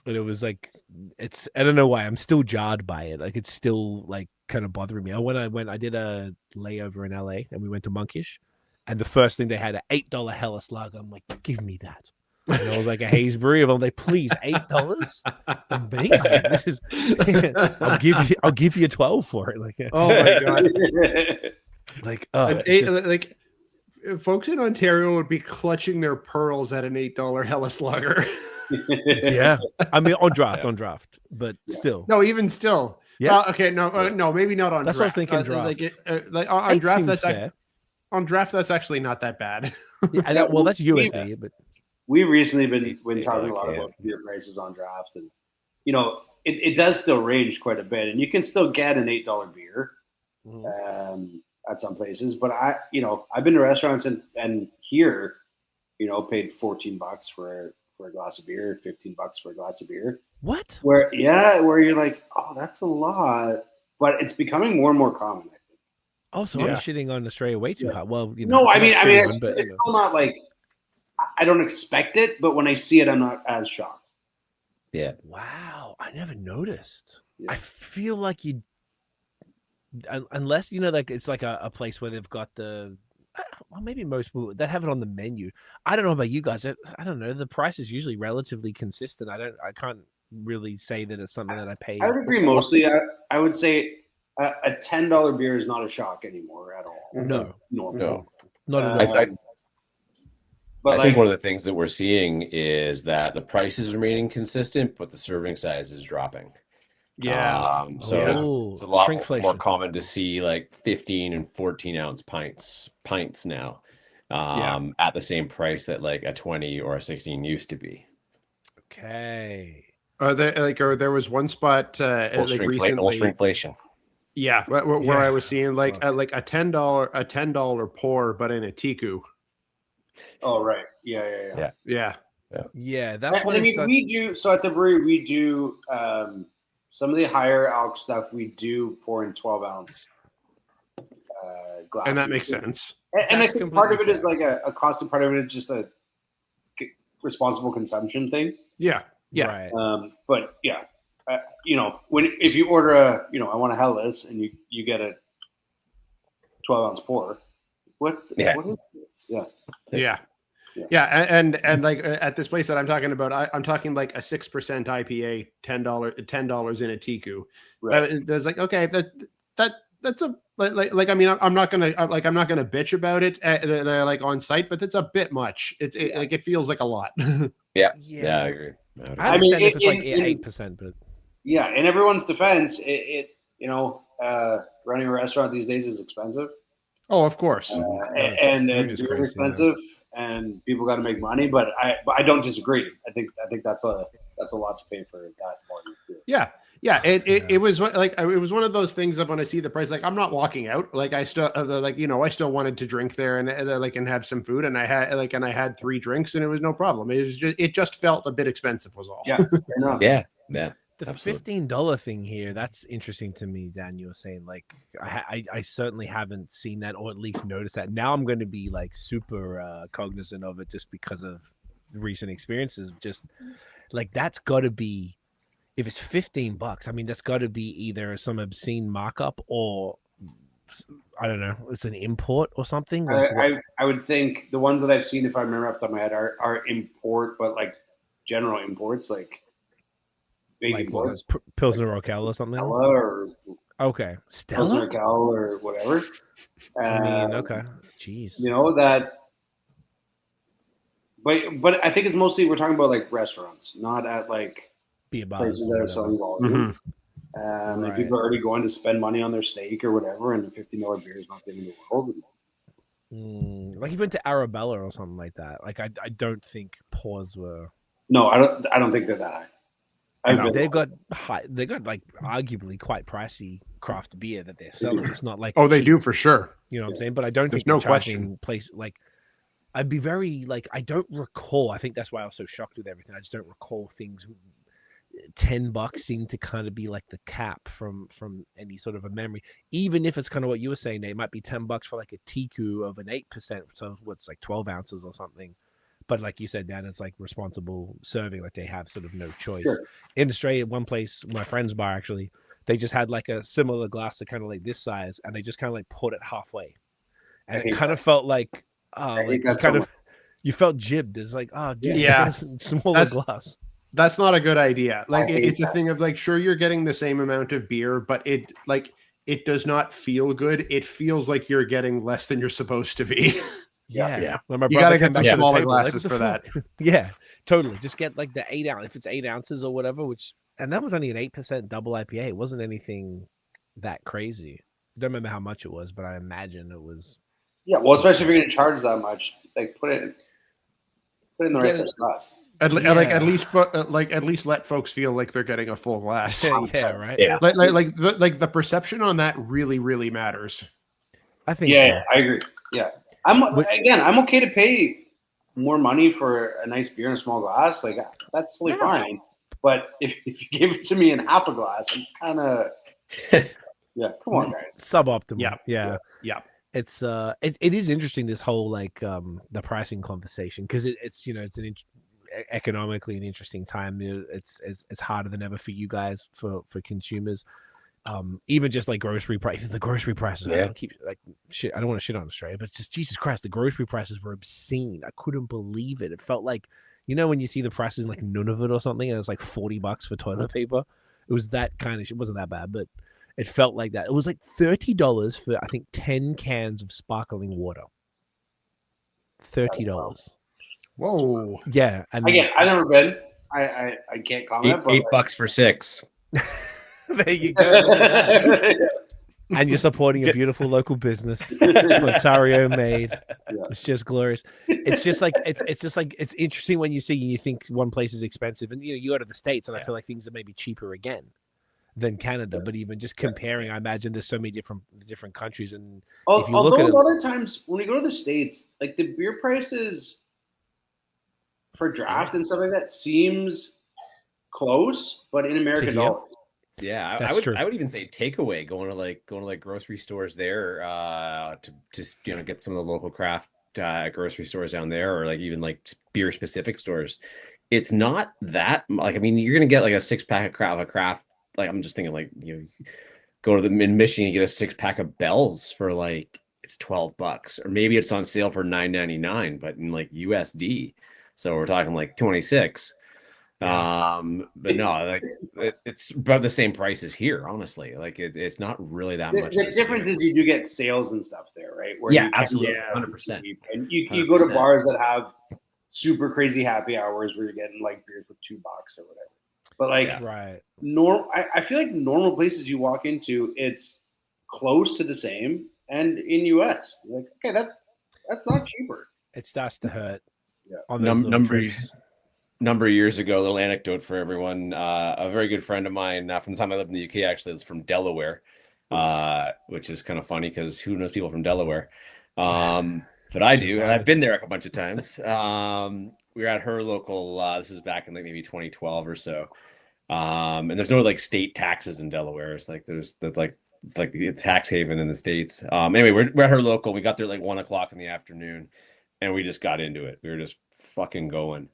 but it was like I don't know why I'm still jarred by it. Like it's still like kind of bothering me. I did a layover in LA, and we went to Monkish. And the first thing they had, an $8 Hellas Lager. I'm like, give me that. And it was like a haze brewery. I'm like, please, $8? Amazing. This is, I'll give you 12 for it. Like, oh my god. Like, folks in Ontario would be clutching their pearls at an $8 Hellas Lager. Yeah, I mean on draft, but still. No, even still. Yeah. Okay. No, maybe not on. That's draft. What I was thinking. Like on draft, that's fair. On draft, that's actually not that bad. Well, that's USD, but we've recently been talking a lot about beer prices on draft, and it does still range quite a bit, and you can still get an $8 beer at some places. But I've been to restaurants and here, paid $14 for a glass of beer, $15 for a glass of beer. What? Where you're like, oh, that's a lot, but it's becoming more and more common. Oh, so I'm shitting on Australia way too hard. Well, no, I mean, it's still not like I don't expect it, but when I see it, I'm not as shocked. Yeah. Wow, I never noticed. Yeah. I feel like unless like it's like a place where they've got well, maybe most people that have it on the menu. I don't know about you guys. I don't know. The price is usually relatively consistent. I can't really say that it's something that I pay. I would agree mostly. I would say a $10 beer is not a shock anymore at all. No. No. Not at all. I think one of the things that we're seeing is that the price is remaining consistent, but the serving size is dropping. Yeah. It's a lot more common to see like 15 and 14 ounce pints now at the same price that like a 20 or a 16 used to be. Okay. There was one spot recently. Inflation. Yeah, where I was seeing like a $10 pour, but in a tiku. Oh right, yeah. That's what we do. So at the brewery, we do some of the higher alc stuff. We do pour in 12-ounce glasses, and that makes sense. And I think part of it is like a constant. Part of it is just a responsible consumption thing. Yeah. Right. But yeah, if you order I want a Hellas and you get a 12-ounce pour. What is this? Yeah, and like at this place that I'm talking about, I'm talking like a 6% IPA, $10 in a tiku. Right. There's like, okay, that's a like I mean, I'm not gonna bitch about it like on site, but it's a bit much. Like it feels like a lot. Yeah, I agree. I understand if it's like 8%, but yeah, in everyone's defense, running a restaurant these days is expensive. Oh, of course. And beer is expensive, and people got to make money. But I don't disagree. I think that's a lot to pay for that volume of beer. Yeah. It was like it was one of those things of when I see the price, like I'm not walking out. Like I still I still wanted to drink there and have some food, and I had 3 drinks, and it was no problem. It just felt a bit expensive, was all. Yeah. Yeah. The $15 thing here, that's interesting to me, Dan. You were saying like I certainly haven't seen that, or at least noticed that. Now I'm going to be like super cognizant of it just because of recent experiences. Just like that's got to be, if it's $15, I mean that's got to be either some obscene markup or I don't know, it's an import or something. Like, I would think the ones that I've seen, if I remember off the top of my head, are import, but like general imports, like. Like what, Pilsner Urquell or something? Stella or Stella? Pilsner Urquell or whatever. I mean, okay. Jeez. That. But I think it's mostly we're talking about like restaurants, not at like beer bars places that are selling volume. Mm-hmm. And people are already going to spend money on their steak or whatever, and a $15 beer is not the end of the world. Like even to Arabella or something like that. Like I don't think pours were. No, I don't think they're that high. They've got like arguably quite pricey craft beer that they're selling. It's not like they do for sure. You know what I'm saying? But I don't think no question. Place like I'd be very like I don't recall. I think that's why I was so shocked with everything. I just don't recall things. $10 seemed to kind of be like the cap from any sort of a memory. Even if it's kind of what you were saying, it might be $10 for like a tiku of an 8%, so what's like 12 ounces or something. But like you said, Dan, it's like responsible serving. Like they have sort of no choice. Sure. In Australia, one place, my friend's bar actually, they just had like a similar glass that kind of like this size, and they just kind of like put it halfway, and it kind of felt like, you felt jibbed. It's like, oh, dude, smaller glass. That's not a good idea. Like it's a thing of like, sure, you're getting the same amount of beer, but it does not feel good. It feels like you're getting less than you're supposed to be. Yeah. When you gotta get some smaller glasses for that. Yeah, totally. Just get like the 8 ounce, if it's 8 ounces or whatever. And that was only an 8% double IPA. It wasn't anything that crazy. I don't remember how much it was, but I imagine it was. Yeah, well, especially if you're going to charge that much, like put it in the right size glass. At least let folks feel like they're getting a full glass. Yeah, right. Yeah, like the perception on that really, really matters. I think. Yeah, I agree. Yeah. I'm okay to pay more money for a nice beer in a small glass. Like that's totally fine. But if you give it to me in half a glass, I'm kind of come on, guys. Suboptimal. Yeah. It's it is interesting, this whole like the pricing conversation, because it's it's an economically an interesting time. It's harder than ever for you guys, for consumers. Even just like grocery price, even the grocery prices. I don't want to shit on Australia, but just Jesus Christ, the grocery prices were obscene. I couldn't believe it. It felt like, when you see the prices in like Nunavut or something, and it's like $40 for toilet paper. It was that kind of shit. It wasn't that bad, but It felt like that. It was like $30 for I think 10 cans of sparkling water. $30. Whoa. Yeah, and Again, I've never been. I can't comment. But $8 for 6. there you go. Look at that. And you're supporting a beautiful local business, Ontario made. Yeah. It's just glorious. It's just like it's interesting when you see you think one place is expensive, and you go to the States, and I feel like things are maybe cheaper again than Canada. But even just comparing, I imagine there's so many different countries, and if you look at a lot of times when we go to the States, like the beer prices for draft and stuff like that seems close, but in American dollars. Yeah, I would even say takeaway, going to grocery stores there to just get some of the local craft grocery stores down there, or like even like beer specific stores. It's not that like, I mean, you're gonna get like a 6-pack of craft. Like I'm just thinking like go to in Michigan, you get a 6-pack of Bell's for like it's $12, or maybe it's on sale for $9.99, but in like USD, so we're talking like 26. But no, like it's about the same price as here, honestly. Like it's not really that much. The difference is you do get sales and stuff there, right? Where yeah, absolutely, 100%. And you go to bars that have super crazy happy hours where you're getting like beer for $2 or whatever. But like, right, I feel like normal places you walk into, it's close to the same. And in US, you're like, okay, that's not cheaper. it starts to hurt. Yeah, on those number of years ago, a little anecdote for everyone. A very good friend of mine from the time I lived in the UK, actually, is from Delaware, which is kind of funny because who knows people from Delaware? But I do, and I've been there a bunch of times. We were at her local. This is back in like maybe 2012 or so. And there's no like state taxes in Delaware. It's like it's like the tax haven in the States. Anyway, we're at her local. We got there like 1:00 in the afternoon, and we just got into it. We were just fucking going.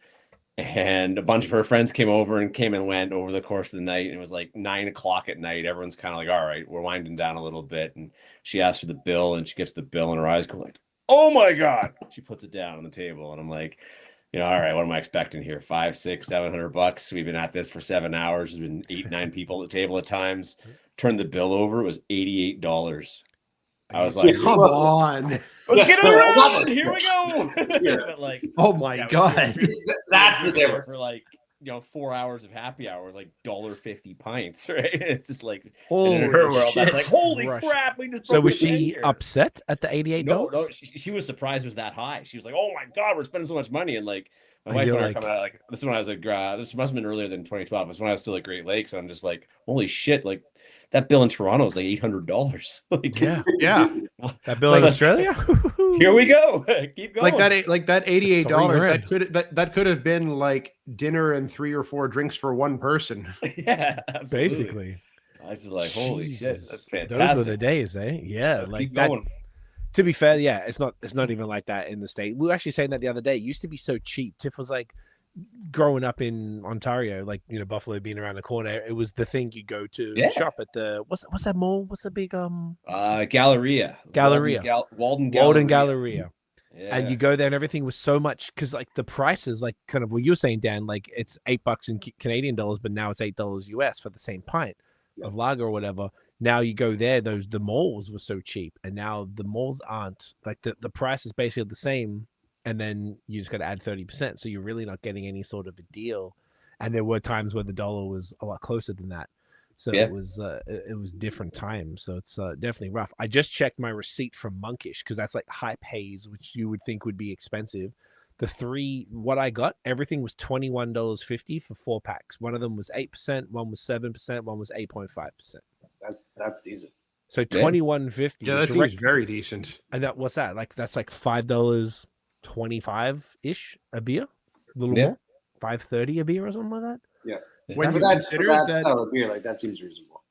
And a bunch of her friends came and went over the course of the night. And it was like 9:00 at night. Everyone's kind of like, all right, we're winding down a little bit. And she asks for the bill, and she gets the bill, and her eyes go like, oh my God. She puts it down on the table. And I'm like, all right, what am I expecting here? $500, $600, $700. We've been at this for 7 hours. There's been 8, 9 people at the table at times. Turned the bill over. It was $88. I was like, come on. Let's get it around. Here we go. Yeah. But like, Oh my God. That's the difference. For like, 4 hours of happy hour, like $1.50 pints, right? It's just like, Holy in her world, shit. that's like, holy Rush. crap. We just So broke was the bank she here. upset at the $88? No, she was surprised it was that high. She was like, "Oh my God, we're spending so much money!" And like, my wife and I are coming out. Like, this is when I was like, this must have been earlier than 2012. This is when I was still at Great Lakes, and I'm just like, "Holy shit!" Like, that bill in Toronto is like $800. Like, Yeah. That bill Like, in Australia. here we go. Keep going. Like that $88. $3,000. That could have been like dinner and 3 or 4 drinks for one person. Yeah, absolutely. Basically. I was just like, holy shit, Jesus. that's fantastic. Those were the days, eh? Yeah, Let's like keep that. going. To be fair, yeah, it's not even like that in the state. We were actually saying that the other day. It used to be so cheap. Tiff was like, growing up in Ontario, like Buffalo being around the corner, it was the thing you go to shop at the what's that mall? What's the big Galleria. Walden Galleria. Yeah. And you go there and everything was so much because like the prices, like kind of what you were saying, Dan, like it's $8 in Canadian dollars, but now it's $8 US for the same pint of lager or whatever. Now you go there, the malls were so cheap, and now the malls aren't. Like the price is basically the same, and then you just got to add 30%, so you're really not getting any sort of a deal. And there were times where the dollar was a lot closer than that, so it was different times. So it's definitely rough. I just checked my receipt from Monkish because that's like Hype Haze, which you would think would be expensive. What I got, everything was $21.50 for 4 packs. One of them was 8%, one was 7%, one was 8.5%. That's decent. So $21.50. Yeah, that seems very decent. And what's that? Like that's like $5.25 ish a beer, a little more, $5.30 a beer or something like that. Yeah. When you consider that style of beer, like that seems reasonable.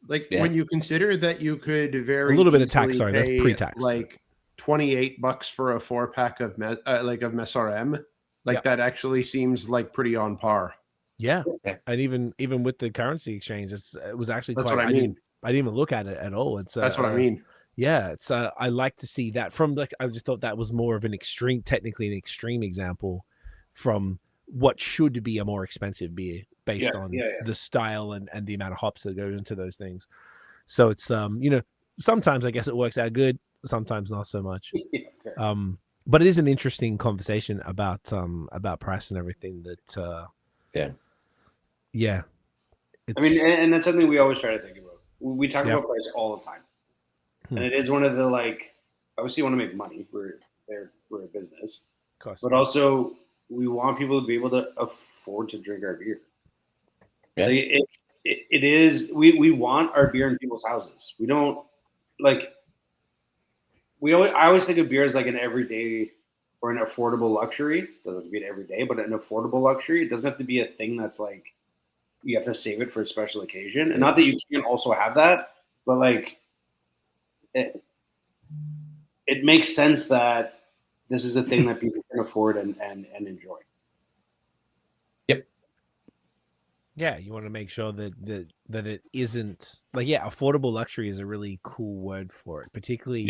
Like when you consider that you could a little bit of tax. Sorry, that's pre-tax. Like $28 for a 4-pack of Mesarem. Like that actually seems like pretty on par. Yeah, and even with the currency exchange, it was actually that's quite. What I mean. I didn't even look at it at all. It's that's what I mean. Yeah, it's I like to see that from like I just thought that was more of an extreme example from what should be a more expensive beer based on the style and the amount of hops that go into those things. So it's sometimes I guess it works out good, sometimes not so much. But it is an interesting conversation about price and everything. That I mean, and that's something we always try to think about. We talk about price all the time, and it is one of the obviously you want to make money. We're a business, of course, but also we want people to be able to afford to drink our beer. Yeah. It is we want our beer in people's houses. We don't I always think of beer as like an everyday or an affordable luxury. It doesn't have to be an everyday, but an affordable luxury. It doesn't have to be a thing that's like you have to save it for a special occasion. And not that you can't also have that, but like it makes sense that this is a thing that people can afford and enjoy. Yep. Yeah, you want to make sure that it isn't affordable luxury is a really cool word for it. Particularly,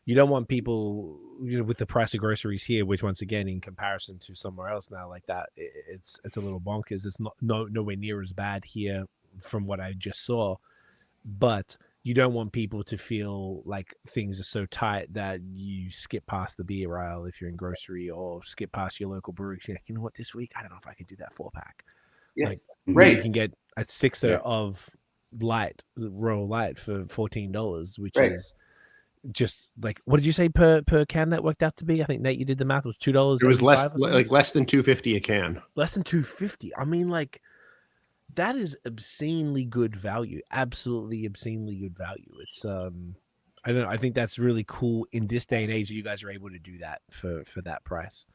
you don't want people, with the price of groceries here, which once again, in comparison to somewhere else now like that, it's a little bonkers. It's nowhere near as bad here from what I just saw, but you don't want people to feel like things are so tight that you skip past the beer aisle if you're in grocery, or skip past your local brewery. You're like, you know what, this week I don't know if I could do that 4-pack. Yeah, like right. You can get a sixer of Royal Light for $14, which is just like, what did you say per can that worked out to be? I think Nate, you did the math. It was $2. It was less than $2.50 a can. Less than $2.50. I mean, like, that is obscenely good value. Absolutely obscenely good value. It's I don't know. I think that's really cool in this day and age that you guys are able to do that for that price.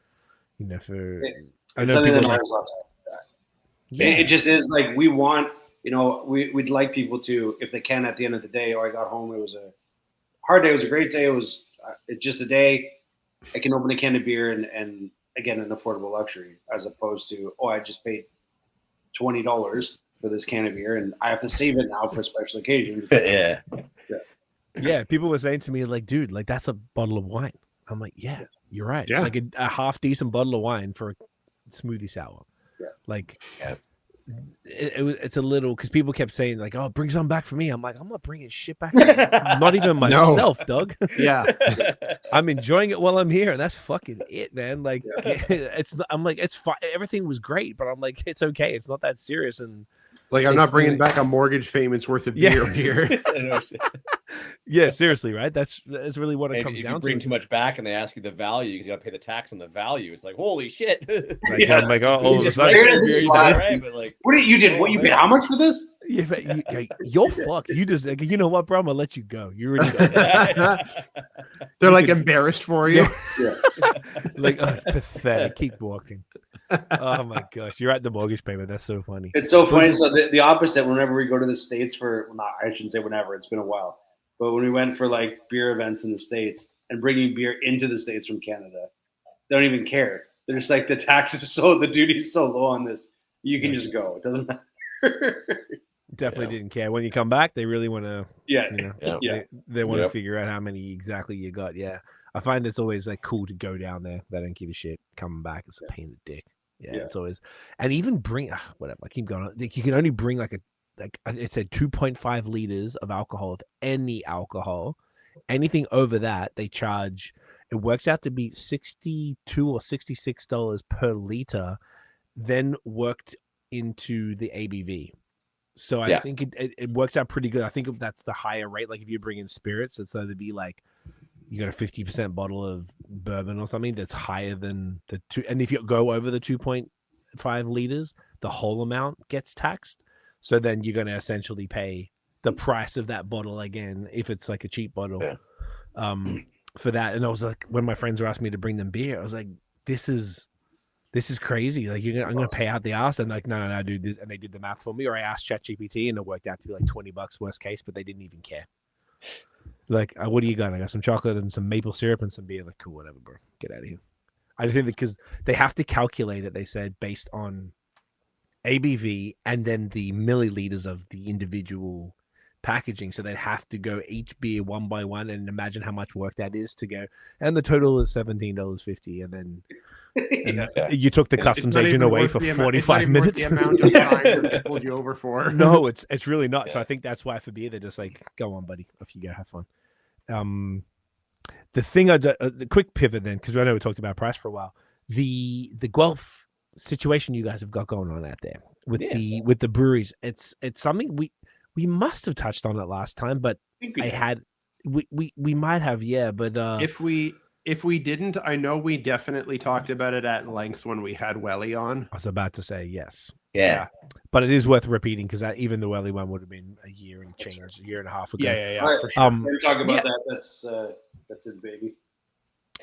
I know people it just is like we want. We'd like people to, if they can, at the end of the day. I got home. It was a hard day. It was a great day. It's just a day. I can open a can of beer and again, an affordable luxury, as opposed to, I just paid $20 for this can of beer and I have to save it now for a special occasion. Yeah. People were saying to me, like, dude, like, that's a bottle of wine. I'm like, yeah, you're right. Yeah. Like a half decent bottle of wine for a smoothie sour. It's a little, because people kept saying like, oh, bring some back for me. I'm like, I'm not bringing shit back. Not even myself, Doug. Yeah. I'm enjoying it while I'm here. That's fucking it, man. Like, I'm like, it's fine. Everything was great, but I'm like, it's okay. It's not that serious. And like, I'm not bringing back a mortgage payment's worth of beer here. Yeah, seriously, right? That's really what it comes down to. If you bring too much back and they ask you the value, because you got to pay the tax on the value. It's like, holy shit! I'm like, oh, just regular beer, you done right, but like, what you did? What you paid? How much for this? Yeah, but you're fucked. You just, you know what, bro? I'm gonna let you go. You already go. They're like embarrassed for you. Yeah. Like, oh, it's pathetic. Keep walking. Oh my gosh, you're at the mortgage payment. That's so funny. It's so funny. So the opposite. Whenever we go to the States I shouldn't say whenever. It's been a while. But when we went for like beer events in the States and bringing beer into the States from Canada, they don't even care. They're just like, the duty's so low on this. You can just go. It doesn't matter. Definitely didn't care. When you come back, they really want to. They want to figure out how many exactly you got. Yeah, I find it's always like cool to go down there. They don't give a shit. Coming back, it's a pain in the dick. Yeah, it's always, and even bring whatever. I keep going. Like, you can only bring it said 2.5 liters of alcohol, of any alcohol. Anything over that, they charge. It works out to be $62 or $66 per liter, then worked into the ABV. So I think it works out pretty good. I think that's the higher rate. Like if you bring in spirits, it's either be like you got a 50% bottle of bourbon or something that's higher than the two. And if you go over the 2.5 liters, the whole amount gets taxed. So then you're going to essentially pay the price of that bottle again, if it's like a cheap bottle, for that. And I was like, when my friends were asking me to bring them beer, I was like, this is crazy. Like, I'm going to pay out the ass. And like, no, dude. This, and they did the math for me. Or I asked ChatGPT and it worked out to be like $20 worst case, but they didn't even care. Like, what do you got? I got some chocolate and some maple syrup and some beer. Like, cool, whatever, bro. Get out of here. I think because they have to calculate it, they said, based on ABV and then the milliliters of the individual packaging. So they'd have to go each beer one by one and imagine how much work that is to go. And the total is $17.50. And then And you took the customs agent away for 45 it's minutes. the amount of time that they pulled you over for. No, it's really not. So I think that's why for beer they're just like, go on, buddy, off you go, have fun. The thing the quick pivot then, because I know we talked about price for a while. The Guelph situation you guys have got going on out there with the breweries, it's something we must have touched on it last time, but we might have, but if we didn't, I know we definitely talked about it at length when we had Welly on. I was about to say yes. Yeah. But it is worth repeating because even the Welly one would have been a year and change, a year and a half ago. Yeah, right, for sure. we're talking about that. That's his baby.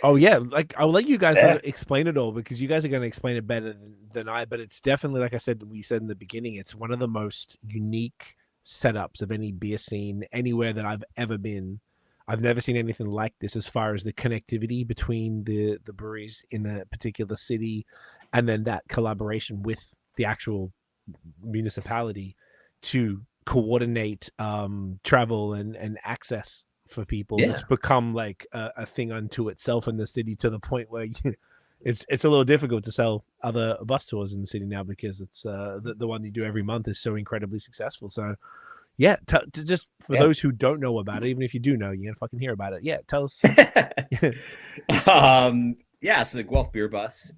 Oh yeah, like I'll let you guys explain it all because you guys are going to explain it better than I. But it's definitely, like we said in the beginning, it's one of the most unique setups of any beer scene anywhere that I've ever been. I've never seen anything like this as far as the connectivity between the breweries in a particular city, and then that collaboration with the actual municipality to coordinate travel and access for people. It's become like a thing unto itself in the city, to the point where it's a little difficult to sell other bus tours in the city now because it's the one you do every month is so incredibly successful. So yeah, just for those who don't know about it, even if you do know, you're gonna fucking hear about it. Yeah, tell us. So the Guelph.beer bus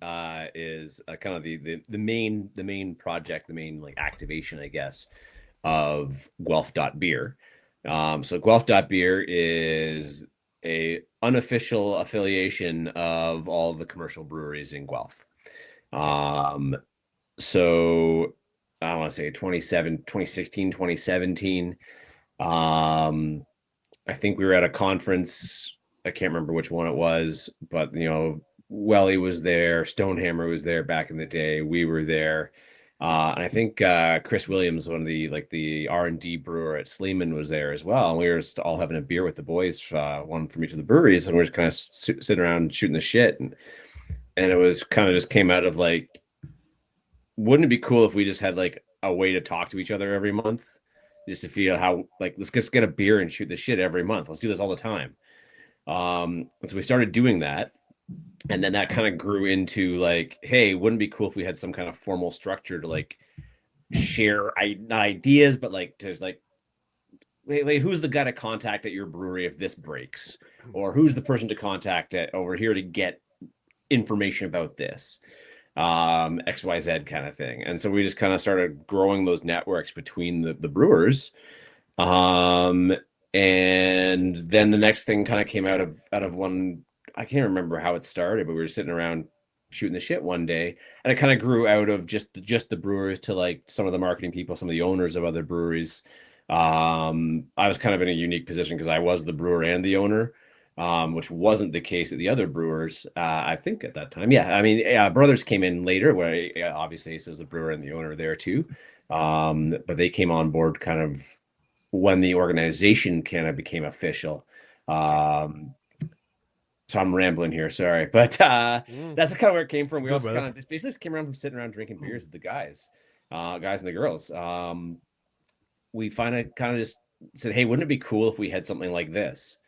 is kind of the main project, the main like activation, I guess, of Guelph.beer. So Guelph.beer is a unofficial affiliation of all the commercial breweries in Guelph. So I want to say 2016, 2017. I think we were at a conference. I can't remember which one it was, but Welly was there, Stonehammer was there back in the day. We were there. And I think Chris Williams, one of the R&D brewer at Sleeman, was there as well. And we were just all having a beer with the boys, one from each of the breweries, and we were just kind of sitting around shooting the shit. And it was kind of just came out of like, wouldn't it be cool if we just had like a way to talk to each other every month, just to feel how like, let's just get a beer and shoot the shit every month. Let's do this all the time. And so we started doing that. And then that kind of grew into like, hey, wouldn't it be cool if we had some kind of formal structure to like share not ideas, but like to like, wait, who's the guy to contact at your brewery if this breaks? Or who's the person to contact over here to get information about this? XYZ kind of thing. And so we just kind of started growing those networks between the brewers. And then the next thing kind of came out of one, I can't remember how it started, but we were sitting around shooting the shit one day, and it kind of grew out of just the brewers to like some of the marketing people, some of the owners of other breweries. I was kind of in a unique position because I was the brewer and the owner, which wasn't the case at the other brewers, I think at that time. Yeah, I mean, Brothers came in later, where obviously so was the brewer and the owner there too. But they came on board kind of when the organization kind of became official. So I'm rambling here, sorry, but that's kind of where it came from. We also kind of basically just came around from sitting around drinking beers with the guys and the girls. We kind of just said, hey, wouldn't it be cool if we had something like this?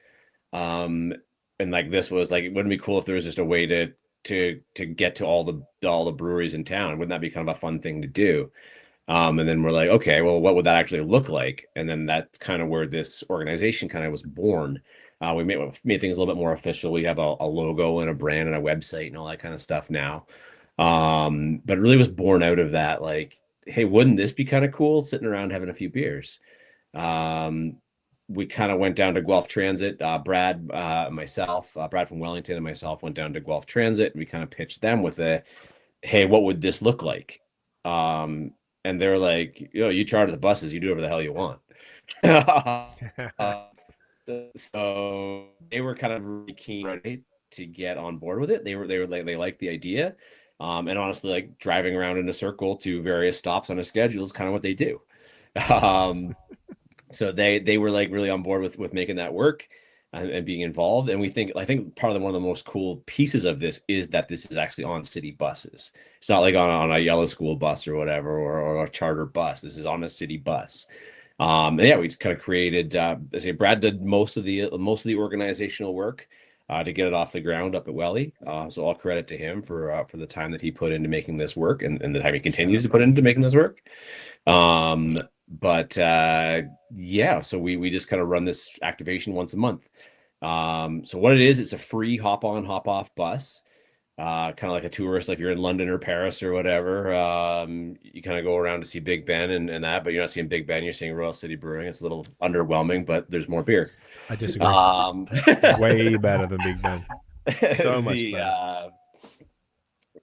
And like this was like, it wouldn't be cool if there was just a way to get to all the breweries in town. Wouldn't that be kind of a fun thing to do? And then we're like, okay, well, what would that actually look like? And then that's kind of where this organization kind of was born. We made things a little bit more official. We have a logo and a brand and a website and all that kind of stuff now. But it really was born out of that, like, hey, wouldn't this be kind of cool sitting around having a few beers? We kind of went down to Guelph Transit. Brad from Wellington and myself went down to Guelph Transit. And we kind of pitched them with hey, what would this look like? And they're like, you charter the buses, you do whatever the hell you want. So they were kind of really keen to get on board with it. They liked the idea. And honestly, like driving around in a circle to various stops on a schedule is kind of what they do. So they were like really on board with making that work and being involved. And I think part of one of the most cool pieces of this is that this is actually on city buses. It's not like on a yellow school bus or whatever, or a charter bus. This is on a city bus. And yeah, we just kind of created, Brad did most of the organizational work. to get it off the ground up at Welly. So all credit to him for the time that he put into making this work, and the time he continues to put into making this work. But yeah, so we just kind of run this activation once a month. So what it is, it's a free hop on, hop off bus. Kind of like a tourist, like you're in London or Paris or whatever. You kind of go around to see Big Ben and that, but you're not seeing Big Ben, you're seeing Royal City Brewing. It's a little underwhelming, but there's more beer. I disagree. Way better than Big Ben. So much better.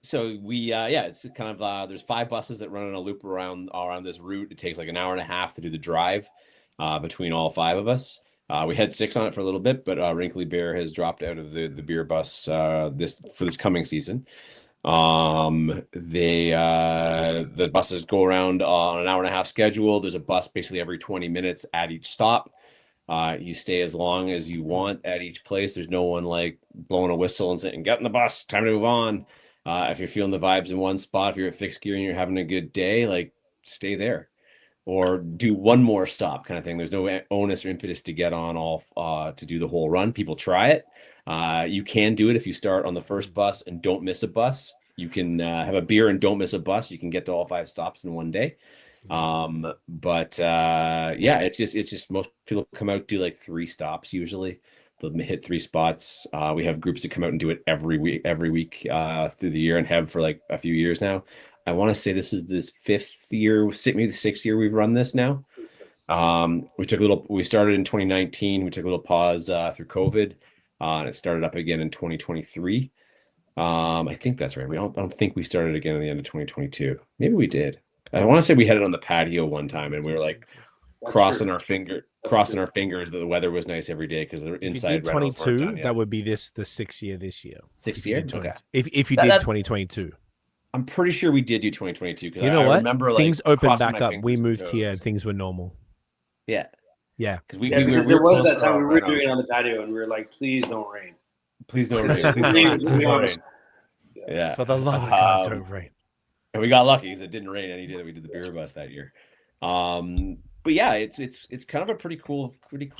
So it's kind of there's 5 buses that run in a loop around this route. It takes like an hour and a half to do the drive between all 5 of us. We had 6 on it for a little bit, but Wrinkly Bear has dropped out of the beer bus this coming season. The buses go around on an hour and a half schedule. There's a bus basically every 20 minutes at each stop. You stay as long as you want at each place. There's no one like blowing a whistle and saying, "Get in the bus, time to move on." If you're feeling the vibes in one spot, if you're at fixed gear and you're having a good day, like stay there. Or do one more stop kind of thing. There's no onus or impetus to get on to do the whole run. People try it. You can do it if you start on the first bus and don't miss a bus. You can have a beer and don't miss a bus. You can get to all 5 stops in one day. It's just most people come out, do like 3 stops usually. They'll hit 3 spots. We have groups that come out and do it every week through the year, and have for like a few years now. I want to say this is this 5th year, maybe the 6th year we've run this now. We started in 2019. We took a little pause through COVID, and it started up again in 2023. I think that's right. I don't think we started again at the end of 2022. Maybe we did. I want to say we had it on the patio one time, and we were like crossing our fingers that the weather was nice every day because the inside. 22, that would be the 6th year this year. 6th year. Okay. If you did 2022. I'm pretty sure we did do 2022 because you know I what? remember things opened back up. We moved here and things were normal. Yeah. Because there was that time we were doing it on the patio and we were like, please don't rain. Please don't rain. Please don't rain. Yeah. For the love of God, don't rain. And we got lucky because it didn't rain any day that we did the beer bus that year. But yeah, it's kind of a pretty cool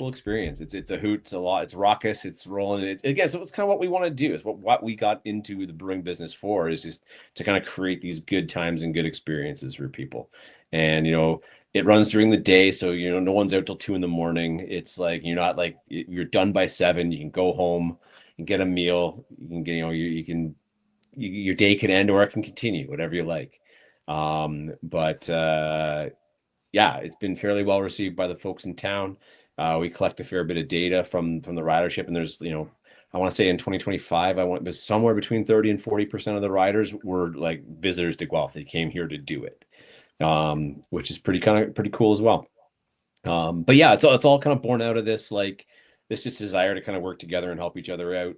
experience. It's a hoot. It's a lot. It's raucous. It's rolling. So it's kind of what we want to do. Is what we got into the brewing business for, is just to kind of create these good times and good experiences for people. And it runs during the day, so no one's out till 2 a.m. It's like you're done by 7. You can go home and get a meal. You can get your day can end or it can continue, whatever you like. Yeah, it's been fairly well received by the folks in town. We collect a fair bit of data from the ridership, and there's, I want to say in 2025, it was somewhere between 30 and 40% of the riders were like visitors to Guelph. They came here to do it, which is pretty cool as well. But yeah, it's all kind of born out of this just desire to kind of work together and help each other out.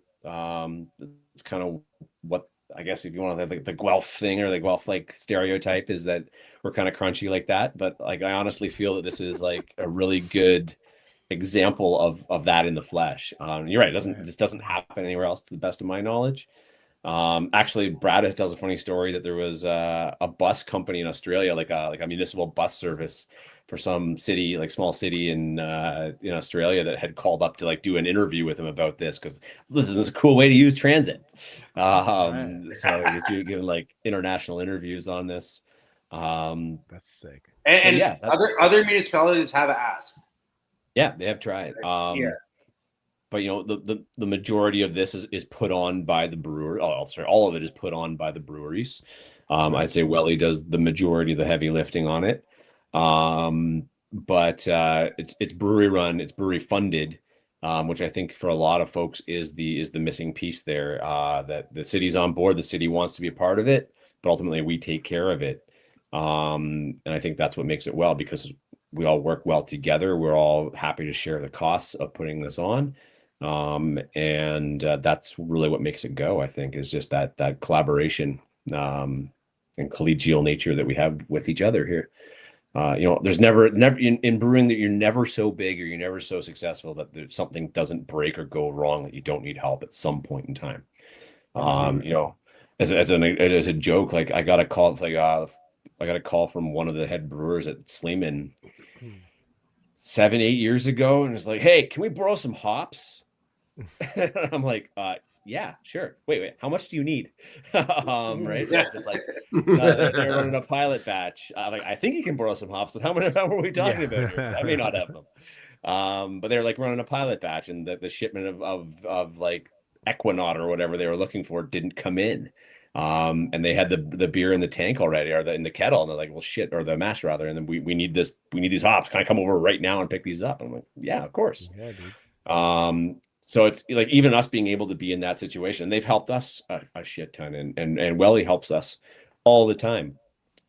It's kind of what, I guess, if you want to have the Guelph thing or the Guelph stereotype, is that we're kind of crunchy like that. But I honestly feel that this is like a really good example of that in the flesh. You're right. This doesn't happen anywhere else, to the best of my knowledge. Actually, Brad tells a funny story that there was a bus company in Australia, like a municipal bus service for some city, small city in Australia, that had called up to do an interview with him about this, because this is a cool way to use transit. So he's giving international interviews on this. That's sick. And yeah, other municipalities have asked. Yeah, they have tried. But the majority of this is put on by the brewer. Oh, sorry, all of it is put on by the breweries. I'd say Welly does the majority of the heavy lifting on it. But it's brewery run, it's brewery funded, which I think for a lot of folks is the missing piece there. That the city's on board, the city wants to be a part of it, but ultimately we take care of it. And I think that's what makes it well, because we all work well together. We're all happy to share the costs of putting this on. And that's really what makes it go, I think, is just that collaboration and collegial nature that we have with each other here. There's never in brewing that you're never so big or you're never so successful that something doesn't break or go wrong that you don't need help at some point in time. As a joke, I got a call. It's I got a call from one of the head brewers at Sleeman 7-8 years ago, and it's like, "Hey, can we borrow some hops?" I'm like, yeah, sure. Wait, how much do you need? Right? Yeah. It's just like they're running a pilot batch. Like, I think you can borrow some hops, but how are we talking about here? I may not have them. But they're like running a pilot batch, and the shipment of like Equinaut or whatever they were looking for didn't come in. And they had the beer in the tank already, or in the kettle, and they're like, well, shit, or the mash rather, and then we need these hops. Can I come over right now and pick these up? And I'm like, yeah, of course. Yeah, dude. So it's like even us being able to be in that situation, they've helped us a shit ton, and Welly helps us all the time.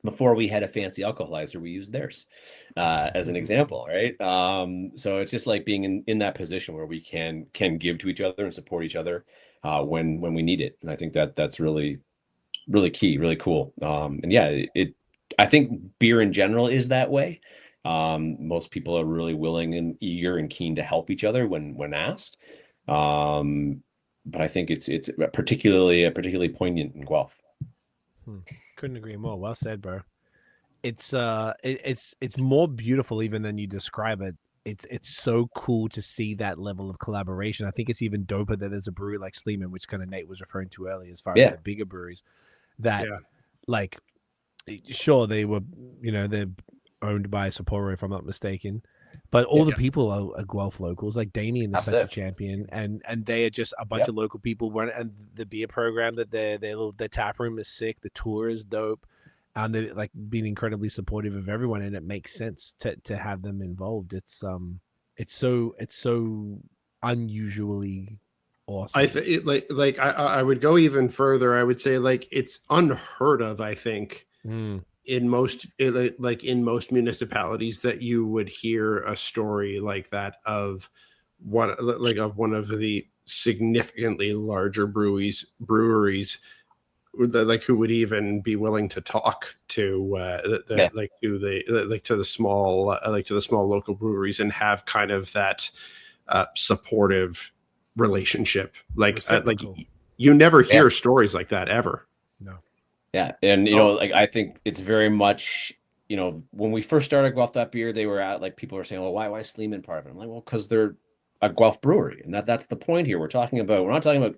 Before we had a fancy alcoholizer, we used theirs as an example, right? So it's just like being in that position where we can give to each other and support each other when we need it, and I think that's really key, really cool. And yeah, I think beer in general is that way. Most people are really willing and eager and keen to help each other when asked. But I think it's particularly poignant in Guelph. Couldn't agree more. Well said, bro. It's more beautiful even than you describe it. It's so cool to see that level of collaboration. I think it's even doper that there's a brewery like Sleeman, which kind of Nate was referring to earlier, as far as the bigger breweries that like, sure, they were, they're owned by Sapporo, if I'm not mistaken, but all the people are Guelph locals, like Damien is such a champion, and they are just a bunch of local people and the beer program that their tap room is sick, the tour is dope, and they're like being incredibly supportive of everyone, and it makes sense to have them involved. It's so unusually awesome. I would go even further. I would say like it's unheard of, I think. In most municipalities that you would hear a story like that of one of the significantly larger breweries that, who would even be willing to talk to the small local breweries and have kind of that supportive relationship. You never hear stories like that ever. No. Yeah, and I think it's very much, when we first started Guelph.beer, they were people were saying, well, why Sleeman part of it? I'm like, well, because they're a Guelph brewery, and that's the point here. We're not talking about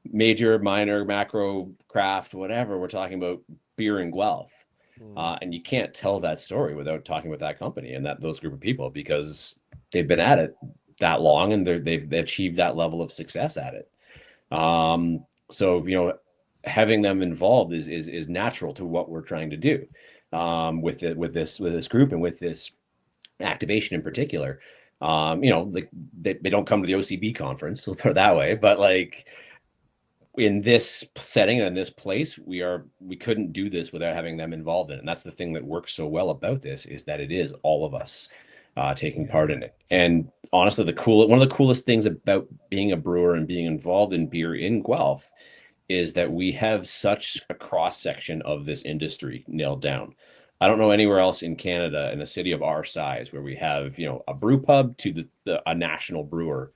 major, minor, macro, craft, whatever. We're talking about beer in Guelph, and you can't tell that story without talking with that company and those group of people, because they've been at it that long and they've achieved that level of success at it. So having them involved is natural to what we're trying to do with this group and with this activation in particular. They don't come to the OCB conference, we'll put it that way, but in this setting and in this place, we couldn't do this without having them involved in it. And that's the thing that works so well about this, is that it is all of us taking part in it. And honestly, one of the coolest things about being a brewer and being involved in beer in Guelph is that we have such a cross section of this industry nailed down. I don't know anywhere else in Canada, in a city of our size, where we have, a brew pub to a national brewer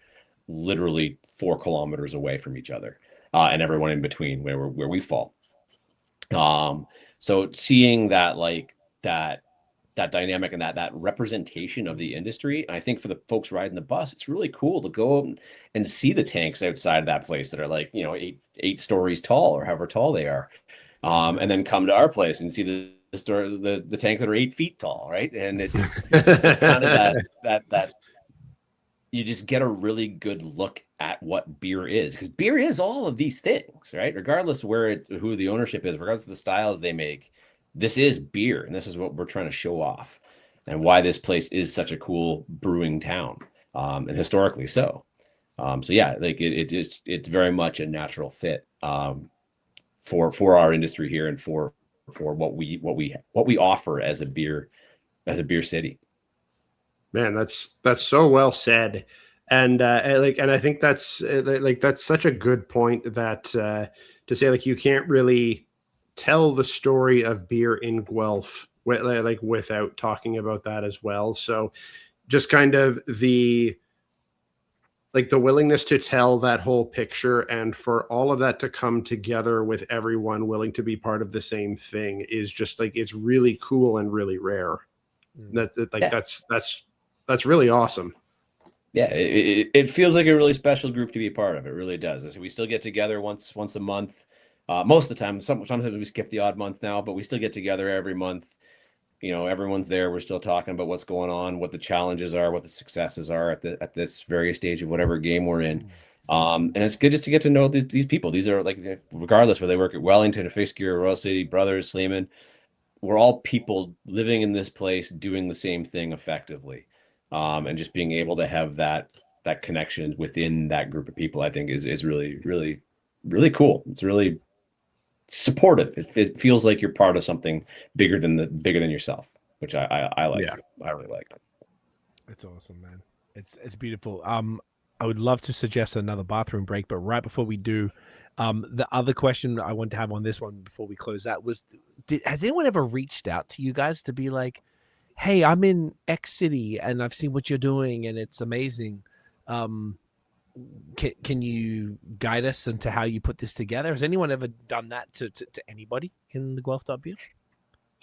literally 4 kilometers away from each other, and everyone in between where we fall. So seeing that, that dynamic and that representation of the industry, and I think for the folks riding the bus, it's really cool to go and see the tanks outside of that place that are 8 stories tall, or however tall they are, and then come to our place and see the tanks that are 8 feet tall, right? And it's kind of that you just get a really good look at what beer is, because beer is all of these things, right? Regardless of who the ownership is, regardless of the styles they make. This is beer, and this is what we're trying to show off, and why this place is such a cool brewing town, and historically so. So yeah, it's very much a natural fit for our industry here, and for what we offer as a beer city. Man, that's so well said, and I think that's such a good point that to say you can't really tell the story of beer in Guelph without talking about that as well. So just kind of the willingness to tell that whole picture, and for all of that to come together with everyone willing to be part of the same thing is just it's really cool and really rare. That's really awesome. Yeah, it feels like a really special group to be a part of. It really does. So we still get together once a month. Most of the time, sometimes we skip the odd month now, but we still get together every month. You know, everyone's there. We're still talking about what's going on, what the challenges are, what the successes are at this various stage of whatever game we're in. And it's good just to get to know these people. These are like, regardless whether they work at Wellington, Fish Gear, Royal City, Brothers, Sleeman, we're all people living in this place, doing the same thing effectively. And just being able to have that connection within that group of people, I think is really, really, really cool. It's really supportive. It feels like you're part of something bigger than yourself, which I like. Yeah. I really like that. It's awesome, man. It's beautiful. I would love to suggest another bathroom break, but right before we do, the other question I want to have on this one before we close out was, has anyone ever reached out to you guys to be like, hey, I'm in X city and I've seen what you're doing and it's amazing. Can you guide us into how you put this together? Has anyone ever done that to anybody in the Guelph.beer?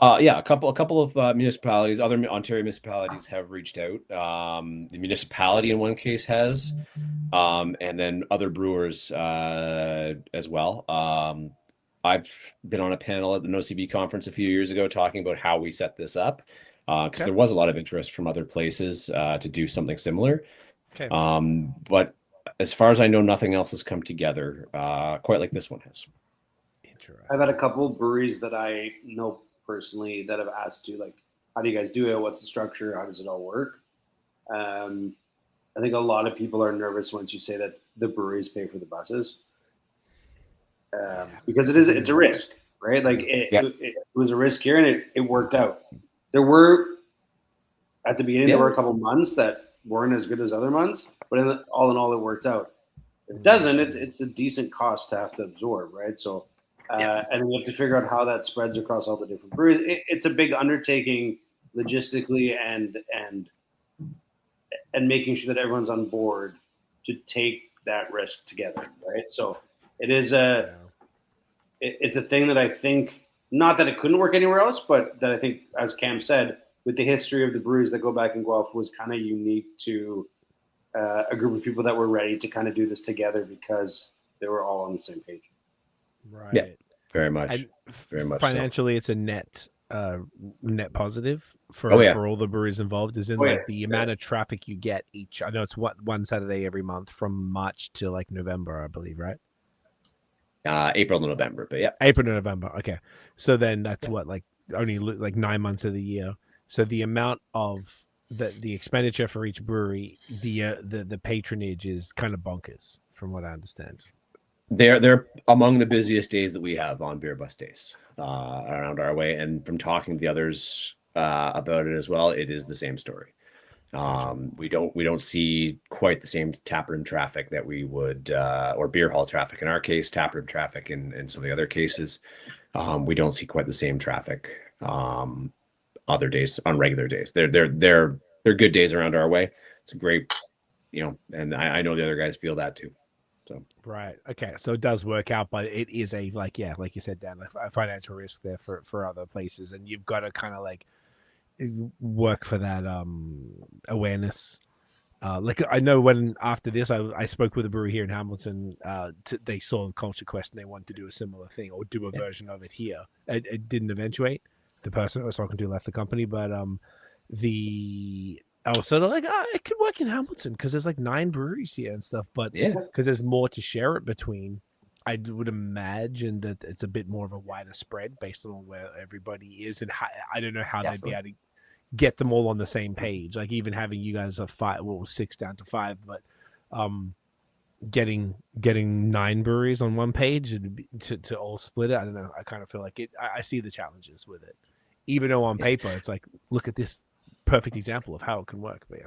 Yeah, a couple of municipalities, other Ontario municipalities have reached out. The municipality in one case has, and then other brewers as well. I've been on a panel at the NoCB conference a few years ago talking about how we set this up, because there was a lot of interest from other places to do something similar. Okay. But as far as I know, nothing else has come together quite like this one has. Interesting. I've had a couple of breweries that I know personally that have asked to, like, how do you guys do it? What's the structure? How does it all work? I think a lot of people are nervous once you say that the breweries pay for the buses, because it's a risk, right? Like it was a risk here, and it worked out. There were, at the beginning, there were a couple months that weren't as good as other months, but all in all, it worked out. If it doesn't, it's a decent cost to have to absorb, right? So, and we have to figure out how that spreads across all the different breweries. It's a big undertaking logistically and making sure that everyone's on board to take that risk together, right? So it is it's a thing that I think, not that it couldn't work anywhere else, but that I think, as Cam said, with the history of the breweries that go back in Guelph, was kind of unique to a group of people that were ready to kind of do this together because they were all on the same page. Right. Yeah, very much. And very much. Financially, it's a net positive for all the breweries involved, is in the amount of traffic you get each. I know it's one Saturday every month from March to like November, I believe, right? April to November, but yeah. April to November. Okay. So then that's what, like only like 9 months of the year. So the amount of the expenditure for each brewery, the patronage is kind of bonkers from what I understand. They're among the busiest days that we have on beer bus days around our way, and from talking to the others about it as well, it is the same story. We don't see quite the same taproom traffic that we would, or beer hall traffic in our case, taproom traffic in some of the other cases. We don't see quite the same traffic other days, on regular days. They're good days around our way. It's a great, and I know the other guys feel that too. So right, okay, so it does work out, but it is a like you said, Dan, a financial risk there for other places, and you've got to kind of like work for that awareness. Like I know when after this, I spoke with a brewery here in Hamilton. They saw Culture Quest and they wanted to do a similar thing or do a version of it here. It didn't eventuate. The person I was talking to left the company, but I was sort of like, it could work in Hamilton because there's like 9 breweries here and stuff. But because there's more to share it between, I would imagine that it's a bit more of a wider spread based on where everybody is, and I don't know how they'd be able to get them all on the same page. Like even having you guys of 6 down to 5, but getting 9 breweries on one page to all split it. I don't know. I kind of feel like it. I see the challenges with it, even though on paper it's like, look at this perfect example of how it can work. But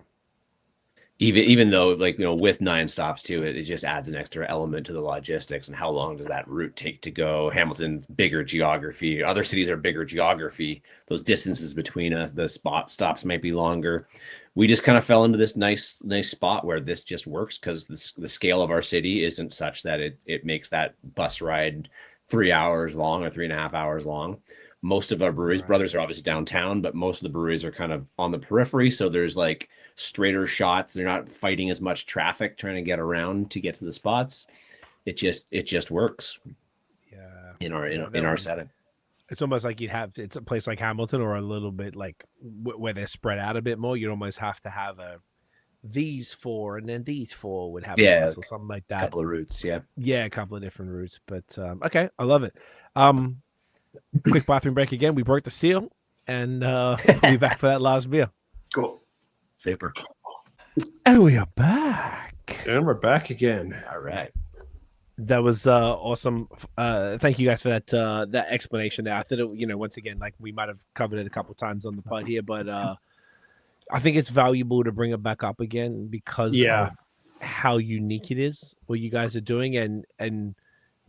even though, like, with 9 stops to it, it just adds an extra element to the logistics and how long does that route take to go. Hamilton, bigger geography. Other cities are bigger geography. Those distances between the stops might be longer. We just kind of fell into this nice spot where this just works because the scale of our city isn't such that it makes that bus ride 3 hours long or 3.5 hours long. Most of our breweries, Brothers are obviously downtown, but most of the breweries are kind of on the periphery. So there's like straighter shots. They're not fighting as much traffic trying to get around to get to the spots. It just works. Yeah. In our setting. It's almost like it's a place like Hamilton or a little bit like where they're spread out a bit more. You'd almost have to have these four and then these four would have a bus or something like that. A couple of routes, yeah. Yeah, a couple of different routes. But okay, I love it. Quick bathroom break again. We broke the seal and we'll be back for that last beer. Cool. Super. And we are back. And we're back again. All right. That was awesome. Thank you guys for that explanation there. I thought it, once again, like we might have covered it a couple of times on the pod here, but I think it's valuable to bring it back up again because of how unique it is, what you guys are doing, and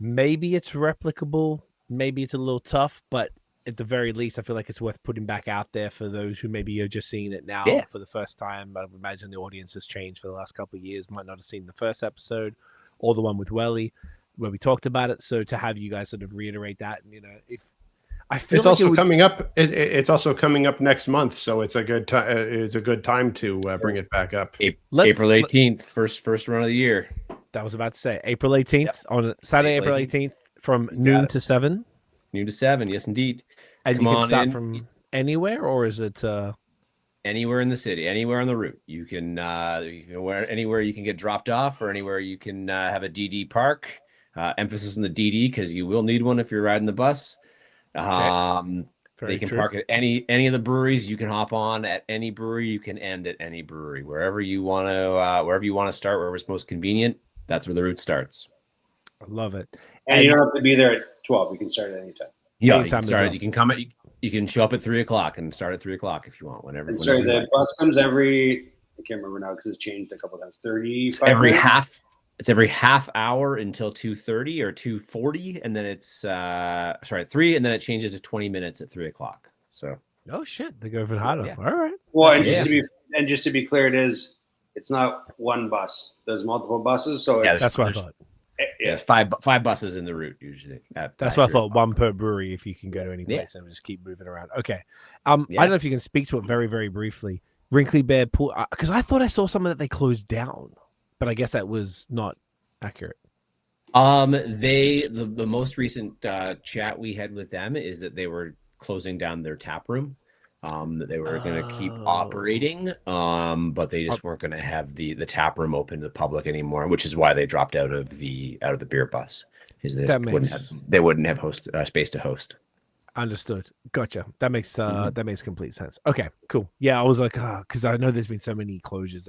maybe it's replicable, maybe it's a little tough, but at the very least, I feel like it's worth putting back out there for those who maybe are just seeing it now for the first time. I would imagine the audience has changed for the last couple of years, might not have seen the first episode or the one with Welly where we talked about it. So to have you guys sort of reiterate that, if I feel it's like also coming up. It's also coming up next month, so it's a good time. It's a good time to bring it back up. April 18th, first run of the year. That was about to say April 18th on Saturday, April 18th from noon to 7. Noon to 7, yes, indeed. And you can start from anywhere, or is it anywhere in the city, anywhere on the route? You can anywhere you can get dropped off, or anywhere you can have a DD park. Emphasis on the DD because you will need one if you're riding the bus. They can park at any of the breweries. You can hop on at any brewery. You can end at any brewery. Wherever you want to start, wherever's most convenient. That's where the route starts. I love it. And you don't have to be there at 12. You can start at any time. Yeah, you can start. You can come at. You can show up at 3:00 and start at 3:00 if you want. Whenever. And sorry, the bus comes every. I can't remember now because it's changed a couple of times. 35. It's every half hour until 2:30 or 2:40, and then it's 3, and then it changes to 20 minutes at 3:00. So. Oh shit! They go even harder. Yeah. All right. Well, and just to be clear, it's not one bus. There's multiple buses, so that's what I thought. Yeah, five buses in the route usually. That's what I thought. One per brewery if you can go to any place and just keep moving around. Okay. I don't know if you can speak to it very, very briefly. Wrinkly Bear Pool, because I thought I saw something that they closed down, but I guess that was not accurate. The most recent chat we had with them is that they were closing down their tap room. That they were going to keep operating, but they just weren't going to have the tap room open to the public anymore, which is why they dropped out of the beer bus. They wouldn't have space to host. Understood. Gotcha. That makes complete sense. Okay, cool. Yeah, I was like, because I know there's been so many closures.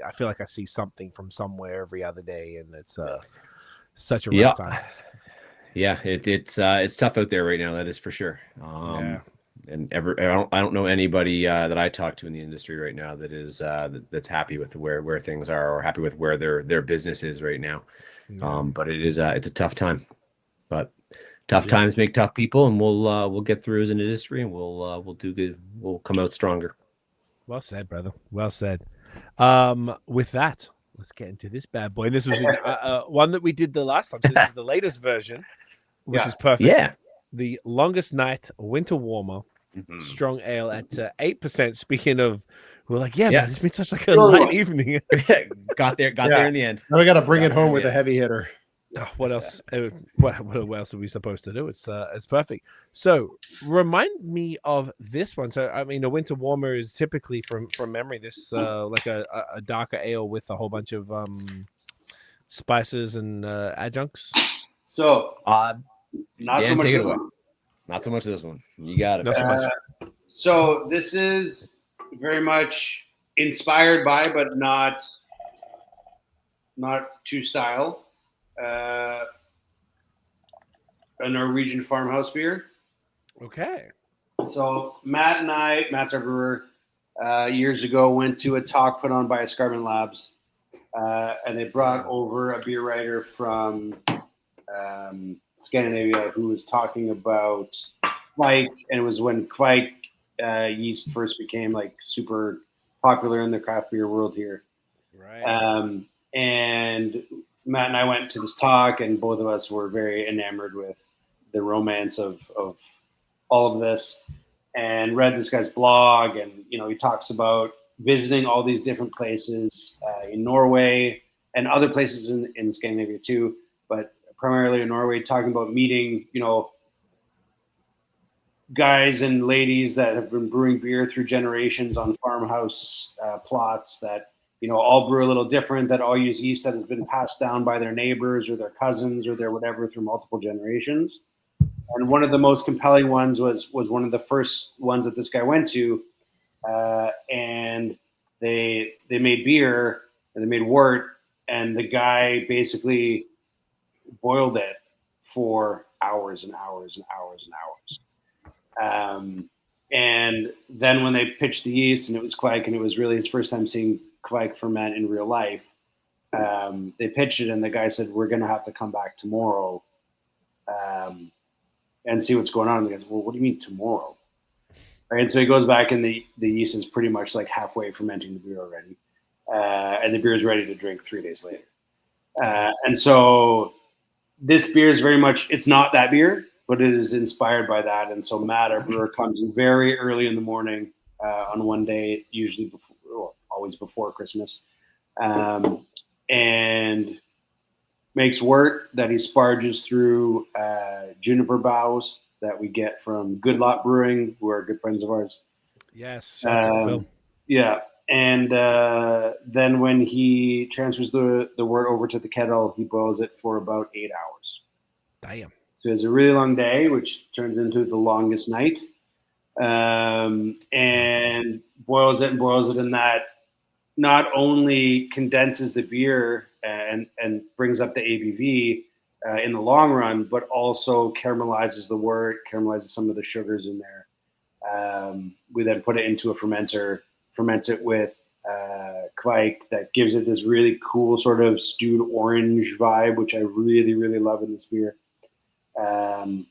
I feel like I see something from somewhere every other day, and it's such a rough time. Yeah, it's tough out there right now. That is for sure. And I don't know anybody that I talk to in the industry right now that is that's happy with where things are or happy with where their business is right now. But it's a tough time. But tough times make tough people, and we'll get through as an industry, and we'll do good. We'll come out stronger. Well said, brother. Well said. With that, let's get into this bad boy. And this was one that we did the last time. So this is the latest version, which is perfect. Yeah. The Longest Night Winter Warmer strong ale at 8%. Speaking of, we're like, man, it's been such like a light evening. got there in the end. Now we got to bring it home with a heavy hitter. What else? What else are we supposed to do? It's perfect. So remind me of this one. So I mean, a winter warmer is typically from memory this like a darker ale with a whole bunch of spices and adjuncts. So not so much this one. Not so much this one. You got it. Not so much. So this is very much inspired by, but not to style. A Norwegian farmhouse beer. Okay. So Matt's our brewer, years ago went to a talk put on by Escarpment Labs, and they brought over a beer writer from Scandinavia who was talking about Kvike, and it was when Kvike yeast first became like super popular in the craft beer world here. Right. And Matt and I went to this talk, and both of us were very enamored with the romance of all of this and read this guy's blog, and he talks about visiting all these different places in Norway and other places in Scandinavia too, but primarily in Norway, talking about meeting, guys and ladies that have been brewing beer through generations on farmhouse plots that, all brew a little different, that all use yeast that has been passed down by their neighbors or their cousins or their whatever through multiple generations. And one of the most compelling ones was one of the first ones that this guy went to, and they made beer and they made wort, and the guy basically boiled it for hours and hours and hours and hours. And then when they pitched the yeast, and it was Kvike, and it was really his first time seeing Kvike ferment in real life, they pitched it, and the guy said, "We're going to have to come back tomorrow and see what's going on." And he goes, "Well, what do you mean tomorrow?" Right? So he goes back, and the yeast is pretty much like halfway fermenting the beer already. And the beer is ready to drink 3 days later. And so this beer is very much, it's not that beer, but it is inspired by that. And so Matt, our brewer, comes in very early in the morning on one day, usually always before Christmas, and makes wort that he sparges through juniper boughs that we get from Good Lot Brewing, who are good friends of ours. Yes. Yeah. And then when he transfers the wort over to the kettle, he boils it for about 8 hours. Damn. So it's a really long day, which turns into the longest night. And boils it, and that not only condenses the beer and brings up the ABV in the long run, but also caramelizes the wort, caramelizes some of the sugars in there. We then put it into a fermenter, ferment it with Kvike that gives it this really cool sort of stewed orange vibe, which I really, really love in this beer. And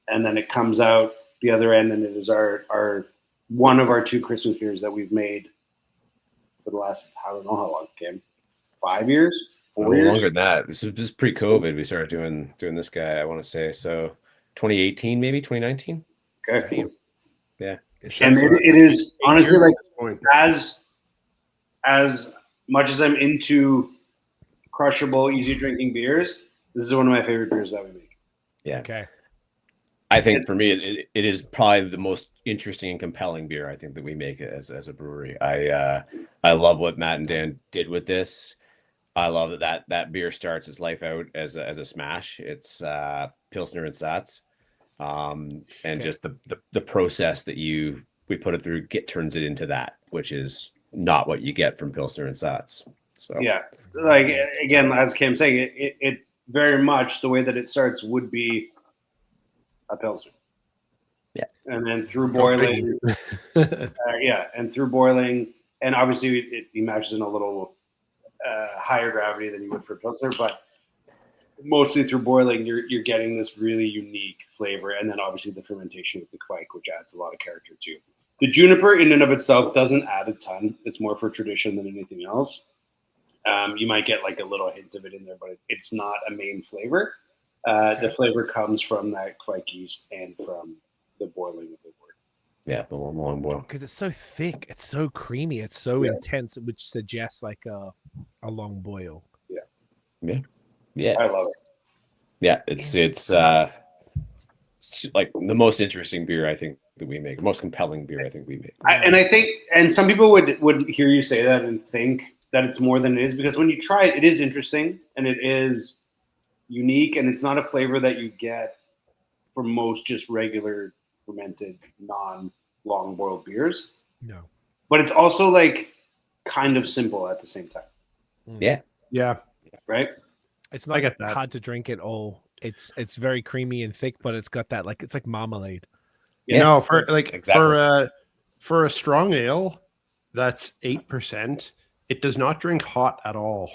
then it comes out the other end, and it is our one of our 2 Christmas beers that we've made for the last, I don't know how long it came, 5 years, 4 years? Longer than that. This is pre-COVID. We started doing this guy, I want to say. So 2018, maybe 2019. Okay. Cool. Yeah. And it is honestly like as much as I'm into crushable, easy drinking beers, this is one of my favorite beers that we make. Yeah. Okay. I think for me, it is probably the most interesting and compelling beer I think that we make as a brewery. I love what Matt and Dan did with this. I love that beer starts its life out as a smash. It's Pilsner and Sats, and just the process that we put it through turns it into that, which is not what you get from Pilsner and Sats. So yeah, like again, as Cam saying, it very much the way that it starts would be a Pilsner. Yeah. And then through boiling, and through boiling, and obviously it emerges in a little higher gravity than you would for Pilsner, but mostly through boiling, you're getting this really unique flavor, and then obviously the fermentation with the Kvike, which adds a lot of character too. The juniper in and of itself doesn't add a ton. It's more for tradition than anything else. You might get like a little hint of it in there, but it's not a main flavor. The flavor comes from that Kvike yeast and from the boiling of the wort. Yeah, the long boil. Because it's so thick, it's so creamy, it's so intense, which suggests like a long boil. Yeah. I love it. Yeah, it's like the most interesting beer I think that we make, the most compelling beer I think we make. I think, and some people would hear you say that and think that it's more than it is, because when you try it, it is interesting and it is unique, and it's not a flavor that you get from most just regular fermented non-long boiled beers. No, but it's also like kind of simple at the same time. Yeah, right. It's not hard to drink at all. It's very creamy and thick, but it's got that it's like marmalade. No, for for a strong ale that's 8%, it does not drink hot at all.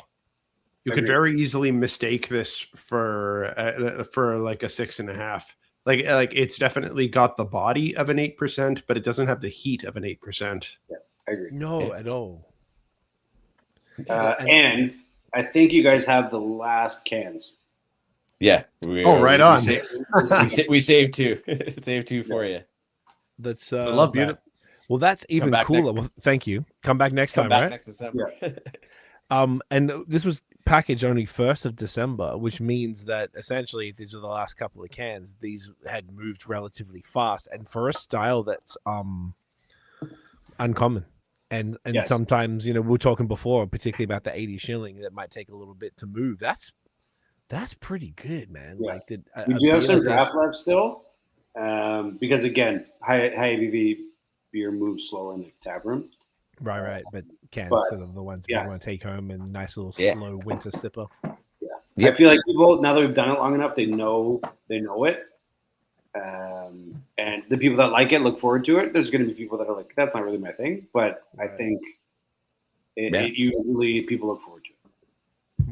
You could very easily mistake this for like a 6.5. Like it's definitely got the body of an 8%, but it doesn't have the heat of an 8%. Yeah, I agree. No, at all. And I think you guys have the last cans. Yeah. Right on. We saved 2. Saved 2 for you. That's I love that. Well, that's even cooler. Well, thank you. Come back next time, right? Next December. And this was packaged only 1st of December, which means that essentially these are the last couple of cans. These had moved relatively fast, and for a style that's uncommon. And Yes. sometimes, we were talking before, particularly about the 80 shilling, that might take a little bit to move. That's pretty good, man. Yeah. Like, we do have some draft left still, because again, high ABV beer moves slower in the tap room. Right. But cans sort of the ones we want to take home and nice little slow winter sipper. Yeah. Yep. I feel like people, now that we've done it long enough, they know it. And the people that like it look forward to it. There's going to be people that are like, that's not really my thing, but I think it usually people look forward to it.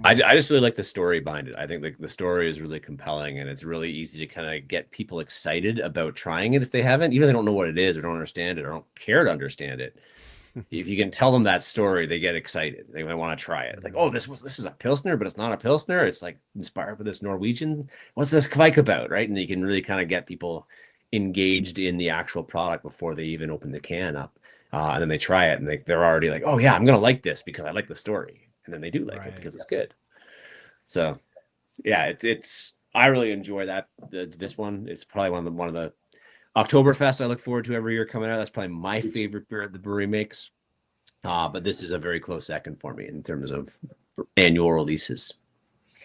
I just really like the story behind it. I think the story is really compelling, and it's really easy to kind of get people excited about trying it if they haven't, even if they don't know what it is or don't understand it or don't care to understand it. If you can tell them that story, they get excited. They want to try it. It's like, oh, this is a Pilsner, but it's not a Pilsner. It's like inspired by this Norwegian. What's this Kvike about, right? And you can really kind of get people engaged in the actual product before they even open the can up. And then they try it, and they're already like, oh, yeah, I'm going to like this because I like the story. And then they do like it because it's good. So, yeah, it's I really enjoy that. This one is probably one of the Oktoberfest I look forward to every year coming out. That's probably my favorite beer the brewery makes. But this is a very close second for me in terms of annual releases.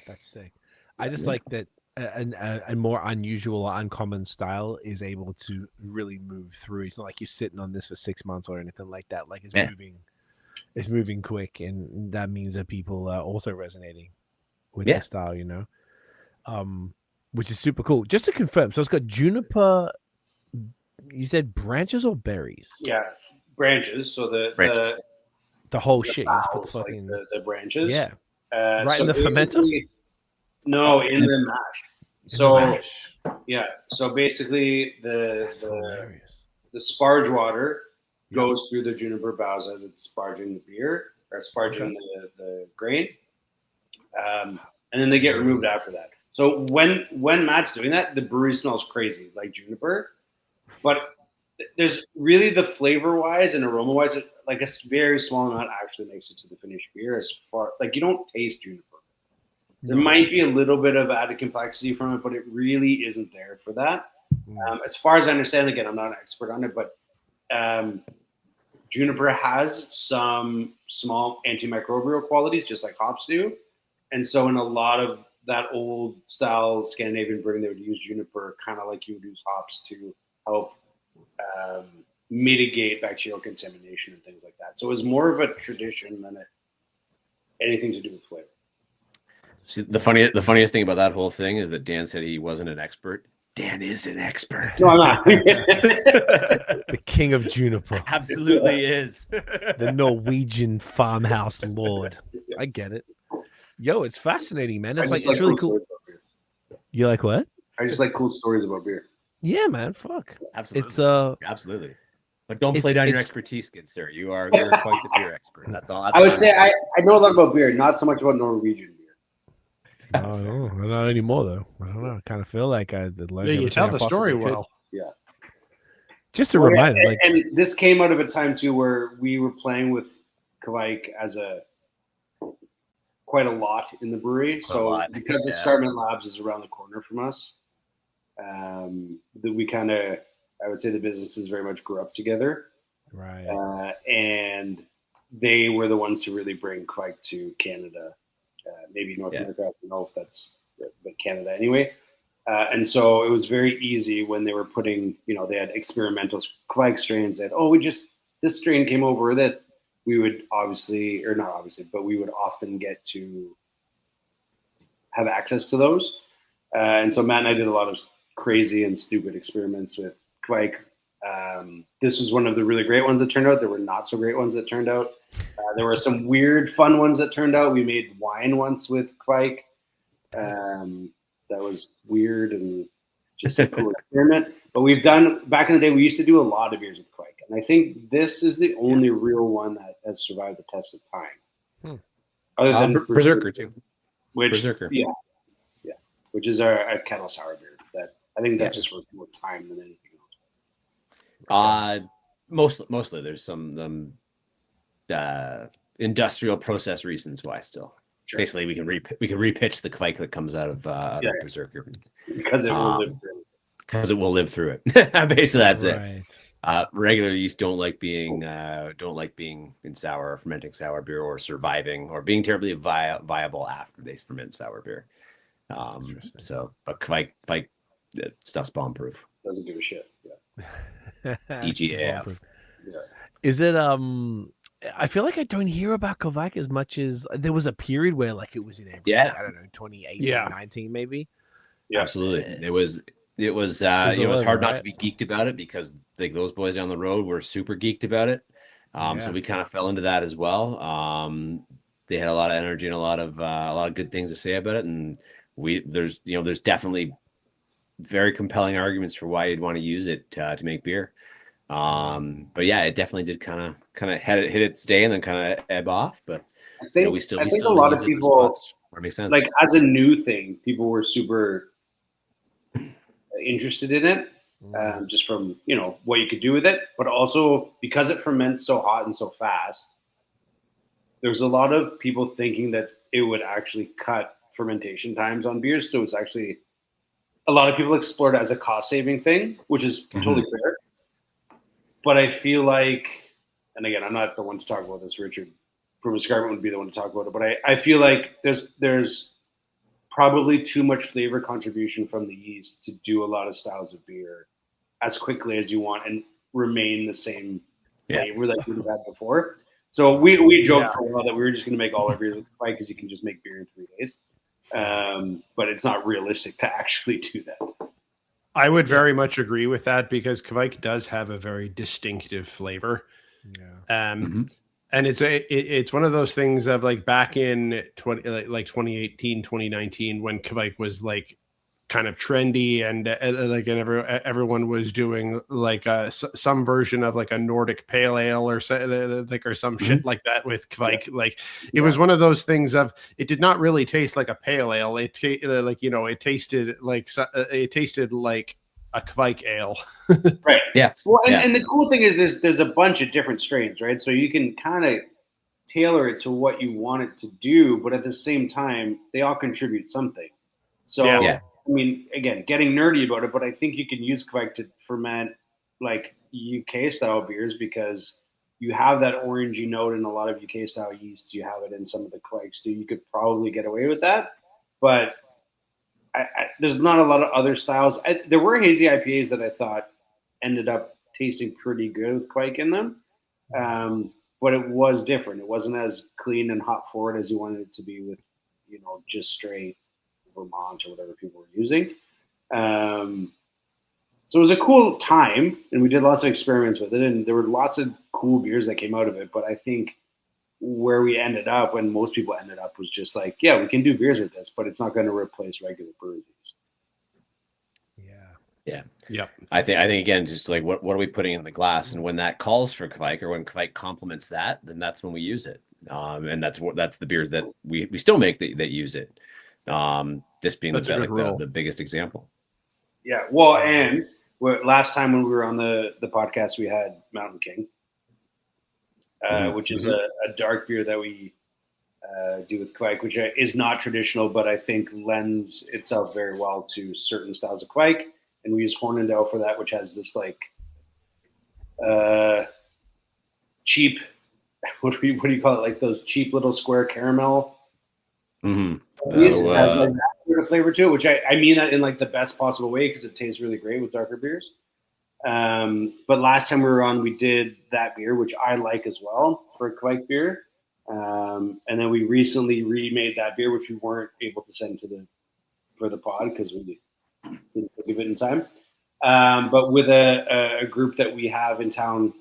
That's sick. I just like that a more unusual or uncommon style is able to really move through. It's not like you're sitting on this for 6 months or anything like that. Like it's moving quick, and that means that people are also resonating with the style, which is super cool. Just to confirm, so it's got juniper. You said branches or berries? Yeah, branches. So the whole shit. You just put the fucking the branches. Yeah. Right so in the fermenter? No, in the mash. So basically the sparge water goes through the juniper boughs as it's sparging the beer or sparging the grain. And then they get removed after that. So when Matt's doing that, the brewery smells crazy, like juniper. But there's really the flavor-wise and aroma-wise, like a very small amount actually makes it to the finished beer. As far like you don't taste juniper. There might be a little bit of added complexity from it, but it really isn't there for that. As far as I understand, again, I'm not an expert on it, but juniper has some small antimicrobial qualities, just like hops do. And so in a lot of that old style Scandinavian brewing, they would use juniper kind of like you would use hops to help mitigate bacterial contamination and things like that. So it was more of a tradition than anything to do with flavor. See, the funniest thing about that whole thing is that Dan said he wasn't an expert. Dan is an expert. No, I'm not. The king of juniper. Absolutely is. The Norwegian farmhouse lord. I get it. Yo, it's fascinating, man. It's really cool. You like what? I just like cool stories about beer. Yeah, man. Fuck. Absolutely. It's absolutely. But don't play down your expertise, good sir. You're quite the beer expert. That's all. I would say I know a lot about beer, not so much about Norwegian beer. I don't know anymore though. I don't know. I kind of feel like I learned. Yeah, you tell the story well. Yeah. Just a reminder, and this came out of a time too where we were playing with Kvike as quite a lot in the brewery. So because the Escarpment Labs is around the corner from us, we kind of, I would say the businesses very much grew up together. Right. And they were the ones to really bring Kvike to Canada, maybe North America. I don't know if that's, but Canada anyway. And so it was very easy when they were putting, they had experimental Kvike strains that, this strain came over that we would we would often get to have access to those. And so Matt and I did a lot of crazy and stupid experiments with Kvike. This was one of the really great ones that turned out. There were not so great ones that turned out. There were some weird, fun ones that turned out. We made wine once with Kvike. That was weird and just a cool experiment. But we've done, back in the day, we used to do a lot of beers with Kvike. And I think this is the only real one that has survived the test of time. Other than Berserker too. Berserker. Yeah. Which is our kettle sour beer. That I think that's just worth more time than anything else. Mostly there's some industrial process reasons why still. Sure. Basically, we can repitch the Kvike that comes out of Berserker because it will live through it. Because it will live through it. Basically, that's it. Regular yeast don't like being in sour or fermenting sour beer or surviving or being terribly viable after they ferment sour beer. So, but Kvike stuff's bomb proof. Doesn't give a shit. Yeah. DGAF. Yeah. Is it I feel like I don't hear about Kvike as much as there was a period where like it was in every I don't know 2018, 2019 maybe. Yeah. Absolutely. It was hard not to be geeked about it because like those boys down the road were super geeked about it. So we kind of fell into that as well. They had a lot of energy and a lot of good things to say about it, and there's definitely very compelling arguments for why you'd want to use it to make beer. But yeah, it definitely did kind of hit its day and then kind of ebb off. But I think we still a lot of people where it makes sense. Like as a new thing, people were super interested in it, just from what you could do with it, but also because it ferments so hot and so fast. There's a lot of people thinking that it would actually cut fermentation times on beers, so it's actually a lot of people explore it as a cost-saving thing, which is totally fair. But I feel like, and again, I'm not the one to talk about this. Richard from Escarpment would be the one to talk about it. But I feel like there's probably too much flavor contribution from the yeast to do a lot of styles of beer as quickly as you want and remain the same flavor that you've had before. So we joked for a while that we were just going to make all our beers with Kvike because you can just make beer in 3 days. But it's not realistic to actually do that. I would very much agree with that because Kvike does have a very distinctive flavor. And it's one of those things of like back in 2018, 2019 when Kvike was like kind of trendy and everyone was doing like some version of like a Nordic pale ale or some shit like that with Kvike. It was one of those things of it did not really taste like a pale ale. It tasted like a Kvike ale. Right. Yeah. Well, and the cool thing is there's a bunch of different strains, right? So you can kind of tailor it to what you want it to do, but at the same time, they all contribute something. So, I mean, again, getting nerdy about it, but I think you can use Kvike to ferment like UK style beers because you have that orangey note in a lot of UK style yeast. You have it in some of the Kvikes too. You could probably get away with that, but there's not a lot of other styles. There were hazy IPAs that I thought ended up tasting pretty good with Kvike in them, but it was different. It wasn't as clean and hop forward as you wanted it to be with, just straight Vermont or whatever people were using. So it was a cool time, and we did lots of experiments with it, and there were lots of cool beers that came out of it. But I think where we ended up, when most people ended up, was just like, we can do beers with this, but it's not going to replace regular breweries. Yeah. I think again, just like what are we putting in the glass, and when that calls for Kvike or when Kvike complements that, then that's when we use it. And that's the beers that we still make that use it. This being the biggest example. Yeah. Well, and last time when we were on the podcast, we had Mountain King, which is a dark beer that we do with Kvike, which is not traditional, but I think lends itself very well to certain styles of Kvike. And we use Hornindal for that, which has this like cheap, what do you call it? Like those cheap little square caramel. It has like that sort of flavor to it, which I mean that in like the best possible way because it tastes really great with darker beers. But last time we were on, we did that beer, which I like as well for a Kvike beer. And then we recently remade that beer, which we weren't able to send for the pod because we didn't give it in time. But with a group that we have in town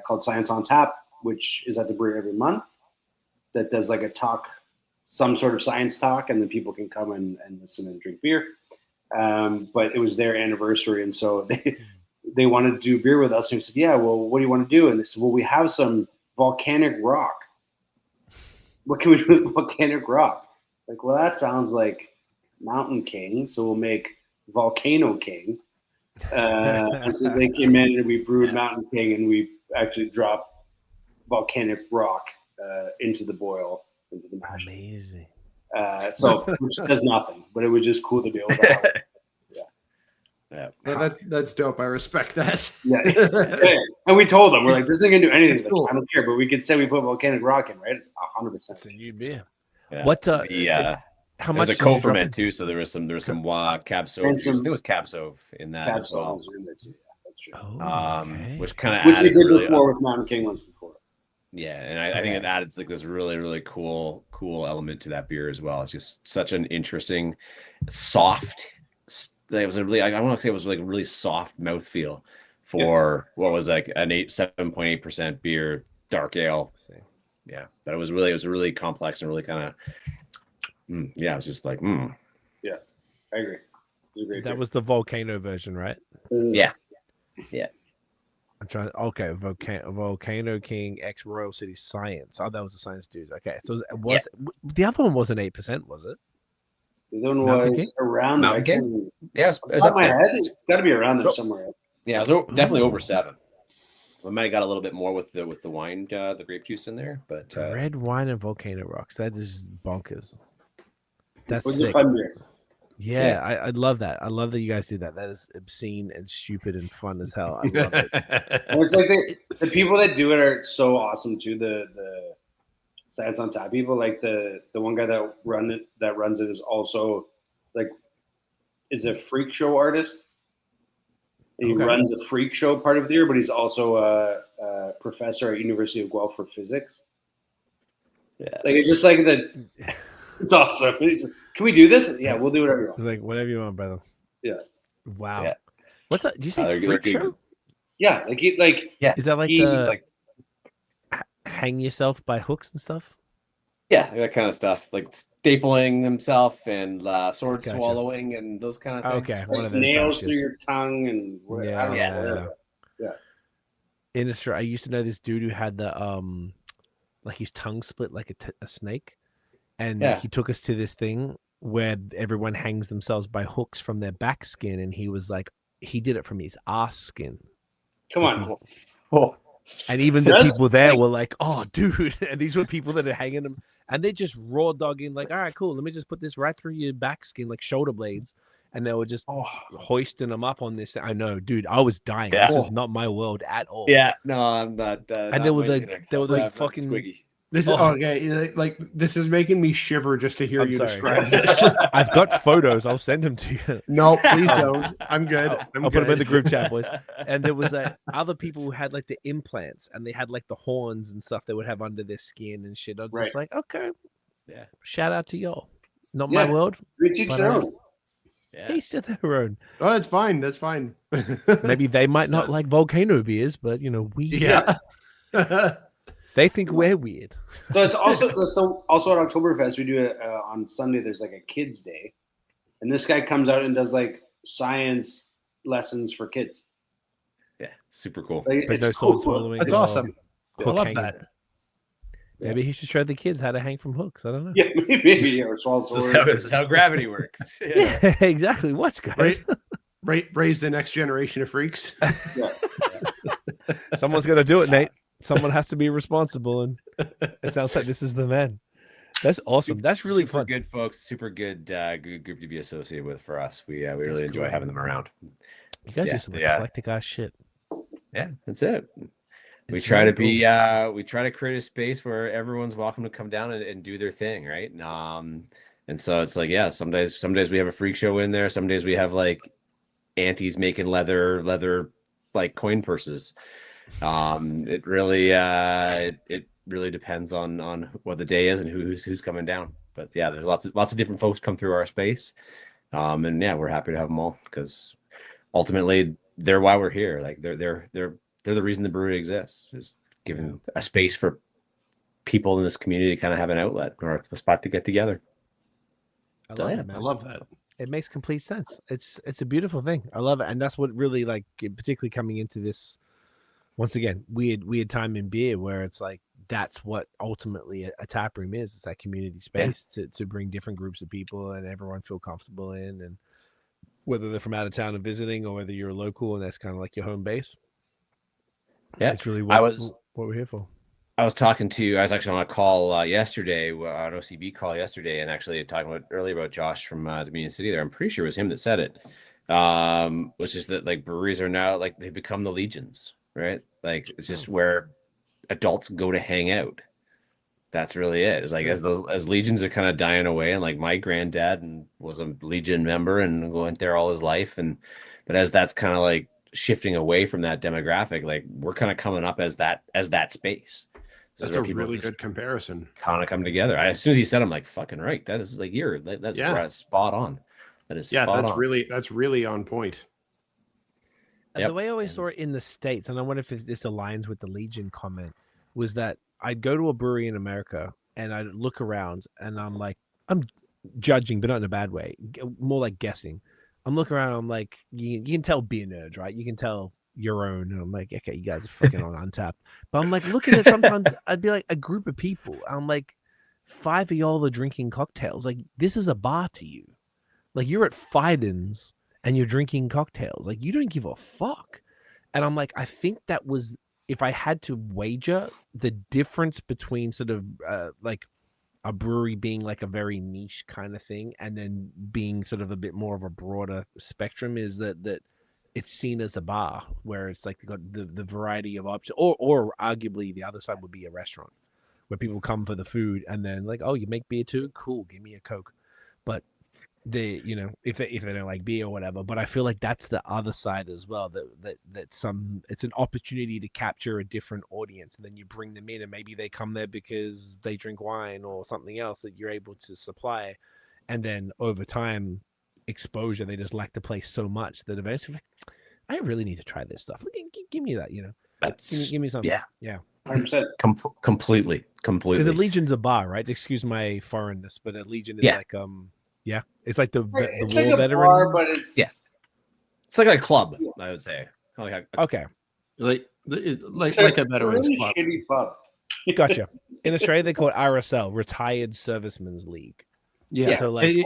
called Science on Tap, which is at the brewery every month, that does like a talk, some sort of science talk, and then people can come and listen and drink beer. But it was their anniversary, and so they wanted to do beer with us. And we said, well, what do you want to do? And they said, well, we have some volcanic rock. What can we do with volcanic rock? Like, well, that sounds like Mountain King, so we'll make Volcano King. And so they came in and we brewed Mountain King, and we actually dropped volcanic rock into the boil, into the mash. Amazing. So which does nothing, but it was just cool to be able to have it. Yeah. That's dope. I respect that. Yeah. And we told them, we're like, this isn't gonna do anything. Like, cool. I don't care, but we could say we put volcanic rock in, right? It's 100%. It's a new beer. Yeah. What? How It much? was a co-ferment too, so there was some cab sauv juice. I think it was cab sauv in that as well. In there too. Yeah, that's true. Okay. Which kind of Which we added did really before with Mountain King once before. Yeah, and I think it added like this really, really cool element to that beer as well. It's just such an interesting, soft. It was a really, I want to say it was like a really soft mouthfeel for what was like an 7.8% beer, dark ale. Yeah, but it was a really complex and really kind of, it was just like, Yeah, I agree. It was a great That beer. was the volcano version, right? Yeah. I'm trying. Okay, Volcano King X Royal City Science. Oh, that was the Science Dudes. Okay, so the other one wasn't 8%, was it? The other one Mountain was King? around Mountain there. King? Yeah, It's on my head. It's got to be around there somewhere. Yeah, it was definitely over 7. We might have got a little bit more with the wine, the grape juice in there, but Red wine and volcano rocks. That is bonkers. That's It was sick. a fun beer. Yeah, I love that. I love that you guys did that. That is obscene and stupid and fun as hell. I love it. And it's like the people that do it are so awesome too. The Science on Tap people, like the one guy that runs it is also like is a freak show artist. And he runs a freak show part of the year, but he's also a professor at University of Guelph for physics. Yeah, like it's just like it's awesome. He's like, can we do this? Yeah, we'll do whatever you want. Like whatever you want, brother. Yeah. Wow. Yeah. What's that? Did you say they're freak good. show? Yeah, Is that like hang yourself by hooks and stuff? Yeah, that kind of stuff, like stapling himself and sword Gotcha. swallowing and those kind of things. Okay, one of those nails type through shits. your tongue and I don't know. Yeah. Industry. I used to know this dude who had the like his tongue split like a snake, and he took us to this thing where everyone hangs themselves by hooks from their back skin, and he was like, he did it from his ass skin. Come on. Oh. And even the people there were like, "Oh, dude!" And these were people that are hanging them, and they just raw dogging, like, "All right, cool. Let me just put this right through your back skin, like shoulder blades." And they were just hoisting them up on this. I know, dude. I was dying. Yeah. This is not my world at all. Yeah, no, I'm not. And they were like fucking. squiggy. This is okay. Like this is making me shiver just to hear I'm you sorry. describe this. I've got photos. I'll send them to you. No, please don't. I'm good. I'll put them in the group chat, boys. And there was other people who had like the implants, and they had like the horns and stuff they would have under their skin and shit. I was just like, okay, yeah. Shout out to y'all. Not my world. We teach their own. Yeah. Each to their own. Oh, that's fine. That's fine. Maybe they might not like volcano beers, but we. Yeah. They think we're weird. So it's also at Oktoberfest we do it on Sunday. There's like a kids day, and this guy comes out and does like science lessons for kids. Yeah, super cool. Like, But no it's sword swallowing. That's awesome. I love that. Maybe he should show the kids how to hang from hooks. I don't know. Yeah, maybe or swallow sword. This is how gravity works. Yeah, exactly. Watch, guys. Raise the next generation of freaks. Yeah. Someone's gonna do it, Nate. Someone has to be responsible, and it sounds like this is the man. That's awesome. That's really super fun. Good folks, super good group to be associated with for us. We really enjoy having them around. You guys do some eclectic ass shit. Yeah, that's it. We try to be we try to create a space where everyone's welcome to come down and do their thing, right? And so it's like, some days we have a freak show in there. Some days we have like aunties making leather like coin purses. It really it really depends on what the day is and who's coming down. But yeah, there's lots of different folks come through our space. And we're happy to have them all because ultimately they're why we're here. Like they're the reason the brewery exists, is giving a space for people in this community to kind of have an outlet or a spot to get together. I love it, man. I love that. It makes complete sense. It's a beautiful thing. I love it, and that's what really particularly coming into this. Once again, weird time in beer where it's like that's what ultimately a tap room is. It's that community space to bring different groups of people and everyone feel comfortable in. And whether they're from out of town and visiting, or whether you're a local and that's kind of like your home base. Yeah, it's really what we're here for. I was actually on a call yesterday, an OCB call yesterday, and actually talking about earlier about Josh from the Dominion City there. I'm pretty sure it was him that said it. Which is that like breweries are now like they've become the legions, right? Like it's just where adults go to hang out. That's really it. It's like as legions are kind of dying away, and like my granddad was a legion member and went there all his life, but as that's kind of like shifting away from that demographic, like we're kind of coming up as that space. That's a really good comparison. Kind of come together. As soon as he said, I'm like, fucking right. That is like that's spot on. That is spot on. That's really on point. And the way I always saw it in the States, and I wonder if this aligns with the Legion comment, was that I'd go to a brewery in America and I'd look around and I'm like, I'm judging, but not in a bad way, more like guessing. I'm looking around, I'm like, you can tell beer nerds, right? You can tell your own. And I'm like, okay, you guys are fucking on Untapped. But I'm like looking at sometimes I'd be like a group of people. I'm like, 5 of y'all are drinking cocktails. Like, this is a bar to you. Like, you're at Fiden's and you're drinking cocktails. Like, you don't give a fuck. And I'm like, I think that was, if I had to wager, the difference between sort of like a brewery being like a very niche kind of thing and then being sort of a bit more of a broader spectrum is that it's seen as a bar where it's like got the variety of options, or arguably the other side would be a restaurant where people come for the food and then like, oh, you make beer too? Cool, give me a Coke. But they, you know, if they don't like beer or whatever, but I feel like that's the other side as well, that it's an opportunity to capture a different audience, and then you bring them in and maybe they come there because they drink wine or something else that you're able to supply, and then over time exposure, they just like the place so much that eventually like, I really need to try this stuff. Give me that, you know, that's give me something. Yeah 100%. Completely because the Legion's a bar, right? Excuse my foreignness, but a Legion is like it's like the It's war like a veteran bar, but it's it's like a club, I would say. Okay, like a veterans really club. shitty pub. Gotcha. In Australia, they call it RSL, Retired Servicemen's League. Yeah. So like,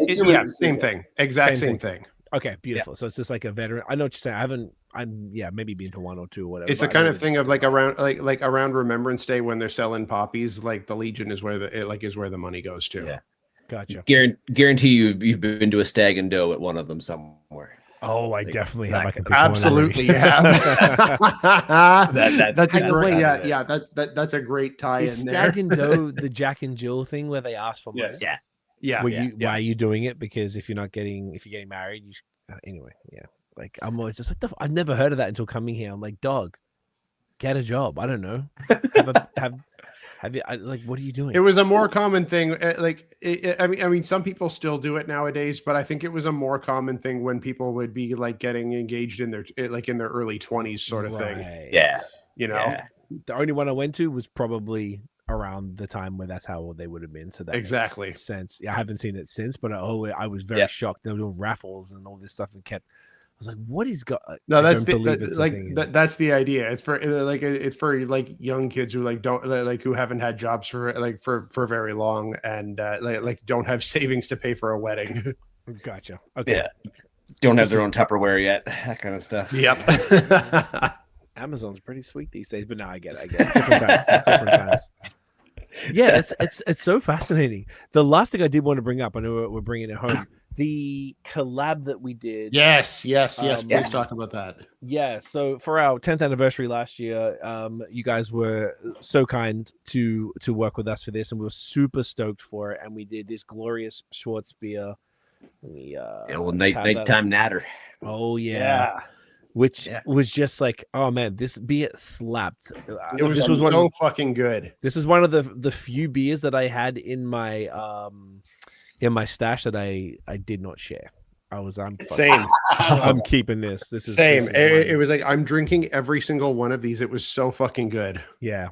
same thing. Exact same thing. Okay, beautiful. So it's just like a veteran. I know what you're saying. I'm maybe been to one or two or whatever. It's the kind of thing of like around like around Remembrance Day when they're selling poppies. Like the Legion is where the money goes to. Yeah. Gotcha. Guarantee you've been to a Stag and Doe at one of them somewhere. Oh, I definitely have. I can absolutely have. That's a great. That's a great tie in there. Stag and Doe, the Jack and Jill thing where they ask for money. Yeah. Why are you doing it? Because if you're getting married, you anyway. Yeah. Like I'm always just like I've never heard of that until coming here. I'm like, dog, get a job. I don't know. Have you like what are you doing? It was a more common thing. I mean, some people still do it nowadays, but I think it was a more common thing when people would be like getting engaged in their early 20s sort of thing. Yeah. You know, the only one I went to was probably around the time where that's how old they would have been. So that exactly makes sense. Yeah, I haven't seen it since, but I was very shocked. They were doing raffles and all this stuff and kept. I was like, "What is going?" No, that's that's the idea. It's for like young kids who who haven't had jobs for very long and like don't have savings to pay for a wedding. Gotcha. Okay. Yeah. Don't have their own Tupperware yet. That kind of stuff. Yep. Amazon's pretty sweet these days, but now I get it. Different times. Yeah, it's so fascinating. The last thing I did want to bring up, I know we're bringing it home. The collab that we did. Yes. Please talk about that. Yeah. So for our 10th anniversary last year, you guys were so kind to work with us for this, and we were super stoked for it. And we did this glorious Schwarzbier. Nighttime natter. Oh yeah. Which was just like, oh man, this beer slapped. It was so fucking good. This is one of the few beers that I had in my stash that I did not share. Same. I'm keeping this. This is same. This is it was like I'm drinking every single one of these. It was so fucking good. Yeah.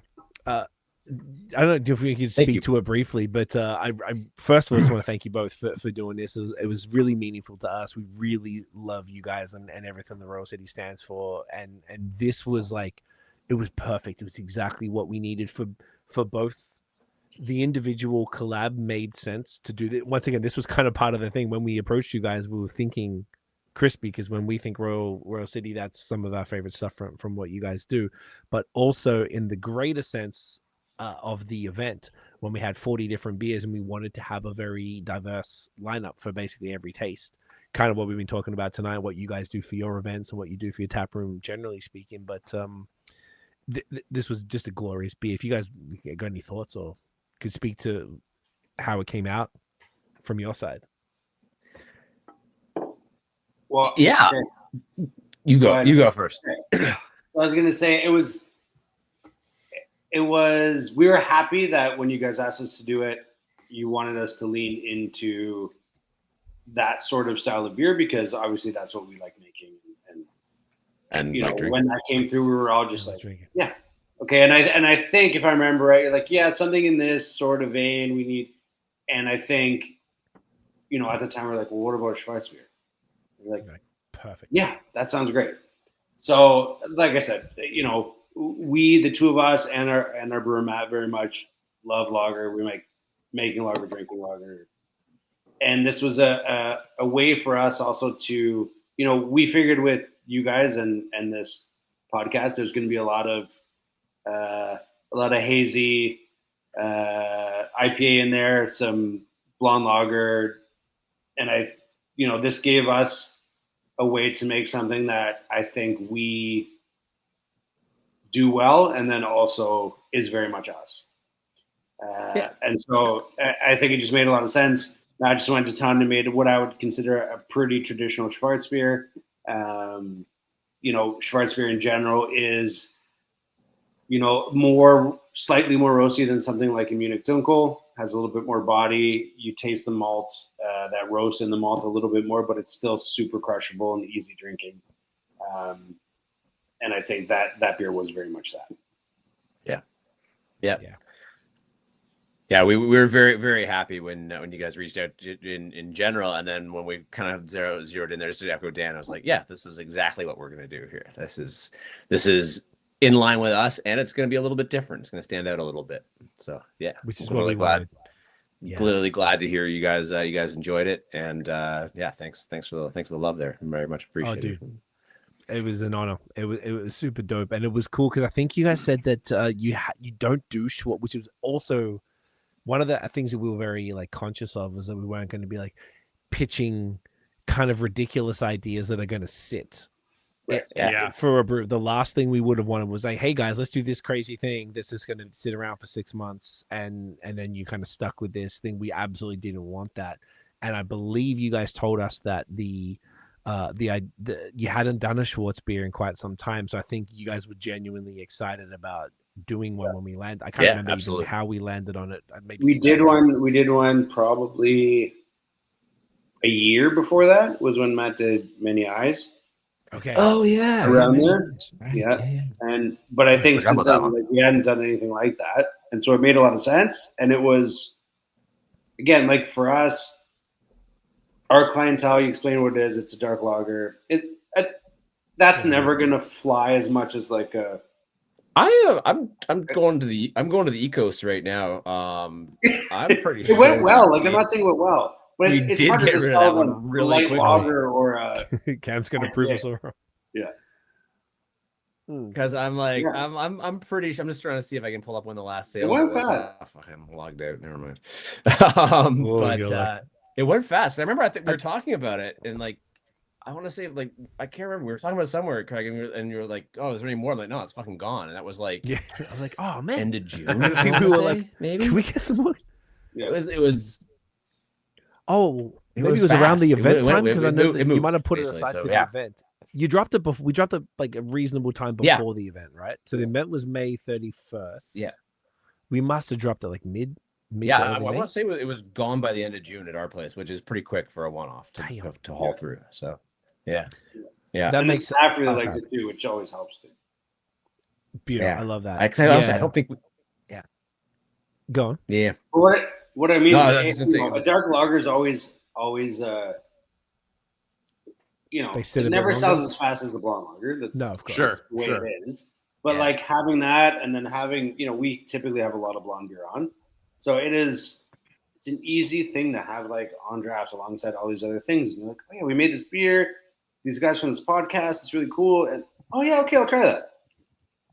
I don't know if we can speak to it briefly, but I first of all just want to thank you both for doing this. It was really meaningful to us. We really love you guys and everything the Royal City stands for. And this was like, it was perfect. It was exactly what we needed for both. The individual collab made sense to do that. Once again, this was kind of part of the thing when we approached you guys. We were thinking crispy, because when we think Royal City, that's some of our favorite stuff from what you guys do. But also in the greater sense of the event, when we had 40 different beers and we wanted to have a very diverse lineup for basically every taste, kind of what we've been talking about tonight, what you guys do for your events and what you do for your tap room, generally speaking. But this was just a glorious beer. If you guys got any thoughts or could speak to how it came out from your side. Well, yeah, okay. You go first. I was gonna say it was. We were happy that when you guys asked us to do it, you wanted us to lean into that sort of style of beer, because obviously that's what we like making. And you know, when that came through, we were all just like, yeah, okay. And I think if I remember right, you're like, yeah, something in this sort of vein we need. And I think, you know, at the time we're like, well, what about Schwarzbier? Like, perfect. Yeah, that sounds great. So, like I said, you know, we, the two of us, and our brewer Matt, very much love lager. We like making lager, drinking lager, and this was a way for us also to, you know, we figured with you guys and this podcast, there's going to be a lot of hazy IPA in there, some blonde lager, and this gave us a way to make something that I think we do well, and then also is very much us. And so I think it just made a lot of sense. I just went to town and made what I would consider a pretty traditional Schwarzbier. You know, Schwarzbier in general is, you know, slightly more roasty than something like a Munich Dunkel. Has a little bit more body. You taste the malt, that roast in the malt a little bit more, but it's still super crushable and easy drinking. And I think that beer was very much that. Yeah, we were very, very happy when you guys reached out in general, and then when we kind of zeroed in there, just to echo Dan, I was like, yeah, this is exactly what we're gonna do here. This is in line with us, and it's gonna be a little bit different. It's gonna stand out a little bit. So yeah, which is really glad. Yes. Clearly glad to hear you guys enjoyed it, and yeah, thanks for the love there. Very much appreciated. Oh, dude. It was an honor. It was super dope, and it was cool because I think you guys said that you don't do Schwartz, which was also one of the things that we were very like conscious of, was that we weren't going to be like pitching kind of ridiculous ideas that are going to sit. Right. Yeah. For a brew, the last thing we would have wanted was like, hey guys, let's do this crazy thing that's just going to sit around for 6 months, and then you kind of stuck with this thing. We absolutely didn't want that, and I believe you guys told us that you hadn't done a Schwarzbier in quite some time, so I think you guys were genuinely excited about doing one when we landed. I can't remember even how we landed on it. Maybe we did one probably a year before that was when Matt did Many Eyes. Okay. Oh yeah, around there. Right. Yeah. But I think since then, like, we hadn't done anything like that, and so it made a lot of sense. And it was, again, like for us, our clientele. You explain what it is. It's a dark lager. That's never gonna fly as much as like a. I'm going to the Ecos right now. I'm pretty sure it went well. Like, I'm not saying it went well, but it's harder to sell a really light lager or a. Cam's gonna prove us wrong. Yeah. Because I'm like, I'm pretty sure. I'm just trying to see if I can pull up when the last sale was. Fuck, I'm logged out. Never mind. It went fast. I remember I think we were talking about it, and like, I want to say, like, I can't remember. We were talking about it somewhere, Craig, and you were like, "Oh, is there any more?" I'm like, "No, it's fucking gone." And that was like, I was like, "Oh man, end of June." I think we were like, maybe can we get some more? Yeah. It was. Oh, maybe it was around the event time, because I know that you might have put it aside for the event. You dropped it before. We dropped it like a reasonable time before the event, right? So the event was May 31st. Yeah, we must have dropped it like mid. Yeah, I want to say it was gone by the end of June at our place, which is pretty quick for a one-off to haul through. So, yeah. That makes sense. I really liked it too, which always helps too. Beautiful. Yeah. I love that. I don't think. Go on. Yeah. What I mean, a dark lager is always. It never sells as fast as a blonde lager. That's no, of course. The way it is. But like having that, and then having, we typically have a lot of blonde beer on. So it's an easy thing to have like on draft alongside all these other things. And you're like, oh yeah, we made this beer. these guys from this podcast. It's really cool. And oh yeah, okay, I'll try that.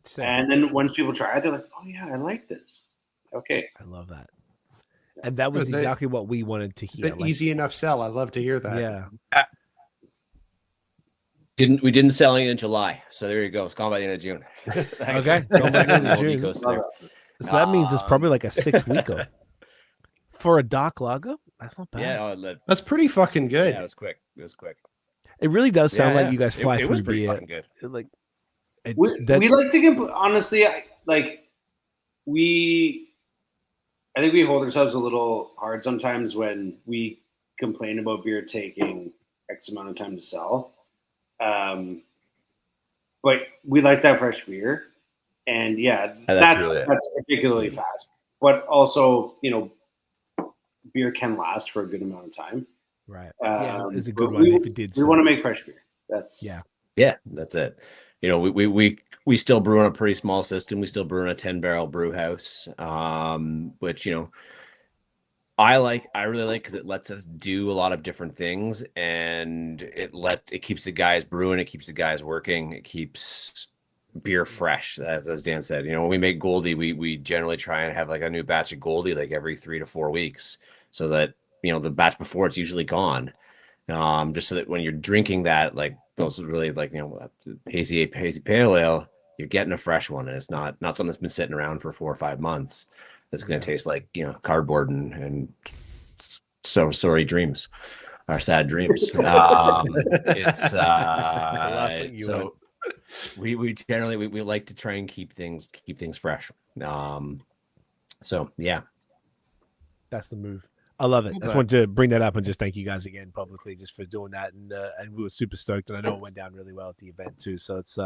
Sick. And then once people try it, they're like, oh yeah, I like this. Okay. I love that. And that was exactly what we wanted to hear. Like, easy enough sell. I love to hear that. Yeah. We didn't sell any in July, so there you go. It's gone by the end of June. Okay, gone by the end of June. So that means it's probably like a 6-weeker for a dark lager. That's not bad. Yeah, that's pretty fucking good. Yeah, it was quick. It was quick. It really does sound like you guys fly through was pretty beer. fucking good. We like to honestly. I think we hold ourselves a little hard sometimes when we complain about beer taking X amount of time to sell. But we like that fresh beer, and that's particularly fast. But also, beer can last for a good amount of time. Right. It's a good one if it did. We want to make fresh beer. That's that's it. We still brew on a pretty small system. We still brew in a 10-barrel brew house, which I really like because it lets us do a lot of different things, and it keeps the guys brewing, it keeps the guys working, it keeps beer fresh. As Dan said, when we make Goldie, we generally try and have like a new batch of Goldie like every 3 to 4 weeks, so that the batch before it's usually gone, just so that when you're drinking that, like those really like hazy pale ale, you're getting a fresh one, and it's not something that's been sitting around for 4 or 5 months. It's going to taste like cardboard and so sorry dreams, our sad dreams. It's so we generally we like to try and keep things fresh. So yeah, that's the move. I love it. I just wanted to bring that up and just thank you guys again publicly just for doing that. And we were super stoked, and I know it went down really well at the event too. So it's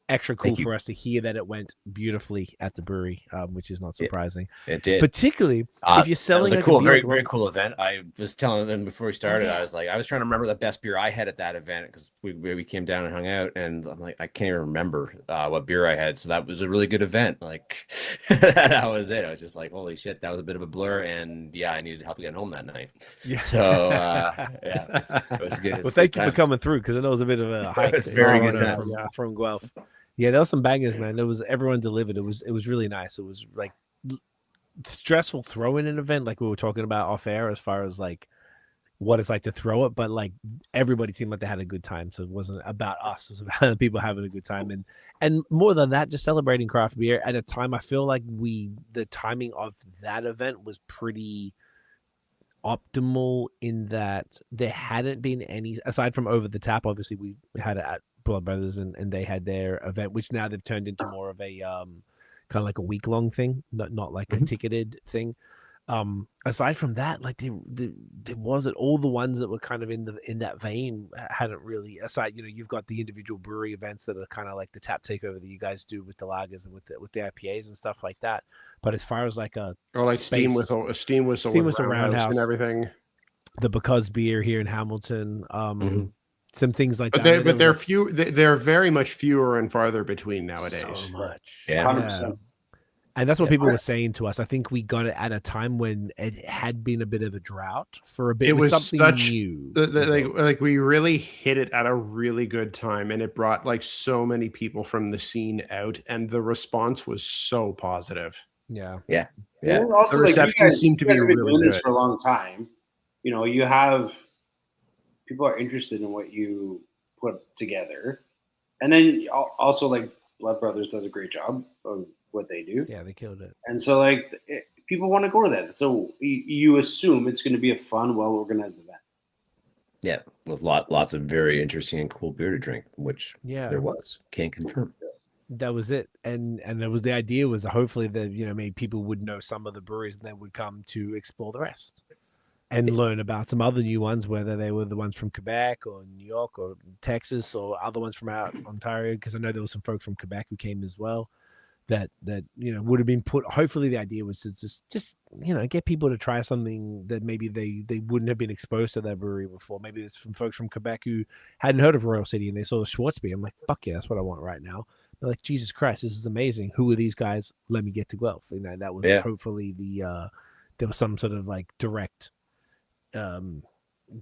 extra cool for us to hear that it went beautifully at the brewery, which is not surprising. It did. Particularly if you're selling it was a cool, very, very cool event. I was telling them before we started, I was trying to remember the best beer I had at that event because we came down and hung out, and I'm like, I can't even remember what beer I had. So that was a really good event. Like that was it. I was just like, holy shit, that was a bit of a blur, and I needed help getting home that night. So it was good. Well, thank you for coming through because I know it was a bit of a hike. It was very good times from Guelph. Yeah, there was some bangers, man. Everyone delivered. It was really nice. It was like stressful throwing an event, like we were talking about off air, as far as like what it's like to throw it, but like everybody seemed like they had a good time. So it wasn't about us; it was about people having a good time, and more than that, just celebrating craft beer at a time. I feel like the timing of that event was pretty optimal in that there hadn't been any, aside from Over the Tap, obviously we had it at Blood Brothers and they had their event, which now they've turned into more of a kind of like a week-long thing, not like a ticketed thing. Aside from that, like there wasn't, all the ones that were kind of in that vein hadn't really, aside, you've got the individual brewery events that are kind of like the tap takeover that you guys do with the lagers and with the IPAs and stuff like that. But as far as like Steam Whistle Roundhouse and everything, the Because Beer here in Hamilton, some things like that. But they're few. They're very much fewer and farther between nowadays. So much, 100%. And that's what people were saying to us. I think we got it at a time when it had been a bit of a drought for a bit. It was something new. Like we really hit it at a really good time, and it brought like so many people from the scene out, and the response was so positive. Yeah. And also, the reception seemed to be really good for a long time. You have people are interested in what you put together, and then also like Blood Brothers does a great job of what they do. Yeah, they killed it. And so like people want to go to that. So you assume it's going to be a fun, well-organized event. Yeah, with lots of very interesting and cool beer to drink, which there was. Can't confirm. That was it. And it was, the idea was hopefully that, maybe people would know some of the breweries and then would come to explore the rest and learn about some other new ones, whether they were the ones from Quebec or New York or Texas or other ones from out Ontario. Because I know there was some folks from Quebec who came as well. That would have been put. Hopefully, the idea was to just get people to try something that maybe they wouldn't have been exposed to that brewery before. Maybe there's some folks from Quebec who hadn't heard of Royal City and they saw the Schwarzbier. I'm like, fuck yeah, that's what I want right now. They're like, Jesus Christ, this is amazing. Who are these guys? Let me get to Guelph. That was hopefully there was some sort of like direct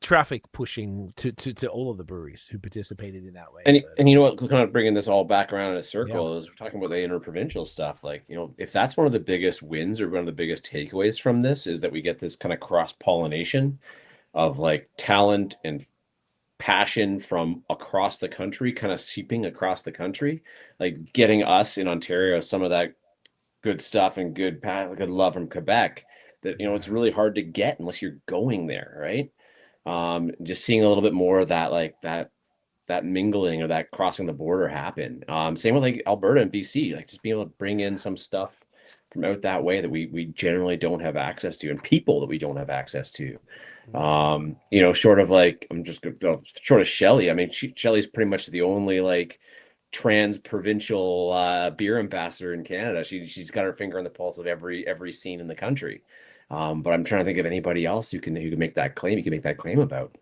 traffic pushing to all of the breweries who participated in that way. And you know what, kind of bringing this all back around in a circle is we're talking about the interprovincial stuff. Like, you know, if that's one of the biggest wins or one of the biggest takeaways from this is that we get this kind of cross-pollination of like talent and passion from across the country, kind of seeping across the country, like getting us in Ontario some of that good stuff and good love from Quebec that, you know, it's really hard to get unless you're going there, right? Just seeing a little bit more of that, like that mingling or that crossing the border happen. Same with like Alberta and BC, like just being able to bring in some stuff from out that way that we generally don't have access to, and people that we don't have access to. You know, short of like, short of Shelly. I mean, Shelly's pretty much the only like trans-provincial beer ambassador in Canada. She's got her finger on the pulse of every scene in the country. But I'm trying to think of anybody else who can make that claim. You can make that claim about.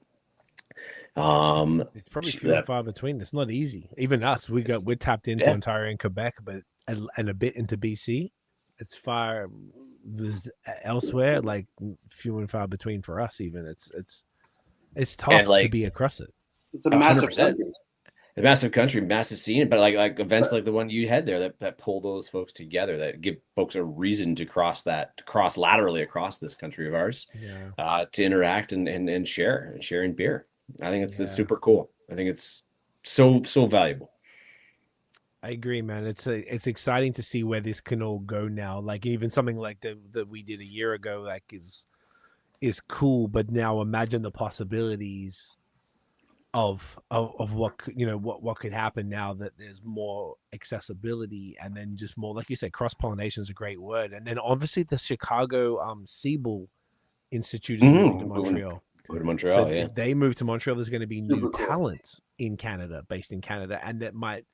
It's probably few and far between. It's not easy. Even us, we're tapped into Ontario and Quebec, but and a bit into BC. It's far elsewhere, like few and far between for us. Even it's tough to be across it. It's a massive country. A massive country, massive scene, but like events like the one you had there that pull those folks together, that give folks a reason to cross laterally across this country of ours, to interact and share in beer. I think it's super cool. I think it's so valuable. I agree, man. It's exciting to see where this can all go now. Like even something like that we did a year ago, like is cool. But now imagine the possibilities of what what could happen now that there's more accessibility, and then just more, like you said, cross pollination is a great word. And then obviously the Chicago Siebel Institute is moving to Montreal. Go to Montreal, so if they move to Montreal, there's going to be new talent in Canada, based in Canada, and that might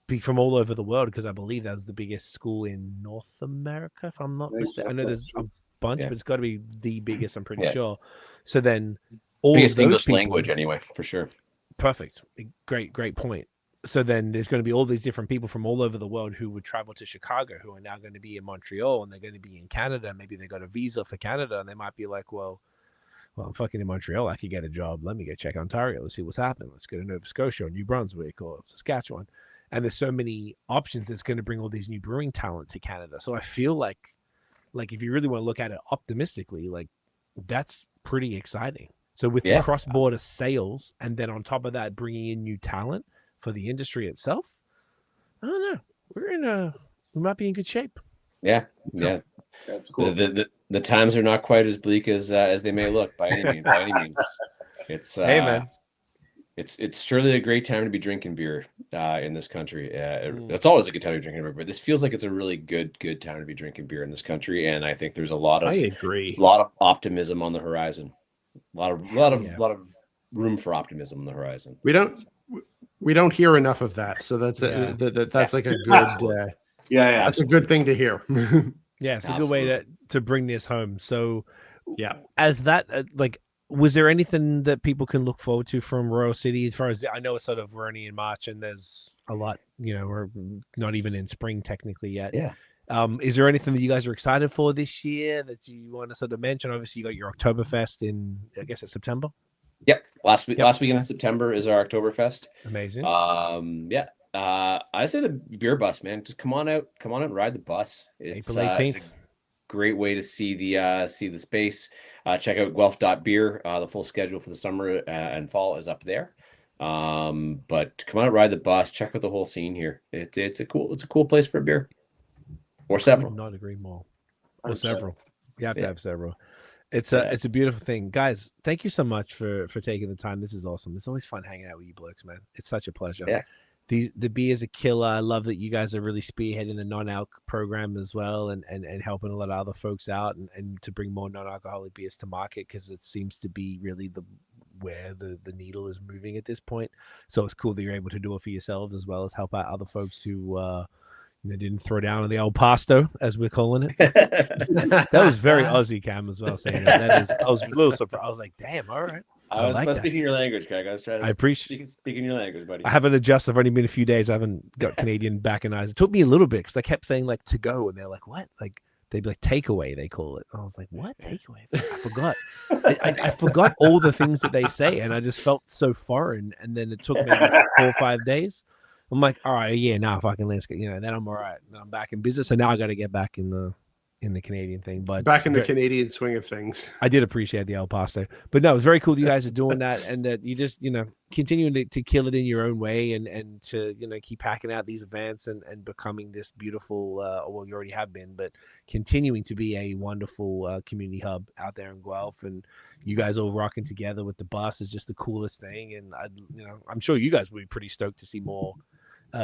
be from all over the world, because I believe that was the biggest school in North America, if I'm not mistaken. I know there's a bunch, but it's got to be the biggest, I'm pretty sure. So then all biggest English English language anyway, for sure. Perfect. Great point. So then there's going to be all these different people from all over the world who would travel to Chicago, who are now going to be in Montreal, and they're going to be in Canada. Maybe they got a visa for Canada, and they might be like, well, I'm fucking in Montreal. I could get a job. Let me go check Ontario. Let's see what's happening. Let's go to Nova Scotia or New Brunswick or Saskatchewan. And there's so many options that's going to bring all these new brewing talent to Canada. So I feel like if you really want to look at it optimistically, like that's pretty exciting. So with the cross-border sales, and then on top of that, bringing in new talent for the industry itself, I don't know. We might be in good shape. Yeah. That's cool. The times are not quite as bleak as they may look by any means. It's hey man, it's surely a great time to be drinking beer in this country. It's always a good time to be drinking beer, but this feels like it's a really good time to be drinking beer in this country. And I think there's a lot of optimism on the horizon. A lot of room for optimism on the horizon. We don't hear enough of that, so that's that's like a good that's a good thing to hear. Yeah, it's a good way to bring this home. So as that was there anything that people can look forward to from Royal City? As far as I know, it's sort of we're only in March, and there's a lot, we're not even in spring technically yet. Is there anything that you guys are excited for this year that you want to sort of mention? Obviously, you got your Oktoberfest in, I guess it's September. Yep. Last weekend in September is our Oktoberfest. Amazing. I say the beer bus, man. Just come on out and ride the bus. April 18th. It's a great way to see the space. Check out Guelph.beer. The full schedule for the summer and fall is up there. But come on and ride the bus. Check out the whole scene here. It's a cool place for a beer. Or several. I could not agree more. Or several. You have to have several. It's a beautiful thing. Guys, thank you so much for taking the time. This is awesome. It's always fun hanging out with you blokes, man. It's such a pleasure. Yeah. The beer's a killer. I love that you guys are really spearheading the non-alc program as well, and helping a lot of other folks out and to bring more non-alcoholic beers to market, because it seems to be really where the needle is moving at this point. So it's cool that you're able to do it for yourselves as well as help out other folks who didn't throw down on the old pasto, as we're calling it. That was very Aussie, Cam, as well, saying that. I was a little surprised. I was like, damn, all right. I was speaking your language, Craig. I was trying to speaking your language, buddy. I haven't adjusted. I've only been a few days. I haven't got Canadian back in eyes. It took me a little bit because I kept saying like to go, and they're like, what? Like They'd be like takeaway, they call it. I was like, what takeaway? I forgot. I forgot all the things that they say, and I just felt so foreign. And then it took maybe 4 or 5 days. I'm like, all right, yeah, now fucking landscape, then I'm all right. Then I'm back in business, and now I got to get back in the Canadian thing. But back in the Canadian swing of things. I did appreciate the El Paso, but no, it's very cool that you guys are doing that, and that you just continuing to kill it in your own way, and to keep packing out these events and becoming this beautiful. Well, you already have been, but continuing to be a wonderful community hub out there in Guelph, and you guys all rocking together with the bus is just the coolest thing. And I'm sure you guys would be pretty stoked to see more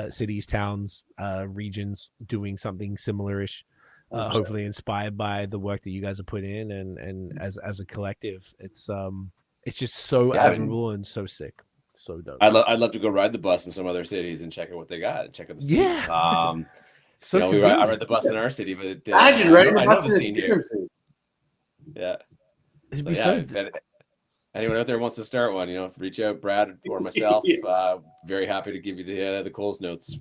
cities, towns, regions doing something similar-ish. Hopefully inspired by the work that you guys have put in, and as a collective, it's just so admirable and so sick, so dope. I'd love to go ride the bus in some other cities and check out what they got, check out the scene. Yeah. So I ride the bus in our city, but imagine riding the bus in the scene here. Yeah. It'd So, be if anyone out there wants to start one, reach out, Brad or myself. Very happy to give you the Coles notes.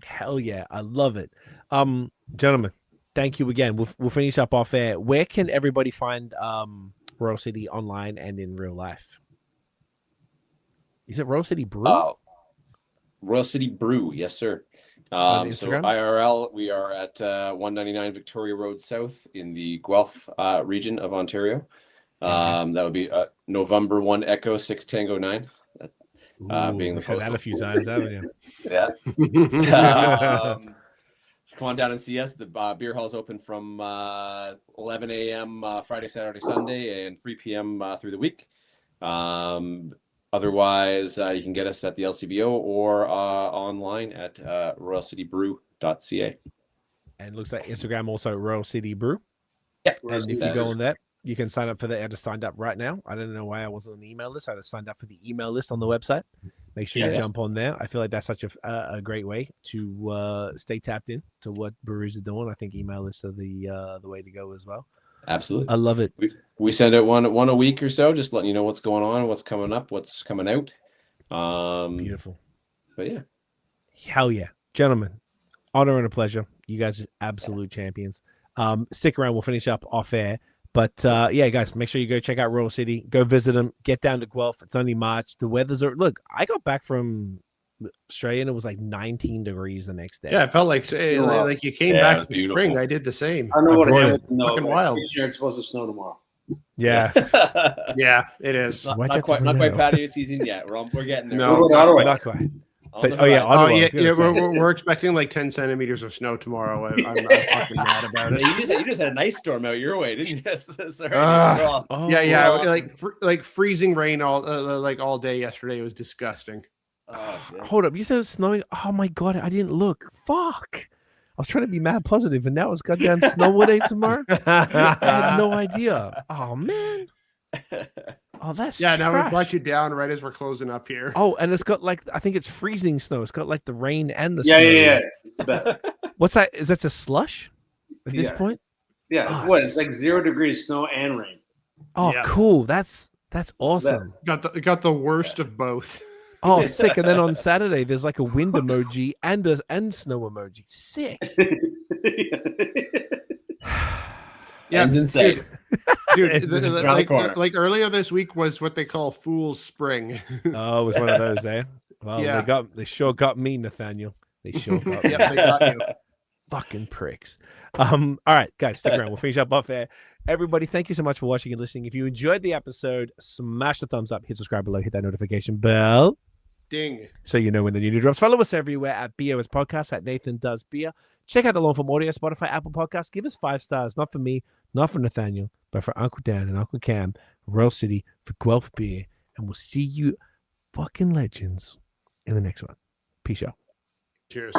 Hell yeah, I love it. Gentlemen, thank you again. We'll finish up off air. Where can everybody find Royal City online and in real life? Is it Royal City Brew? Royal City Brew, yes, sir. So IRL, we are at 199 Victoria Road South in the Guelph region of Ontario. That would be November 1 Echo 6 Tango 9. Being the said that a few times, haven't you? Yeah. So come on down and see us. The beer hall is open from 11 a.m. Friday, Saturday, Sunday, and 3 p.m. Through the week. Otherwise, you can get us at the LCBO or online at royalcitybrew.ca. And it looks like Instagram also Royal City Brew. Yeah. And if you go on that, you can sign up for that. I just signed up right now. I don't know why I wasn't on the email list. I just signed up for the email list on the website. Make sure you jump on there. I feel like that's such a great way to stay tapped in to what breweries are doing. I think email lists are the way to go as well. Absolutely. I love it. We send out one a week or so, just letting you know what's going on, what's coming up, what's coming out. Beautiful. But yeah. Hell yeah. Gentlemen, honor and a pleasure. You guys are absolute champions. Stick around. We'll finish up off air. But yeah, guys, make sure you go check out Royal City. Go visit them. Get down to Guelph. It's only March. The weather's look. I got back from Australia and it was like 19 degrees the next day. Yeah, it felt like you came back in spring. I did the same. I don't know what Hamilton fucking wild. It's supposed to snow tomorrow. Yeah, yeah, it is. Not quite patio season yet. We're getting there. No, not quite. But, we're expecting like 10 centimeters of snow tomorrow. I'm fucking mad about it. You just had a nice storm out your way, didn't you? Sorry, like freezing rain all day yesterday. It was disgusting. Hold up, you said it was snowing. Oh my god, I didn't look. Fuck. I was trying to be mad positive, and now it's goddamn snow day tomorrow. I had no idea. Oh man. Oh, that's now trash. we brought you down right as we're closing up here. Oh, and it's got I think it's freezing snow. It's got like the rain and the snow. Yeah. What's that? Is that a slush at this point? Yeah. It's like 0 degrees snow and rain. Oh, cool. That's awesome. Got the worst of both. Oh, sick. And then on Saturday, there's like a wind emoji and snow emoji. Sick. Yeah, it's insane. Dude, like earlier this week was what they call Fool's Spring. Oh, it was one of those, eh? Well, yeah. They sure got me, Nathaniel. They sure got me. Yep, they got you. Fucking pricks. All right, guys, stick around. We'll finish up off air. Everybody, thank you so much for watching and listening. If you enjoyed the episode, smash the thumbs up, hit subscribe below, hit that notification bell. Ding. So you know when the new drops. Follow us everywhere at BAOS Podcast, at Nathan Does Beer. Check out the Long Form Audio, Spotify, Apple Podcasts. Give us 5 stars, not for me, not for Nathaniel, but for Uncle Dan and Uncle Cam, Royal City, for Guelph.beer. And we'll see you fucking legends in the next one. Peace out. Cheers.